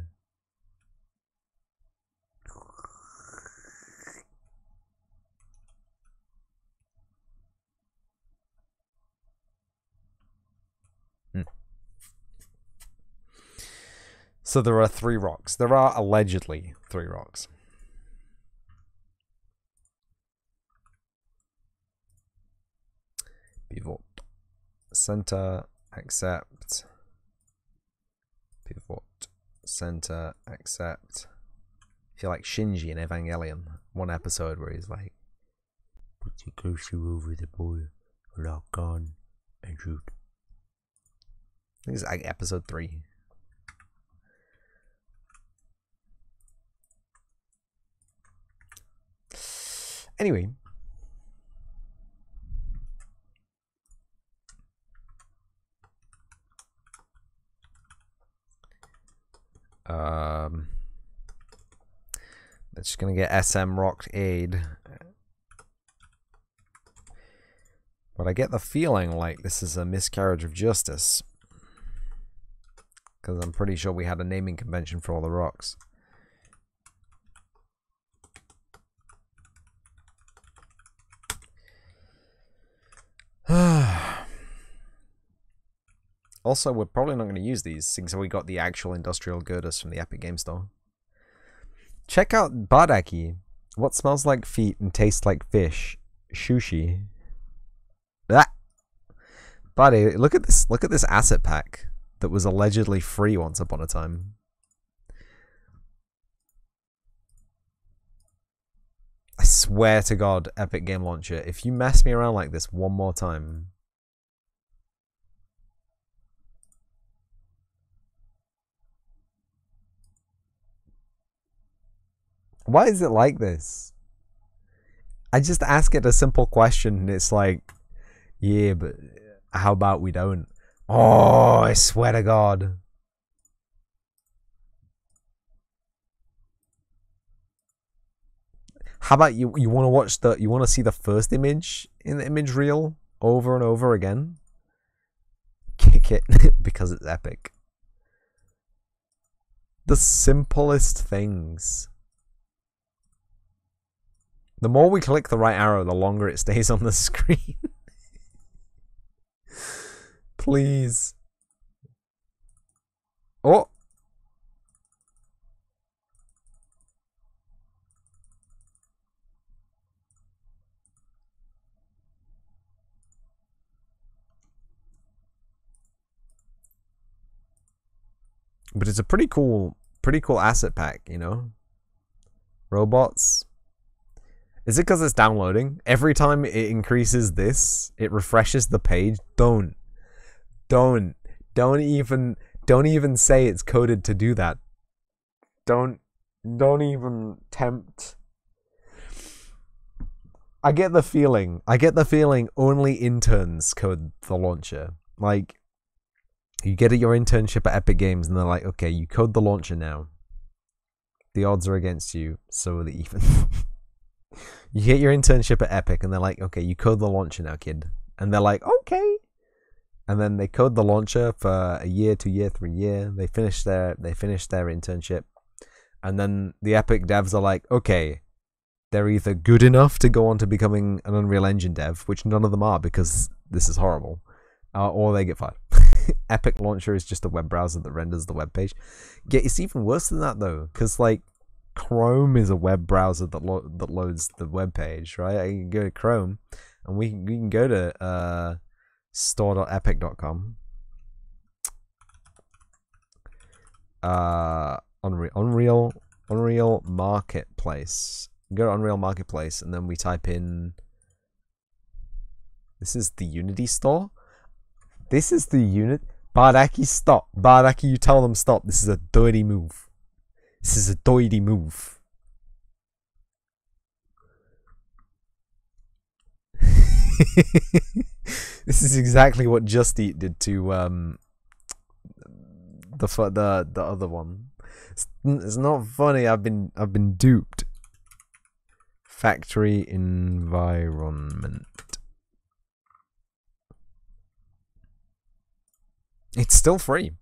So there are 3 rocks. There are allegedly 3 rocks. Pivot. Center. Accept. Pivot. Center. Accept. I feel like Shinji in Evangelion. One episode where he's like, put your cursor over the boy, lock on, and shoot. I think it's like episode 3. Anyway. That's just gonna get SM rocked aid. But I get the feeling like this is a miscarriage of justice. Because I'm pretty sure we had a naming convention for all the rocks. Also, we're probably not going to use these, since we got the actual industrial girders from the Epic Game Store. Check out Badaki. What smells like feet and tastes like fish? Sushi. Ah! Buddy, look at this. Look at this asset pack that was allegedly free once upon a time. I swear to God, Epic Game Launcher, if you mess me around like this one more time... Why is it like this? I just ask it a simple question and it's like, yeah, but how about we don't? Oh, I swear to God. How about you want to watch you want to see the first image in the image reel over and over again? Kick it because it's epic. The simplest things. The more we click the right arrow, the longer it stays on the screen. Please. Oh. But it's a pretty cool asset pack, you know? Robots. Is it because it's downloading? Every time it increases this, it refreshes the page. Don't even say it's coded to do that. Don't even tempt. I get the feeling only interns code the launcher. Like, you get your internship at Epic Games and they're like, okay, you code the launcher now. The odds are against you, so are the even. You get your internship at Epic and they're like, okay, you code the launcher now, kid. And they're like, okay. And then they code the launcher for a year, 2 year, 3 year. They finish their internship. And then the Epic devs are like, okay, they're either good enough to go on to becoming an Unreal Engine dev, which none of them are because this is horrible, or they get fired. Epic Launcher is just a web browser that renders the web page. Yeah, it's even worse than that though, because like Chrome is a web browser that loads the web page, right? I can go to Chrome, and we can go to store.epic.com. Unreal Marketplace. Go to Unreal Marketplace, and then we type in. This is the Unity store. This is the unit. Bardaki, stop. Bardaki, you tell them stop. This is a dirty move. This is a dirty move. This is exactly what Just Eat did to the other one. It's not funny. I've been duped. Factory environment. It's still free.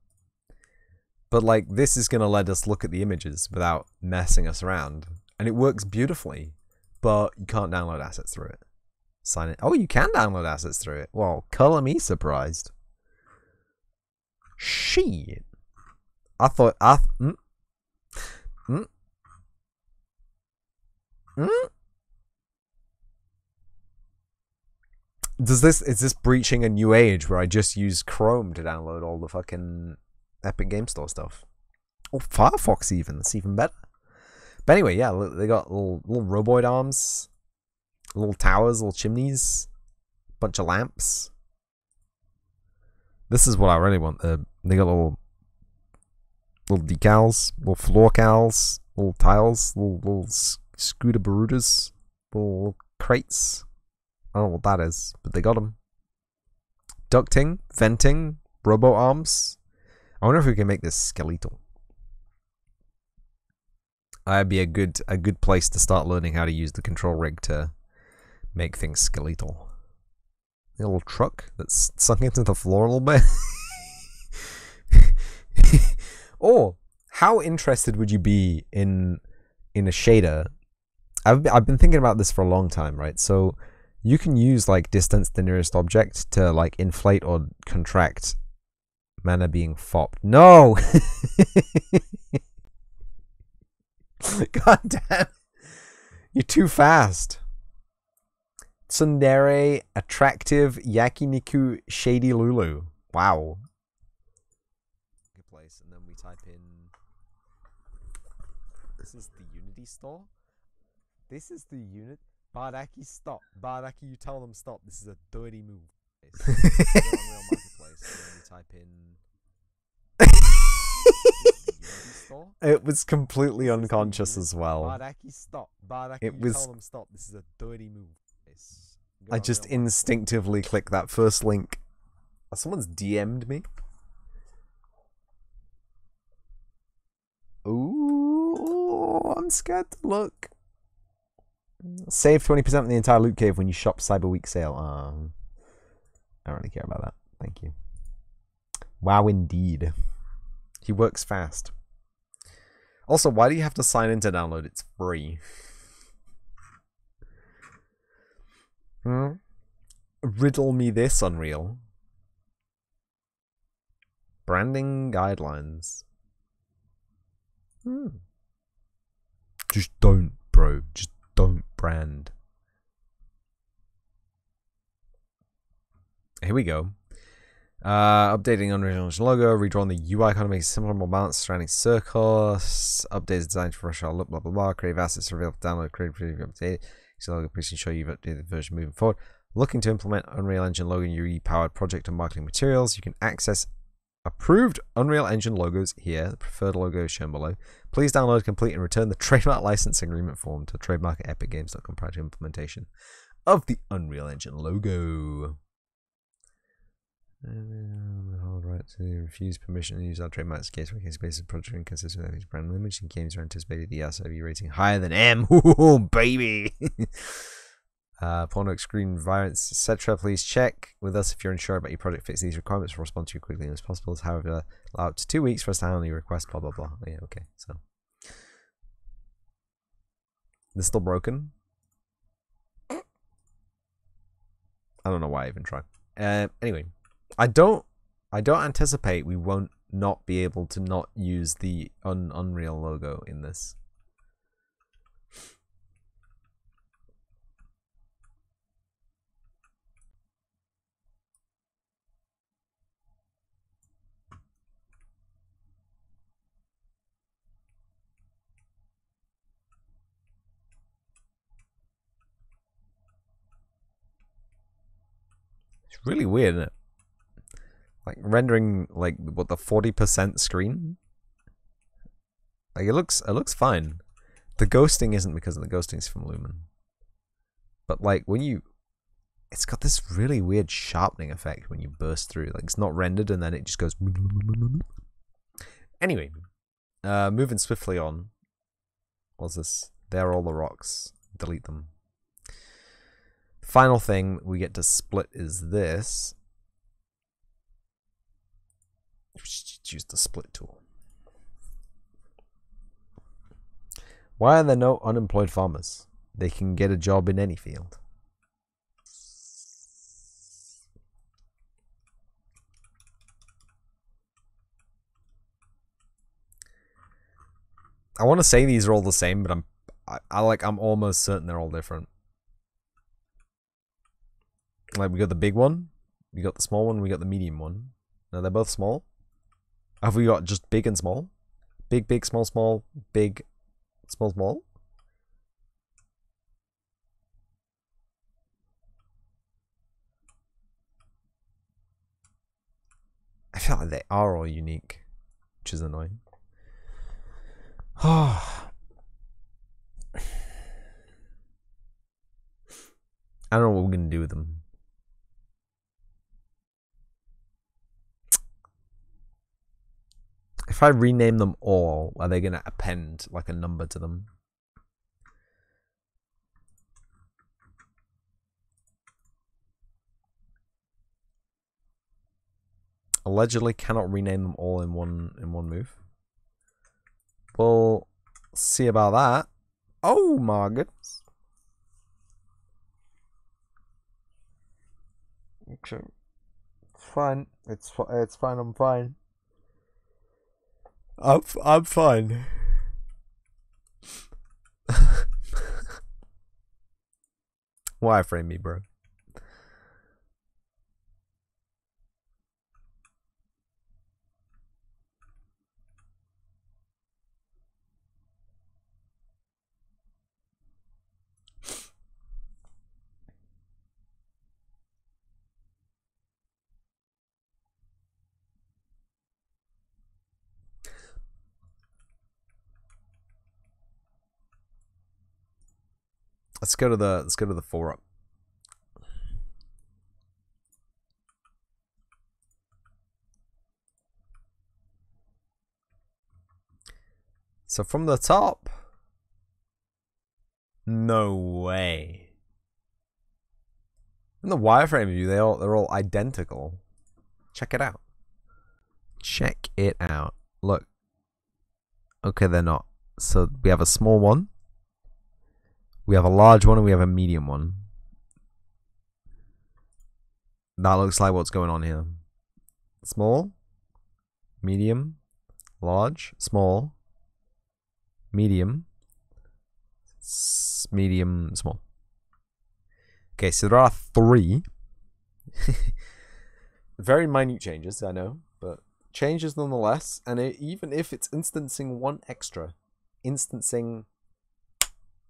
But like this is gonna let us look at the images without messing us around. And it works beautifully. But you can't download assets through it. Sign it. Oh, you can download assets through it. Well, color me surprised. Shit. I thought is this breaching a new age where I just use Chrome to download all the fucking Epic Game Store stuff? Oh, Firefox even. That's even better. But anyway, yeah, they got little roboid arms, little towers, little chimneys, bunch of lamps. This is what I really want. They got little decals, little floor cals, little tiles, little scooter barutas, little crates. I don't know what that is, but they got them. Ducting, venting, robo arms. I wonder if we can make this skeletal. That'd be a good place to start learning how to use the control rig to make things skeletal. A little truck that's sunk into the floor a little bit. Or how interested would you be in a shader? I've been thinking about this for a long time, right? So you can use like distance to nearest object to like inflate or contract mana being fopped. No. God damn. You're too fast. Tsundere, attractive, yakiniku, shady Lulu. Wow. Good place. And then we type in. This is the Unity store. This is the unit. Bardaki, stop. Bardaki, you tell them stop. This is a dirty move. Unreal Marketplace. And then we type in. It was completely unconscious as well. Bardaki, stop. Bardaki, you tell them stop. This is a dirty move. I just instinctively clicked that first link. Someone's DM'd me. Ooh, I'm scared to look. Save 20% on the entire loot cave when you shop Cyber Week sale. I don't really care about that. Thank you. Wow, indeed. He works fast. Also, why do you have to sign in to download? It's free. Riddle me this, Unreal. Branding guidelines. Just don't, bro. Just don't brand. Here we go. Updating Unreal Engine logo, redrawing the UI kind of makes it simpler, more balanced, surrounding circles, updated design for fresh look, blah blah blah, creative assets revealed, download, creative update. So logo please show you've updated the version moving forward. Looking to implement Unreal Engine logo in your e-powered project and marketing materials, you can access approved Unreal Engine logos here. The preferred logo is shown below. Please download, complete, and return the trademark license agreement form to trademark at epicgames.com prior to implementation of the Unreal Engine logo. Hold right to refuse permission to use our trademarks case for case basis project inconsistent with these brand limits and games are anticipated the RSIV rating higher than M. Ooh, baby. Porno screen environments, etc. Please check with us if you're unsure about your project fits these requirements. We'll respond to you quickly as possible. However, allow up to 2 weeks for us to handle your request. Blah blah blah. Oh, yeah, okay. So this still broken. I don't know why I even tried. Anyway. I don't anticipate we won't not be able to not use the Unreal logo in this. It's really weird, isn't it? Like rendering like what the 40% screen. Like it looks fine. The ghosting isn't because of the ghosting's from Lumen. But like when you It's got this really weird sharpening effect when you burst through. Like, it's not rendered and then it just goes. Anyway, moving swiftly on. What's this? There are all the rocks. Delete them. Final thing we get to split is this. Use the split tool. Why are there no unemployed farmers? They can get a job in any field. I want to say these are all the same, but I'm almost certain they're all different. Like, we got the big one, we got the small one, we got the medium one. No, they're both small. Have we got just big and small? Big, big, small, small, big, small, small? I feel like they are all unique, which is annoying. I don't know what we're going to do with them. If I rename them all, are they going to append like a number to them? Allegedly cannot rename them all in one move. We'll see about that. Oh my goodness. Okay. It's fine. It's fine. I'm fine. I'm fine. Wireframe me, bro. Let's go to the 4-up. So from the top. No way. In the wireframe view, they're all identical. Check it out. Check it out. Look. Okay, they're not. So we have a small one. We have a large one and we have a medium one. That looks like what's going on here. Small, medium, large, small, medium, medium, small. Okay, so there are 3. Very minute changes, I know, but changes nonetheless. And even if it's instancing 1 extra, instancing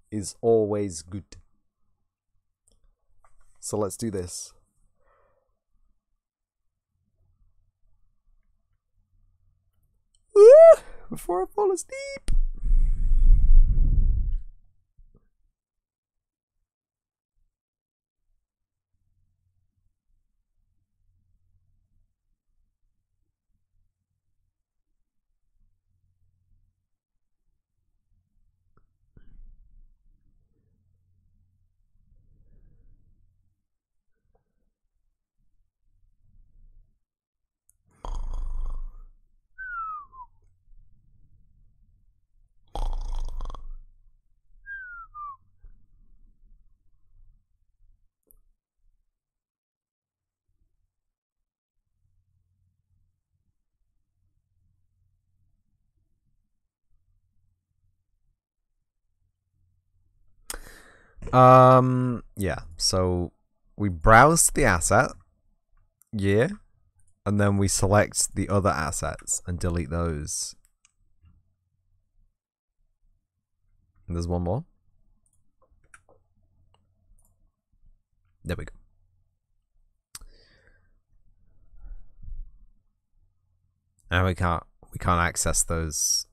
is always good. So let's do this. Before I fall asleep. Yeah, so we browse the asset, yeah, and then we select the other assets and delete those. And there's one more. There we go. And we can't access those.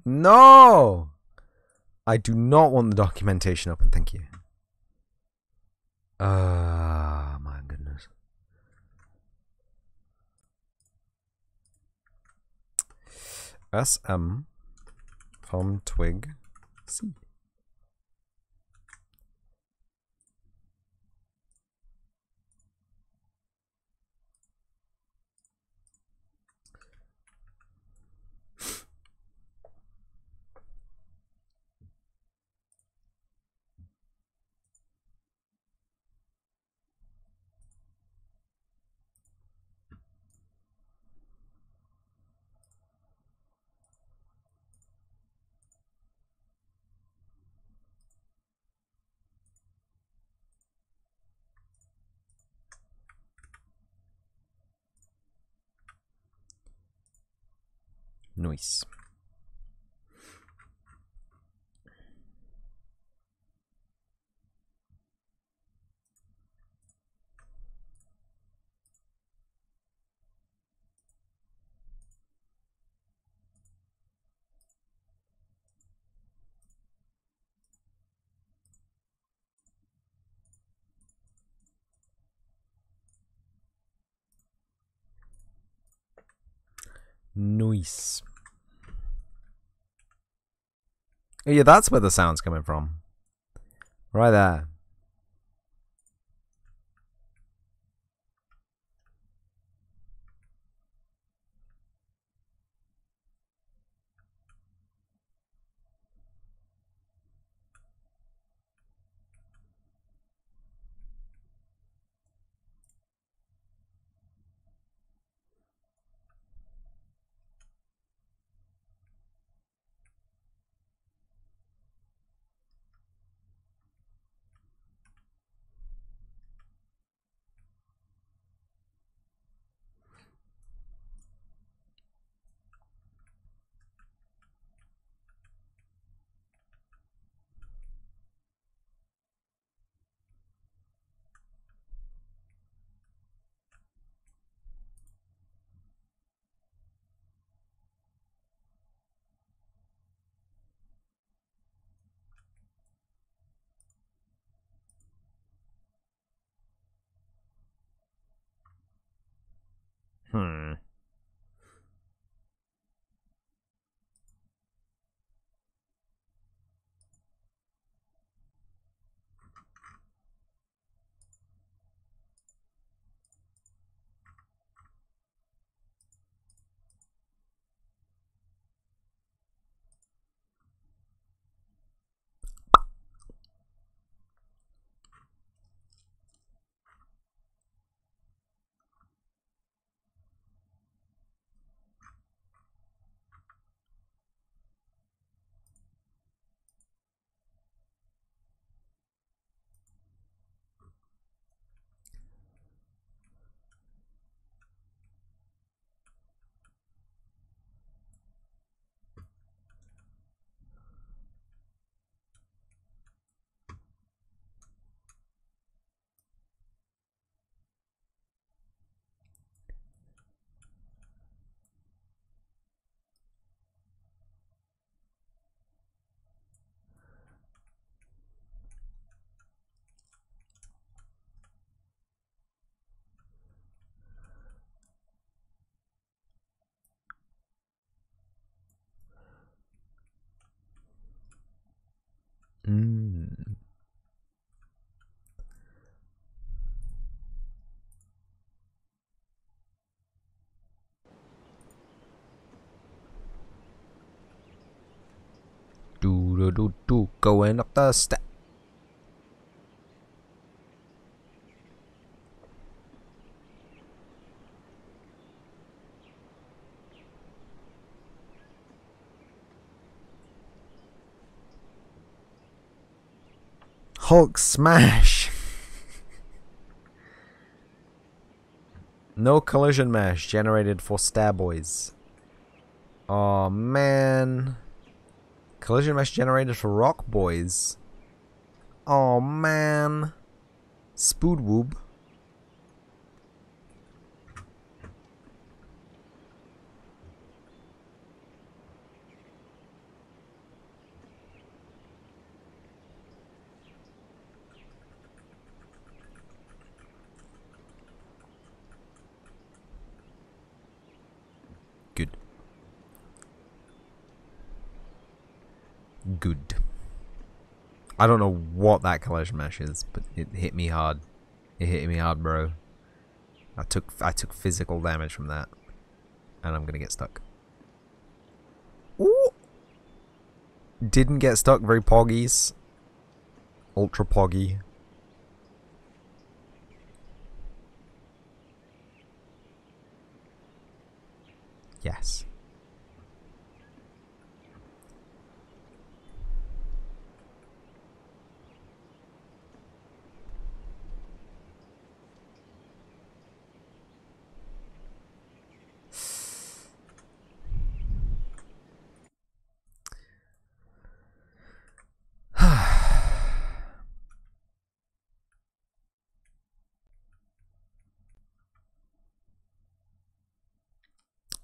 No! I do not want the documentation open, thank you. My goodness. SM from twig C. Nice. Nice. Oh, yeah, that's where the sound's coming from. Right there. Hmm. Mm. Do going up the step. Hulk smash. No collision mesh generated for Starboys. Oh man. Collision mesh generated for Rock Boys. Oh man. Spoodwoob. Good. I don't know what that collision mesh is, but it hit me hard. It hit me hard, bro. I took physical damage from that, and I'm gonna get stuck. Ooh. Didn't get stuck. Very poggies. Ultra poggy. Yes.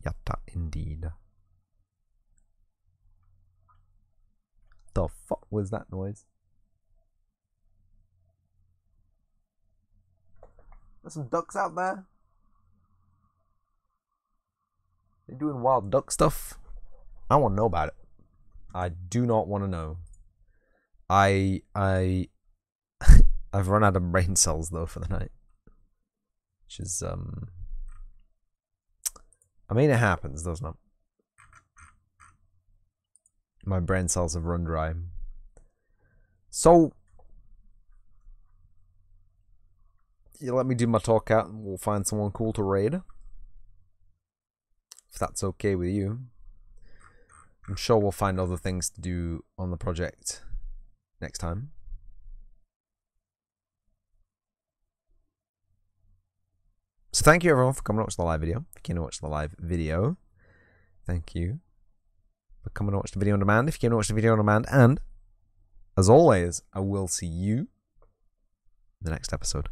Yatta, indeed. The fuck was that noise? There's some ducks out there. They're doing wild duck stuff. I want to know about it. I do not want to know. I've run out of brain cells though for the night, which is I mean, it happens, doesn't it? My brain cells have run dry. So, you let me do my talk out and we'll find someone cool to raid. If that's okay with you. I'm sure we'll find other things to do on the project next time. So thank you everyone for coming to watch the live video. If you came to watch the live video, thank you for coming to watch the video on demand. If you came to watch the video on demand, and as always, I will see you in the next episode.